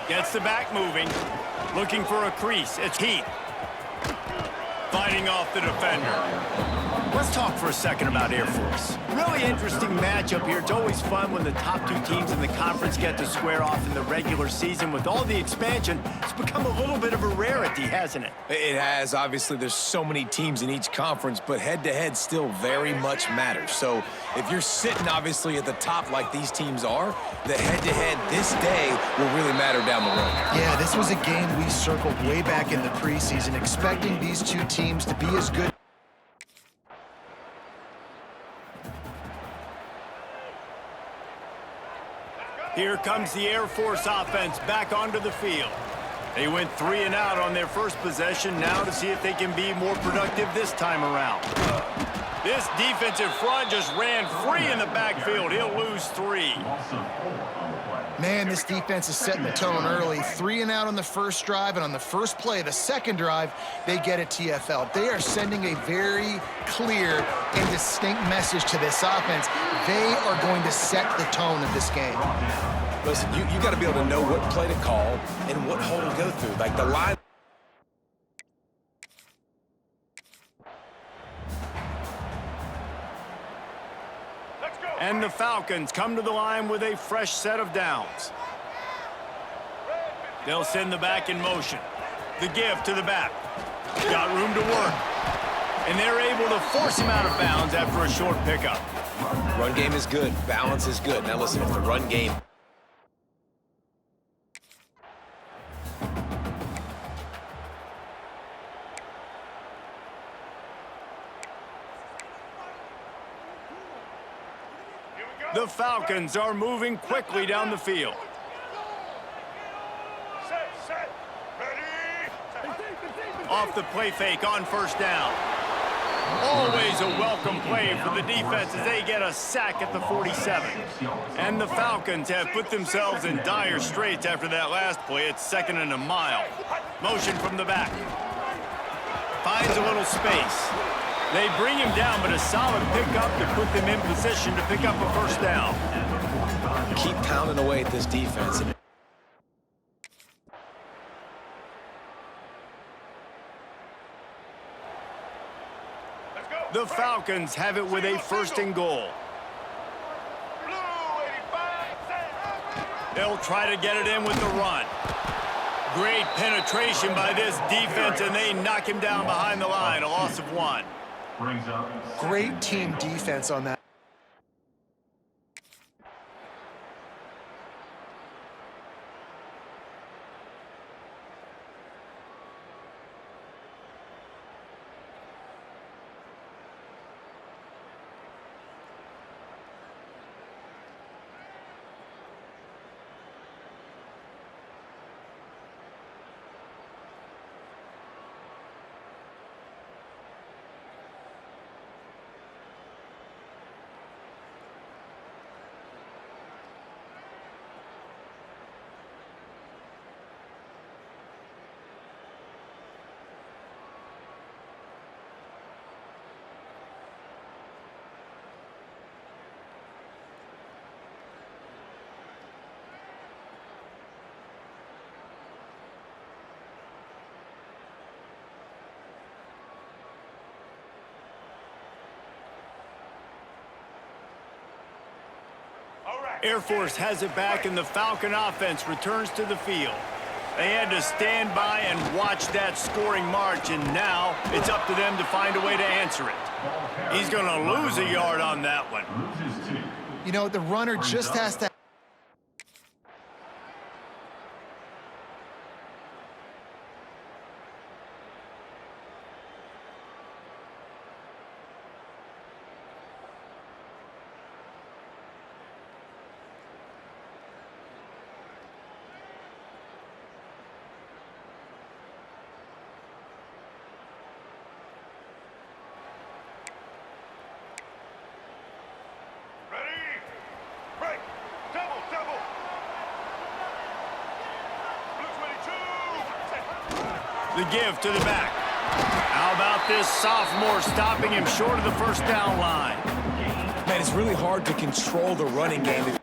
[SPEAKER 4] Gets the back moving. Looking for a crease. It's Heath. Fighting off the defender. Let's talk for a second about Air Force. Really interesting matchup here. It's always fun when the top two teams in the conference get to square off in the regular season. With all the expansion, it's become a little bit of a rarity, hasn't it?
[SPEAKER 7] It has. Obviously, there's so many teams in each conference, but head-to-head still very much matters. So if you're sitting, obviously, at the top like these teams are, the head-to-head this day will really matter down the road.
[SPEAKER 6] Yeah, this was a game we circled way back in the preseason, expecting these two teams to be as good.
[SPEAKER 4] Here comes the Air Force offense back onto the field. They went 3 and out on their first possession, now to see if they can be more productive this time around. This defensive front just ran free in the backfield. He'll lose 3.
[SPEAKER 6] Man, this defense is setting the tone early. 3 and out on the first drive, and on the first play, the second drive, they get a TFL. They are sending a very clear and distinct message to this offense. They are going to set the tone of this game.
[SPEAKER 7] Listen, you got to be able to know what play to call and what hole to go through. Like the line.
[SPEAKER 4] And the Falcons come to the line with a fresh set of downs. They'll send the back in motion. The give to the back. Got room to work. And they're able to force him out of bounds after a short pickup.
[SPEAKER 7] Run game is good. Balance is good. Now listen, if the run game...
[SPEAKER 4] The Falcons are moving quickly down the field.
[SPEAKER 2] Set, ready.
[SPEAKER 4] Off the play fake on first down. Always a welcome play for the defense as they get a sack at the 47. And the Falcons have put themselves in dire straits after that last play. It's 2nd and a mile. Motion from the back. Finds finds a little space. They bring him down, but a solid pickup to put them in position to pick up a first down.
[SPEAKER 5] Keep pounding away at this defense.
[SPEAKER 4] The Falcons have it with a first and goal. They'll try to get it in with the run. Great penetration by this defense, and they knock him down behind the line, a loss of 1.
[SPEAKER 3] Brings up
[SPEAKER 6] Great team defense on that.
[SPEAKER 4] Air Force has it back, and the Falcon offense returns to the field. They had to stand by and watch that scoring march, and now it's up to them to find a way to answer it. He's going to lose a yard on that one.
[SPEAKER 3] loses 2.
[SPEAKER 6] You know, the runner just has to.
[SPEAKER 4] The give to the back. How about this sophomore stopping him short of the first down line?
[SPEAKER 7] Man, it's really hard to control the running game.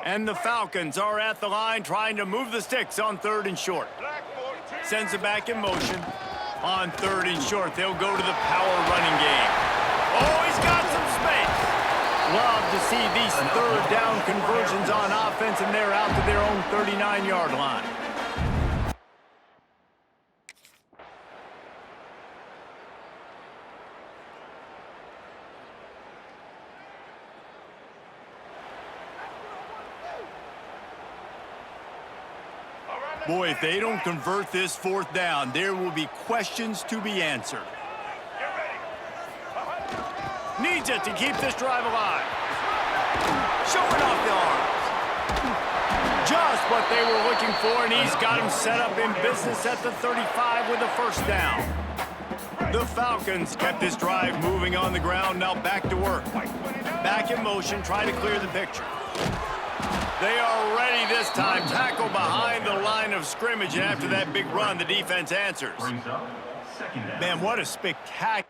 [SPEAKER 4] And the Falcons are at the line trying to move the sticks on 3rd and short. Sends it back in motion. On 3rd and short, they'll go to the power running game. Oh, he's got some space. Love to see these 3rd down conversions on offense, and they're out to their own 39-yard line. Boy, if they don't convert this 4th down, there will be questions to be answered. Needs it to keep this drive alive. Showing off the arms. Just what they were looking for, and he's got him set up in business at the 35 with a first down. The Falcons kept this drive moving on the ground, now back to work. Back back in motion, try to clear the picture. They are ready this time. Tackle behind the line of scrimmage, and after that big run, the defense answers.
[SPEAKER 3] Brings up second down.
[SPEAKER 4] Man, what a spectacular.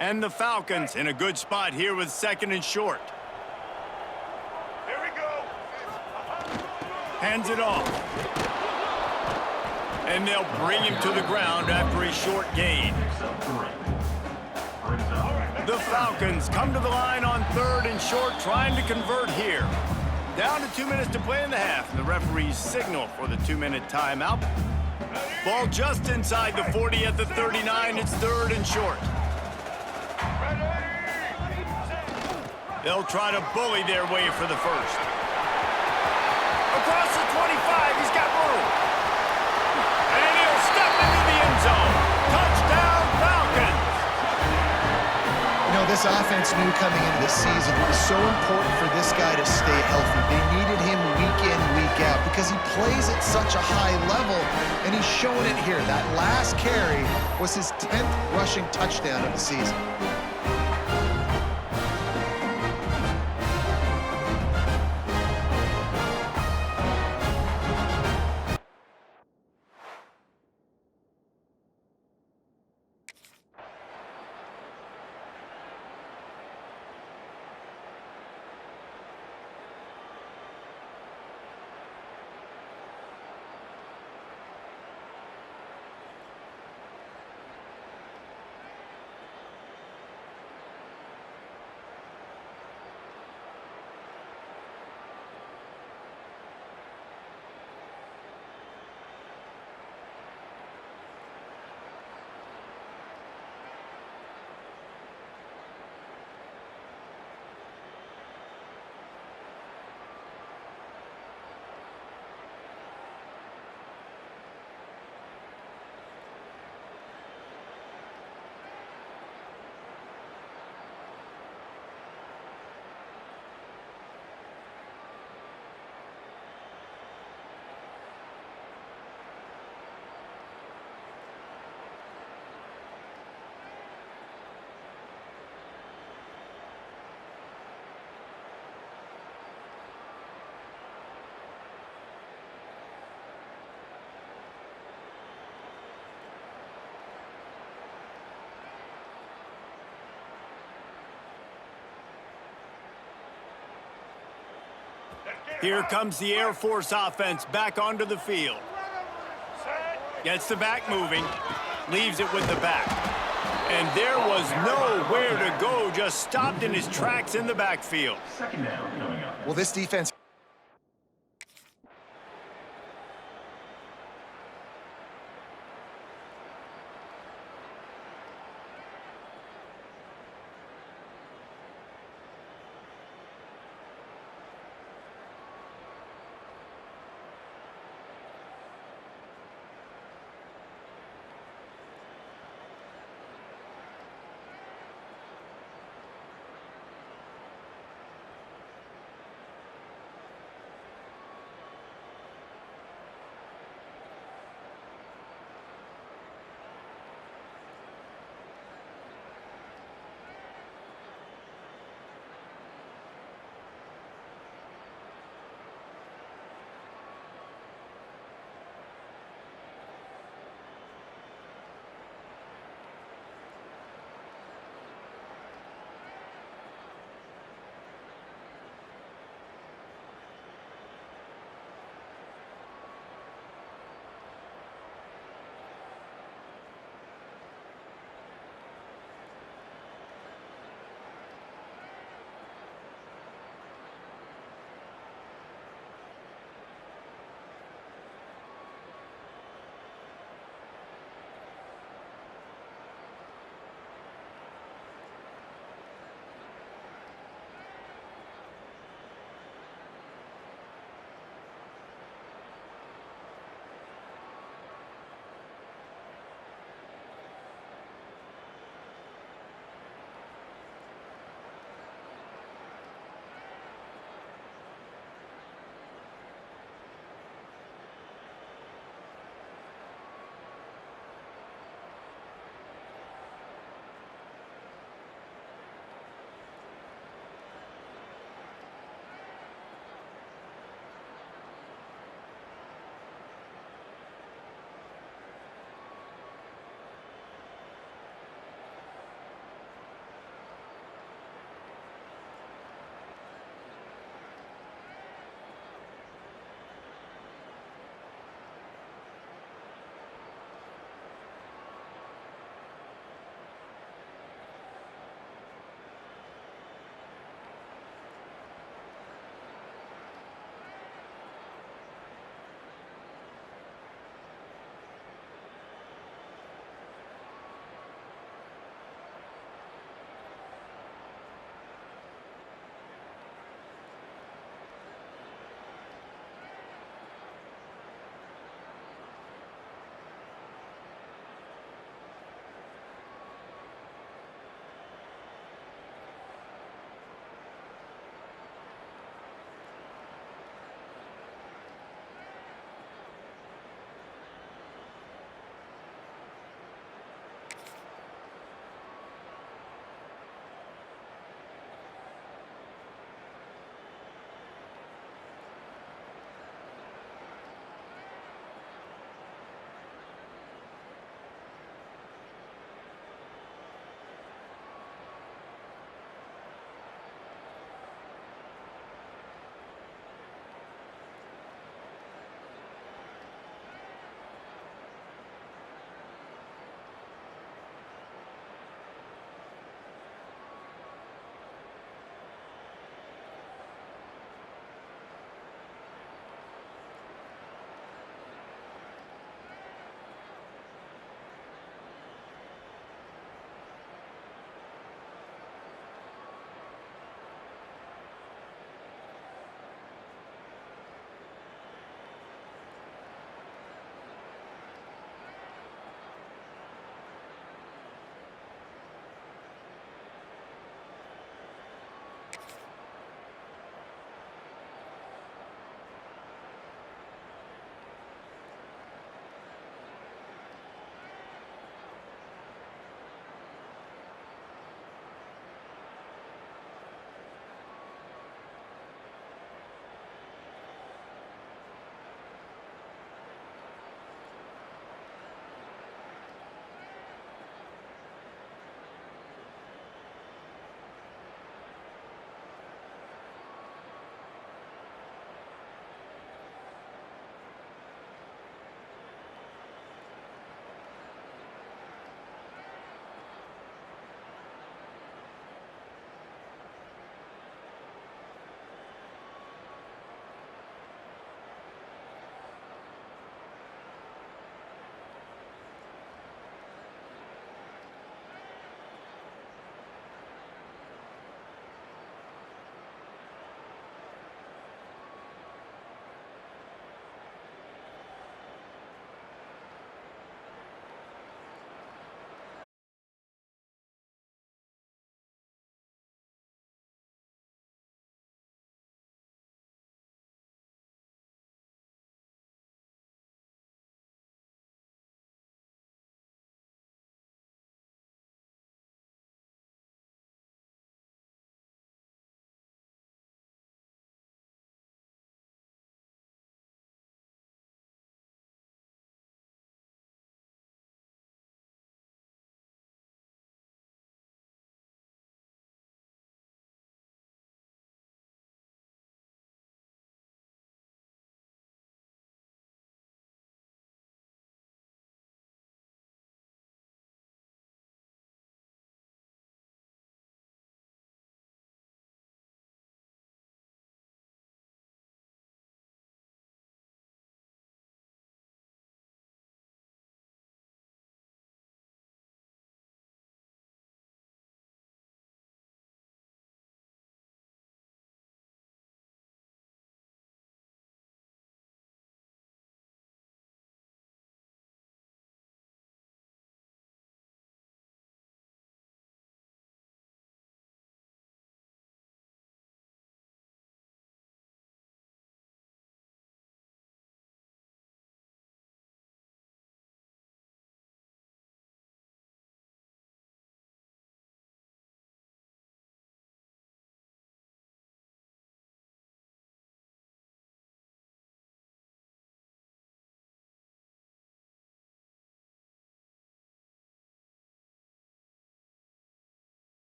[SPEAKER 4] And the Falcons in a good spot here with second and short.
[SPEAKER 2] Here we go.
[SPEAKER 4] Hands it off. And they'll bring him to the ground after a short gain.
[SPEAKER 3] Picks up 3. Brings up
[SPEAKER 4] The Falcons come to the line on third and short, trying to convert here. Down to 2 minutes to play in the half, and the referees signal for the 2-minute timeout. Ball just inside the 40 at the 39. It's third and short. They'll try to bully their way for the first. Across the 25, he's got room. And he'll step into the end zone. Touchdown, Falcons!
[SPEAKER 6] You know, this offense knew coming into the season it was so important for this guy to stay healthy. They needed him week in, week out because he plays at such a high level, and he's showing it here. That last carry was his 10th rushing touchdown of the season.
[SPEAKER 4] Here comes the Air Force offense back onto the field. Gets the back moving, leaves it with the back. And there was nowhere to go, just stopped in his tracks in the backfield.
[SPEAKER 3] second down coming up.
[SPEAKER 6] Well, this defense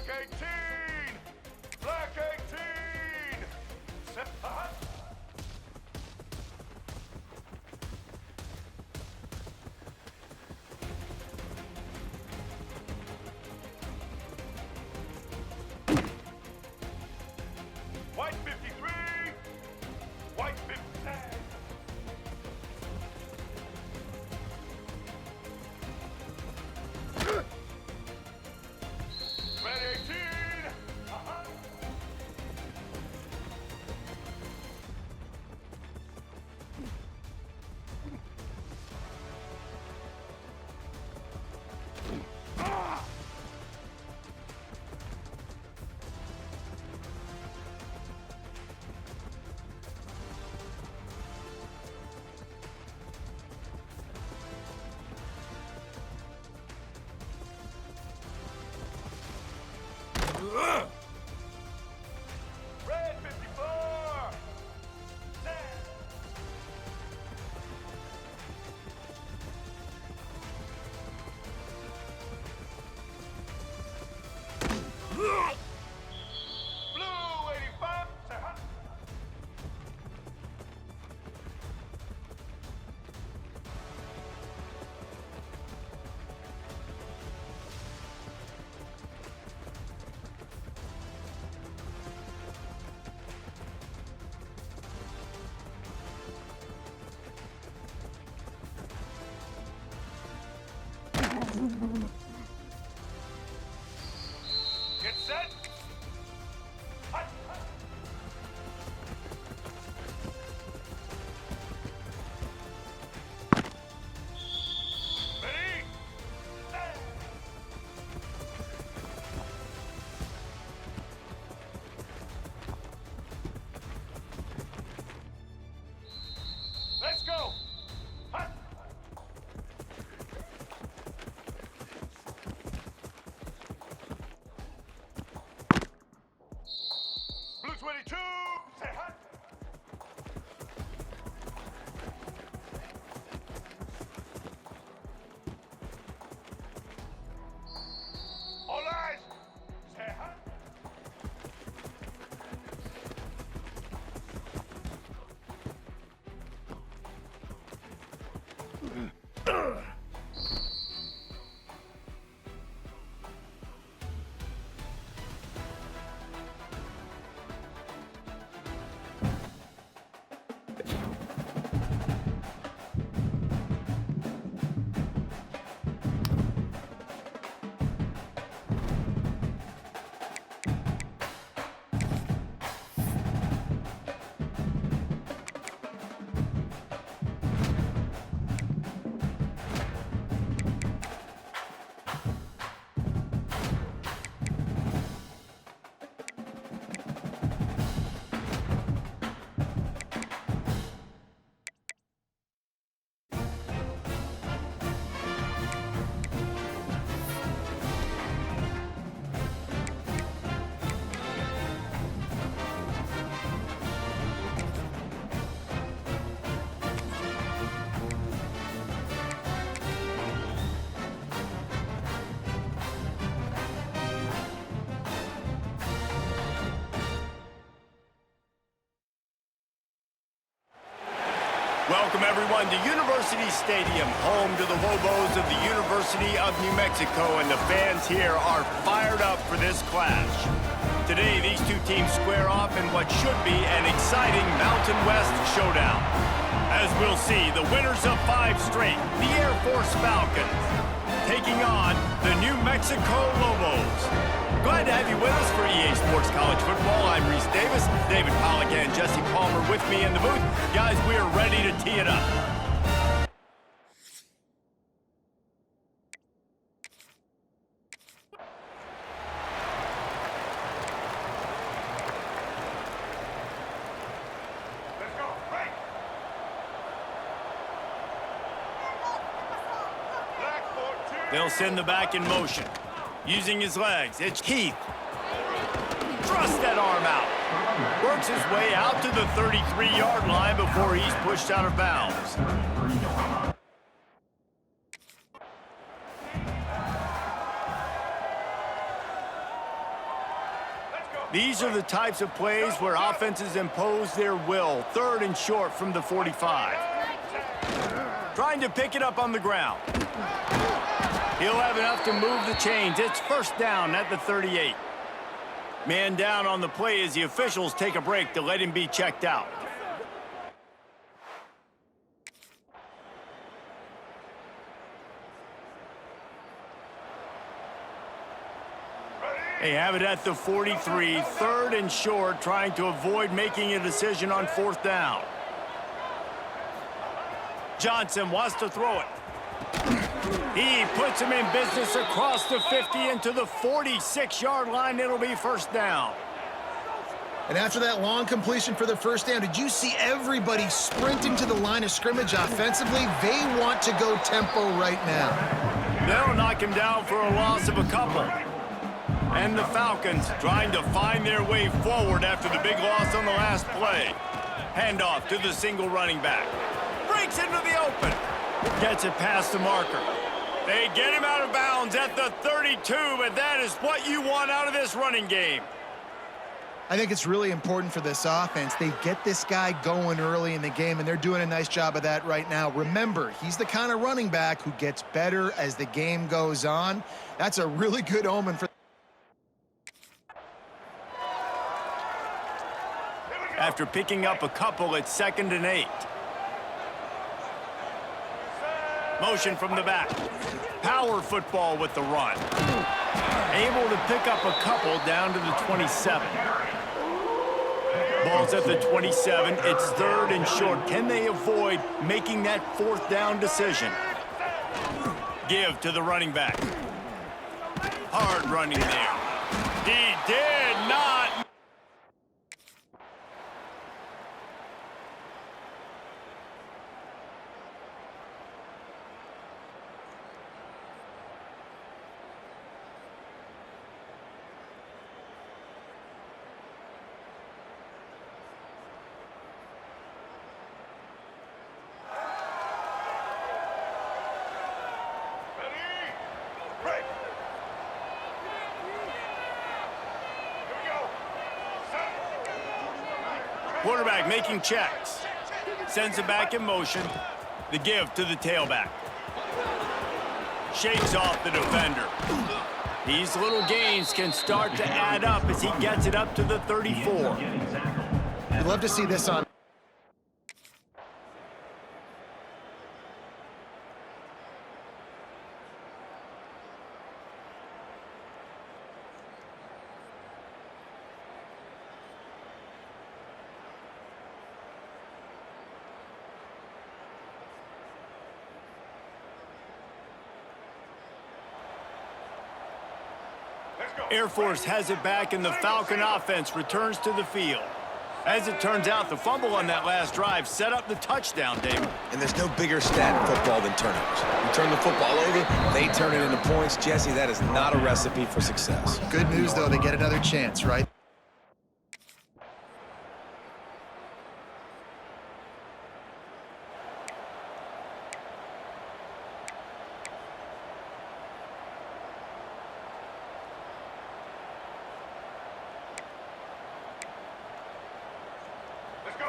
[SPEAKER 2] Black 18! Black 18! Set hot! White 53! White 57! Red 18! Uh-huh. Red 54! Set! Blue 85! Set hot! Get set! Hot! Ready? Set! Let's go! Hot! Blue 22! Say hot! All eyes! Say hot!
[SPEAKER 4] Welcome, everyone, to University Stadium, home to the Lobos of the University of New Mexico, and the fans here are fired up for this clash. Today, these two teams square off in what should be an exciting Mountain West showdown. As we'll see, the winners of 5 straight, the Air Force Falcons, taking on the New Mexico Lobos. Glad to have you with us for EA Sports College Football. I'm Reese Davis, David Pollack and Jesse Palmer with me in the booth. Guys, we are ready to tee it up.
[SPEAKER 2] Let's go! Right! Black 14!
[SPEAKER 4] They'll send the back in motion. Using his legs, it's Keith. Thrust that arm out. Works his way out to the 33-yard line before he's pushed out of bounds. These are the types of plays where offenses impose their will. 3rd and short from the 45. Trying to pick it up on the ground. He'll have enough to move the chains. It's 1st down at the 38. Man down on the play as the officials take a break to let him be checked out. They have it at the 43, 3rd and short, trying to avoid making a decision on 4th down. Johnson wants to throw it. He puts him in business across the 50 into the 46-yard line. It'll be 1st down.
[SPEAKER 6] And after that long completion for the 1st down, did you see everybody sprinting to the line of scrimmage offensively? They want to go tempo right now.
[SPEAKER 4] They'll knock him down for a loss of a couple. And the Falcons trying to find their way forward after the big loss on the last play. Handoff to the single running back. Breaks into the open. Gets it past the marker. They get him out of bounds at the 32, but that is what you want out of this running game.
[SPEAKER 6] I think it's really important for this offense. They get this guy going early in the game, and they're doing a nice job of that right now. Remember, he's the kind of running back who gets better as the game goes on. That's a really good omen for.
[SPEAKER 4] After picking up a couple, it's 2nd and 8. Motion from the back. Power football with the run. Able to pick up a couple down to the 27. Ball's at the 27. It's 3rd and short. Can they avoid making that 4th down decision? Give to the running back. Hard running there. He did not. Quarterback making checks. Sends it back in motion. The give to the tailback. Shakes off the defender. These little gains can start to add up as he gets it up to the 34.
[SPEAKER 6] You'd love to see this on.
[SPEAKER 4] Air Force has it back, and the Falcon offense returns to the field. As it turns out, the fumble on that last drive set up the touchdown, David.
[SPEAKER 7] And there's no bigger stat in football than turnovers. You turn the football over, they turn it into points. Jesse, that is not a recipe for success.
[SPEAKER 6] Good news, though, they get another chance, right?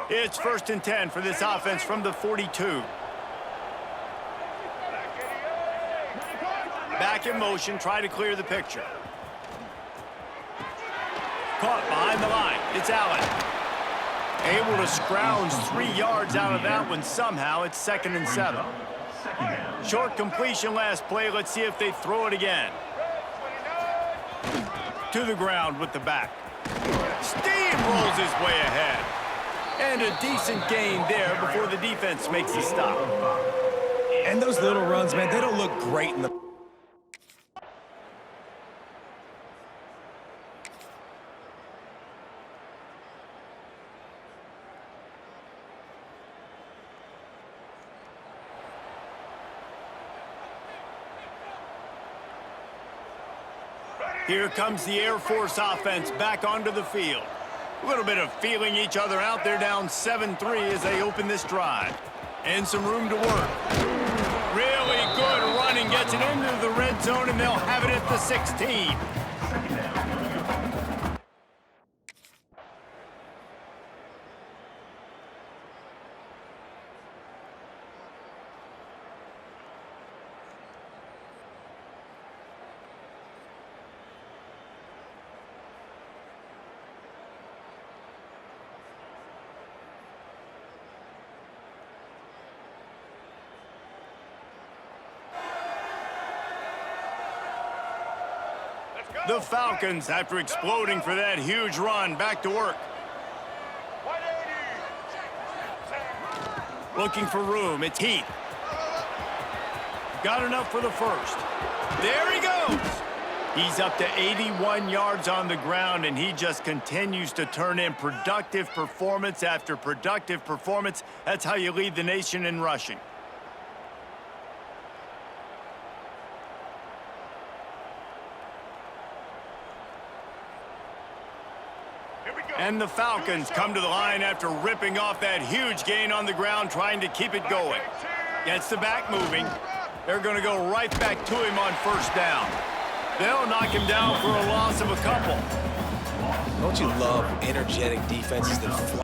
[SPEAKER 4] It's 1st and 10 for this offense from the 42. Back in motion, try to clear the picture. Caught behind the line. It's Allen. Able to scrounge 3 yards out of that one somehow. It's 2nd and 7. Short completion last play. Let's see if they throw it again. To the ground with the back. Steamrolls his way ahead. And a decent gain there before the defense makes a stop.
[SPEAKER 7] And those little runs, man, they don't look great in the...
[SPEAKER 4] Here comes the Air Force offense back onto the field. A little bit of feeling each other out. They're down 7-3 as they open this drive. And some room to work. Really good running. Gets it into the red zone, and they'll have it at the 16. The Falcons, after exploding for that huge run, back to work. Looking for room. It's Heath. Got enough for the first. There he goes. He's up to 81 yards on the ground, and he just continues to turn in productive performance after productive performance. That's how you lead the nation in rushing. And the Falcons come to the line after ripping off that huge gain on the ground, trying to keep it going. Gets the back moving. They're going to go right back to him on first down. They'll knock him down for a loss of a couple.
[SPEAKER 5] Don't you love energetic defenses that fly?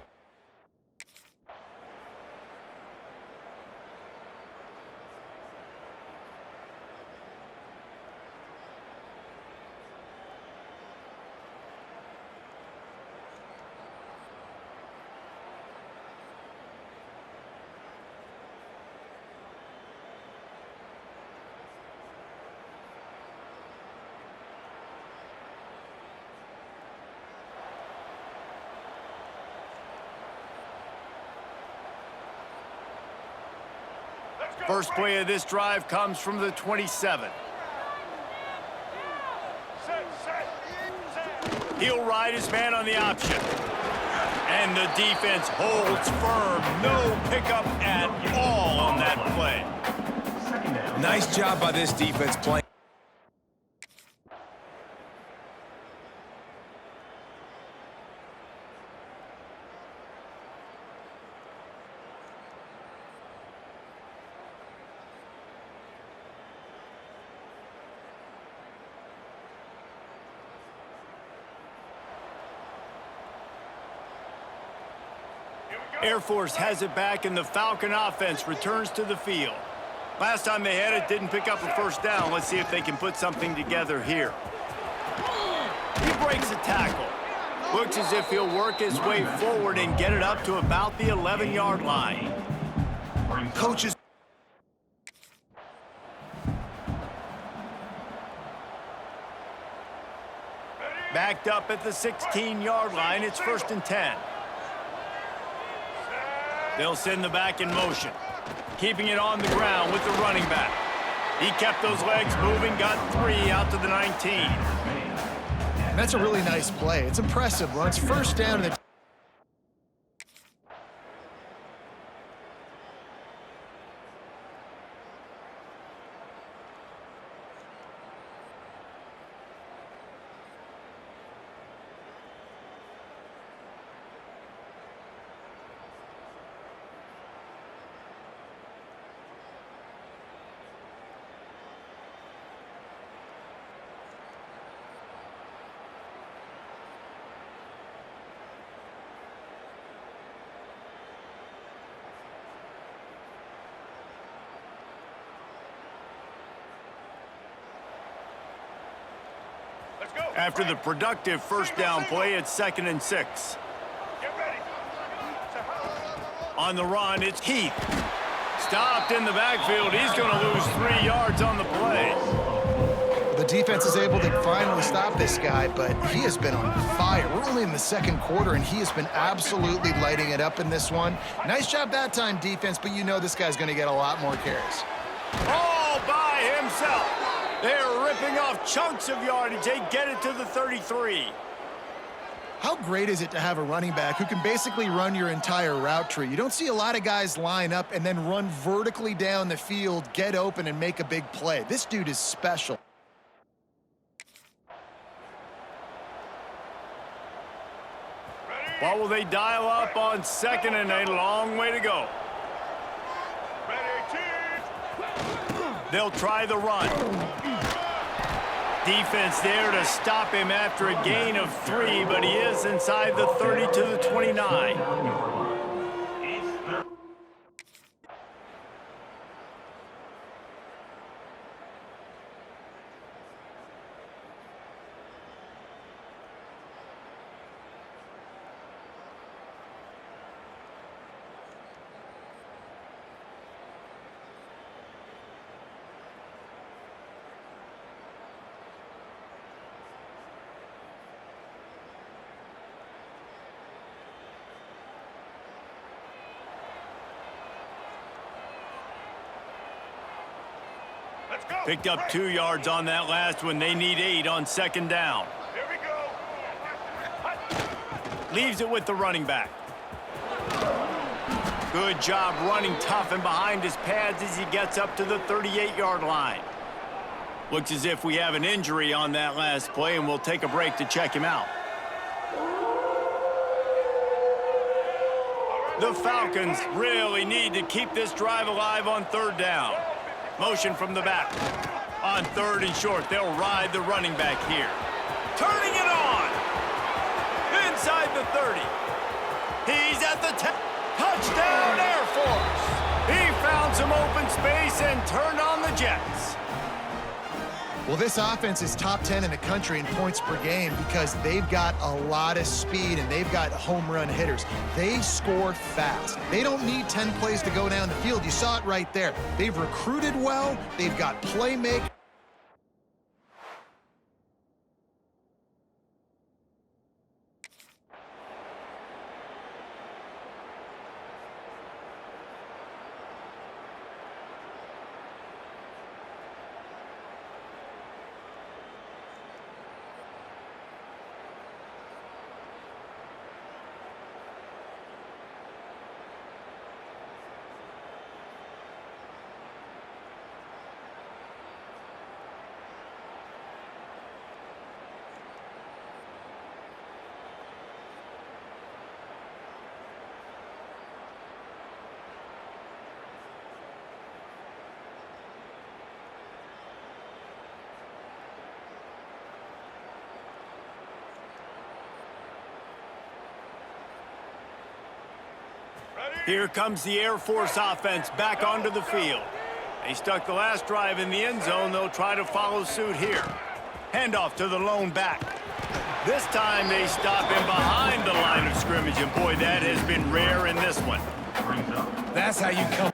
[SPEAKER 4] First play of this drive comes from the 27. He'll ride his man on the option. And the defense holds firm. No pickup at all on that play.
[SPEAKER 7] Nice job by this defense playing.
[SPEAKER 4] Air Force has it back, and the Falcon offense returns to the field. Last time they had it, didn't pick up a first down. Let's see if they can put something together here. He breaks a tackle. Looks as if he'll work his way forward and get it up to about the 11-yard line.
[SPEAKER 6] Coaches.
[SPEAKER 4] Backed up at the 16-yard line, it's 1st and 10. They'll send the back in motion, keeping it on the ground with the running back. He kept those legs moving, got 3 out to the 19.
[SPEAKER 6] That's a really nice play. It's impressive. Well, it's first down and
[SPEAKER 4] After the productive first down play, it's 2nd and 6. On the run, it's Heath. Stopped in the backfield. He's going to lose 3 yards on the play.
[SPEAKER 6] the defense is able to finally stop this guy, but he has been on fire. We're only in the 2nd quarter, and he has been absolutely lighting it up in this one. Nice job that time, defense, but you know this guy's going to get a lot more carries.
[SPEAKER 4] All by himself. They're ripping off chunks of yardage. They get it to the 33.
[SPEAKER 6] How great is it to have a running back who can basically run your entire route tree? You don't see a lot of guys line up and then run vertically down the field, get open, and make a big play. This dude is special.
[SPEAKER 4] What will they dial up on 2nd and a long way to go? They'll try the run. Defense there to stop him after a gain of 3, but he is inside the 30 to the 29.
[SPEAKER 2] Let's go.
[SPEAKER 4] Picked up 2 yards on that last one. They need 8 on second down.
[SPEAKER 2] Here we go.
[SPEAKER 4] Leaves it with the running back. Good job running tough and behind his pads as he gets up to the 38-yard line. Looks as if we have an injury on that last play, and we'll take a break to check him out. The Falcons really need to keep this drive alive on third down. Motion from the back. On third and short, they'll ride the running back here. Turning it on! Inside the 30. He's at the 10. Touchdown, Air Force! He found some open space and turned on the Jets.
[SPEAKER 6] Well, this offense is top 10 in the country in points per game because they've got a lot of speed and they've got home run hitters. They score fast. They don't need 10 plays to go down the field. You saw it right there. They've recruited well. They've got playmakers.
[SPEAKER 4] Here comes the Air Force offense back onto the field. They stuck the last drive in the end zone. They'll try to follow suit here. Handoff to the lone back. This time they stop him behind the line of scrimmage, and boy, that has been rare in this one.
[SPEAKER 7] That's how you come.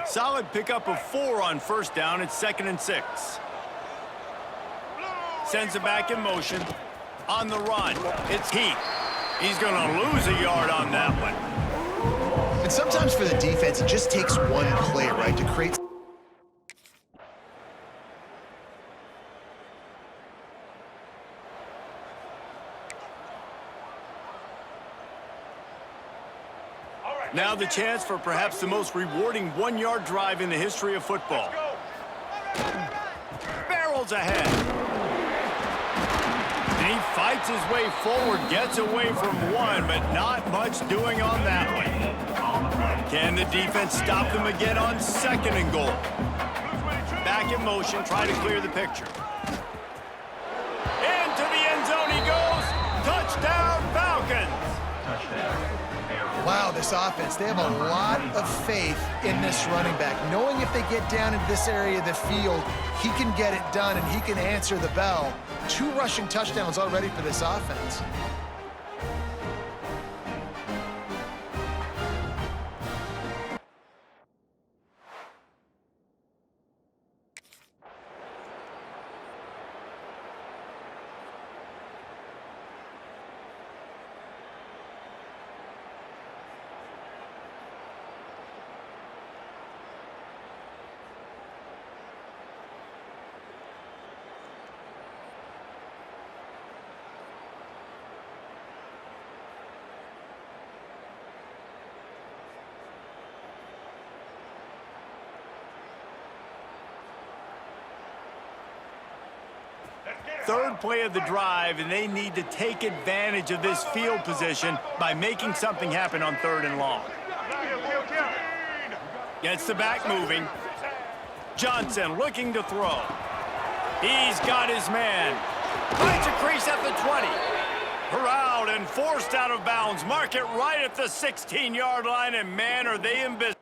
[SPEAKER 4] Solid pickup of 4 on first down. It's 2nd and 6. Sends it back in motion. On the run, it's Heath. He's going to lose a yard on that one.
[SPEAKER 6] And sometimes for the defense, it just takes one play, right, to create.
[SPEAKER 4] Now the chance for perhaps the most rewarding one-yard drive in the history of football. Barrels ahead. And he fights his way forward, gets away from one, but not much doing on that one. Can the defense stop them again on 2nd and goal? Back in motion, try to clear the picture. Into the end zone he goes. Touchdown, Falcons.
[SPEAKER 3] Touchdown.
[SPEAKER 6] Wow, this offense, they have a lot of faith in this running back, knowing if they get down into this area of the field, he can get it done and he can answer the bell. 2 rushing touchdowns already for this offense.
[SPEAKER 4] Third play of the drive, and they need to take advantage of this field position by making something happen on 3rd and long. Gets the back moving. Johnson looking to throw. He's got his man. Finds a crease at the 20. Corralled and forced out of bounds. Mark it right at the 16-yard line, and man, are they in business.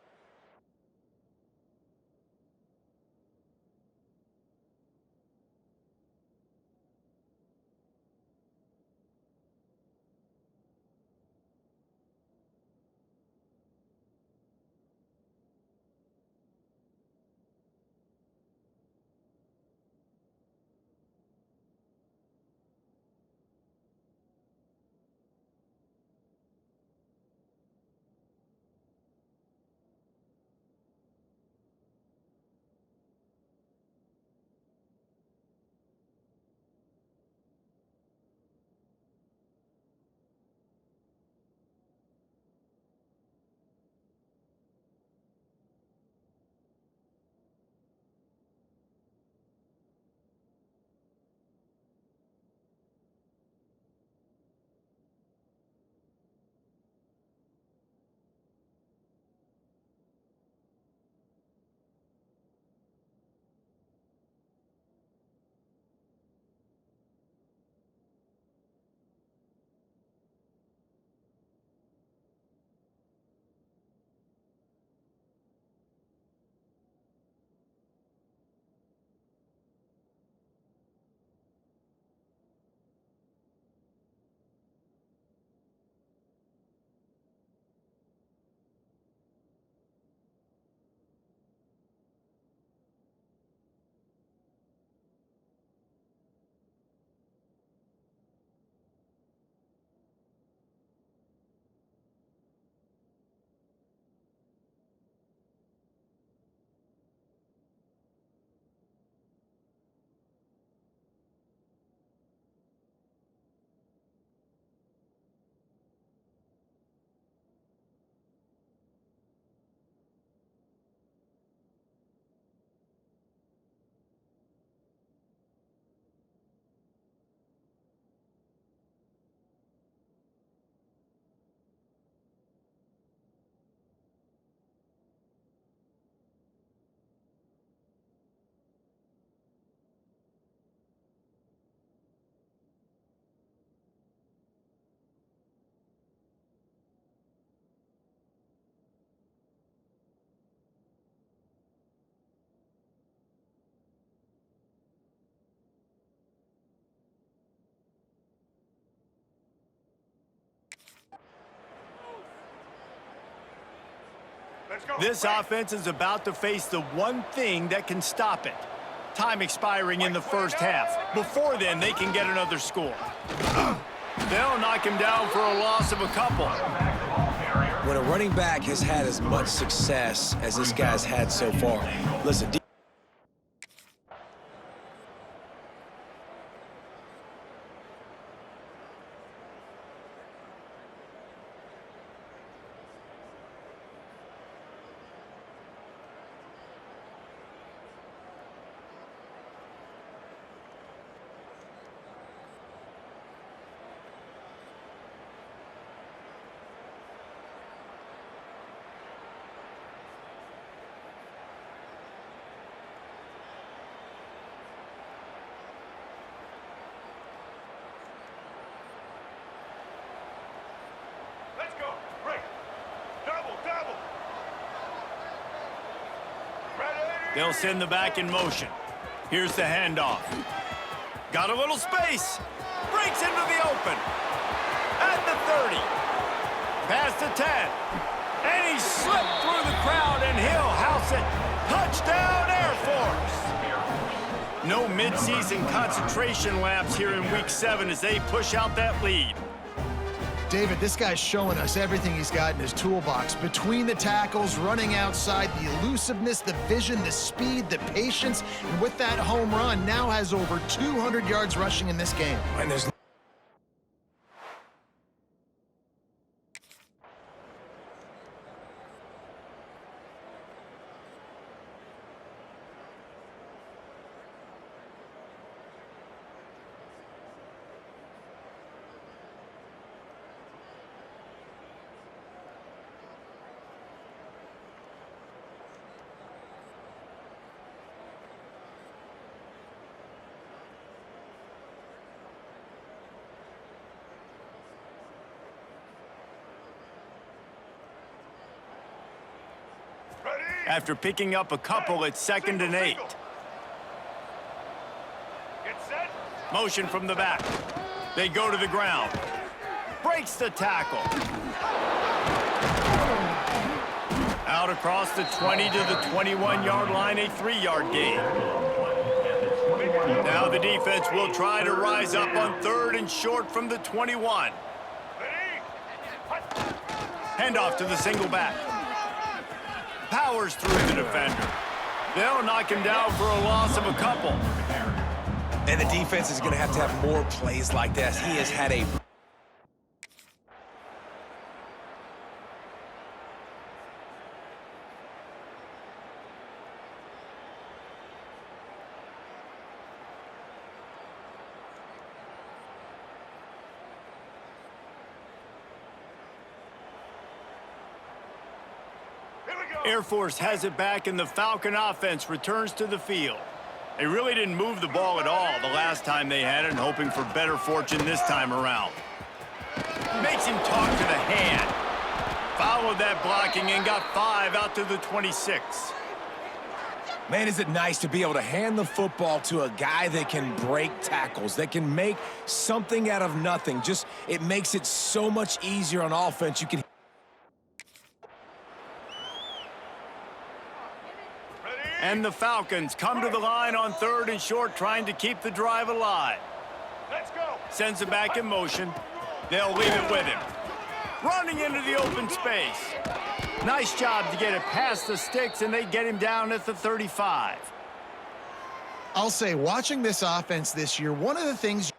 [SPEAKER 4] This offense is about to face the one thing that can stop it. Time expiring in the first half. Before then, they can get another score. They'll knock him down for a loss of a couple.
[SPEAKER 5] When a running back has had as much success as this guy's had so far, listen,
[SPEAKER 2] Let's go. Break. Double. Ready?
[SPEAKER 4] They'll send the back in motion. Here's the handoff. Got a little space. Breaks into the open. At the 30. Past the 10. And he slipped through the crowd, and he'll house it. Touchdown, Air Force. No midseason concentration lapse here in Week 7 as they push out that lead.
[SPEAKER 6] David, this guy's showing us everything he's got in his toolbox. Between the tackles, running outside, the elusiveness, the vision, the speed, the patience, and with that home run, now has over 200 yards rushing in this game.
[SPEAKER 7] And there's
[SPEAKER 4] After picking up a couple, it's 2nd and 8.
[SPEAKER 2] Get set.
[SPEAKER 4] Motion from the back. They go to the ground. Breaks the tackle. Out across the 20 to the 21-yard line, a 3-yard gain. Now the defense will try to rise up on 3rd and short from the 21. Handoff to the single back. Powers through the defender. They'll knock him down for a loss of a couple.
[SPEAKER 7] And the defense is going to have more plays like this. He has had a...
[SPEAKER 4] Air Force has it back, and the Falcon offense returns to the field. They really didn't move the ball at all the last time they had it, and hoping for better fortune this time around. Makes him talk to the hand. Followed that blocking and got 5 out to the 26.
[SPEAKER 7] Man, is it nice to be able to hand the football to a guy that can break tackles, that can make something out of nothing. Just, it makes it so much easier on offense. You can...
[SPEAKER 4] And the Falcons come to the line on 3rd and short, trying to keep the drive alive.
[SPEAKER 2] Let's go.
[SPEAKER 4] Sends it back in motion. They'll leave it with him. Running into the open space. Nice job to get it past the sticks, and they get him down at the 35.
[SPEAKER 6] I'll say, watching this offense this year, one of the things...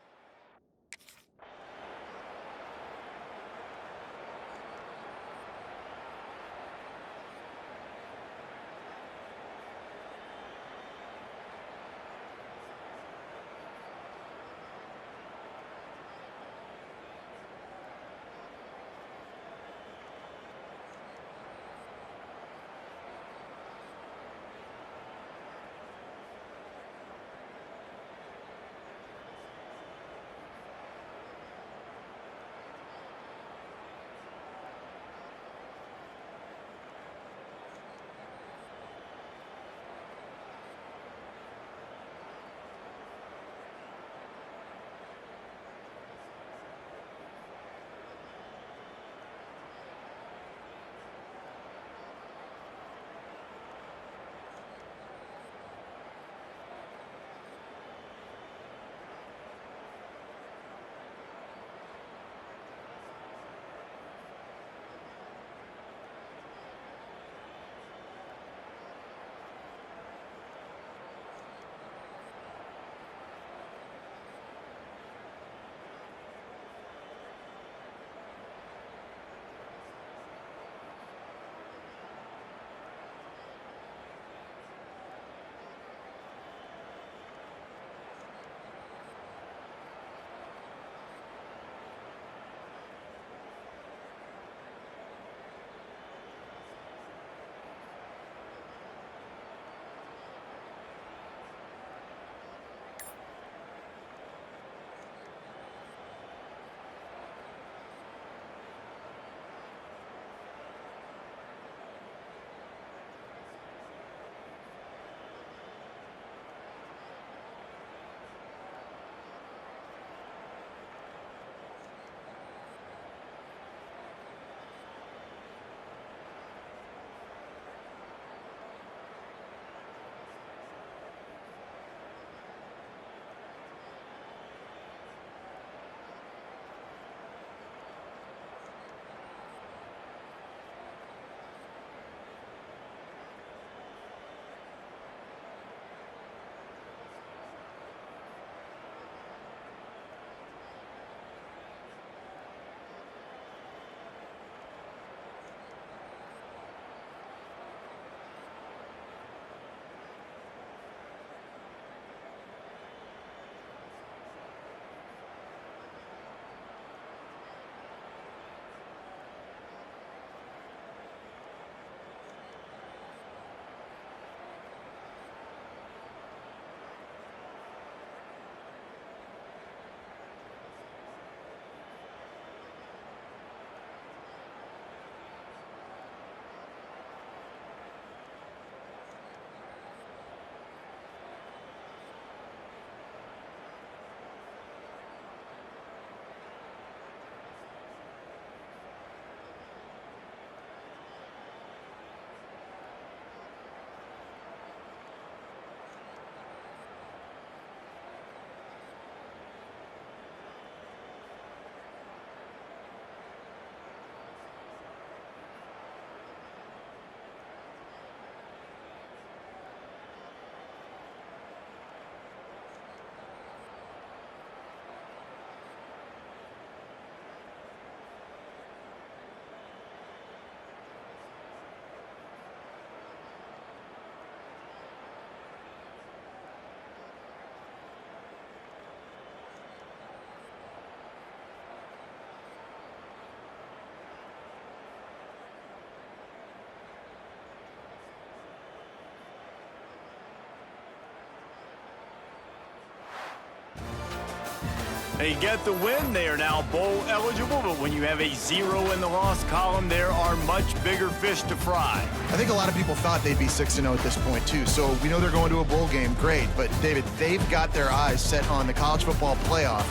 [SPEAKER 4] They get the win. They are now bowl eligible, but when you have a 0 in the loss column, there are much bigger fish to fry.
[SPEAKER 6] I think a lot of people thought they'd be 6-0 at this point, too. So we know they're going to a bowl game. Great. But, David, they've got their eyes set on the college football playoff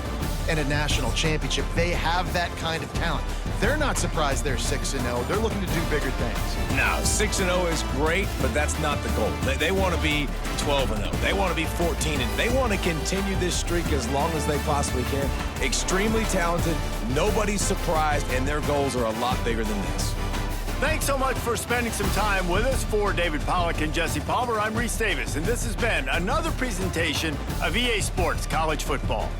[SPEAKER 6] and a national championship. They have that kind of talent. They're not surprised they're 6-0. They're looking to do bigger things.
[SPEAKER 7] No, 6-0 is great, but that's not the goal. They want to be 12-0. They want to be 14-0. They want to continue this streak as long as they possibly can. Extremely talented. Nobody's surprised, and their goals are a lot bigger than this.
[SPEAKER 4] Thanks so much for spending some time with us. For David Pollack and Jesse Palmer, I'm Reese Davis, and this has been another presentation of EA Sports College Football.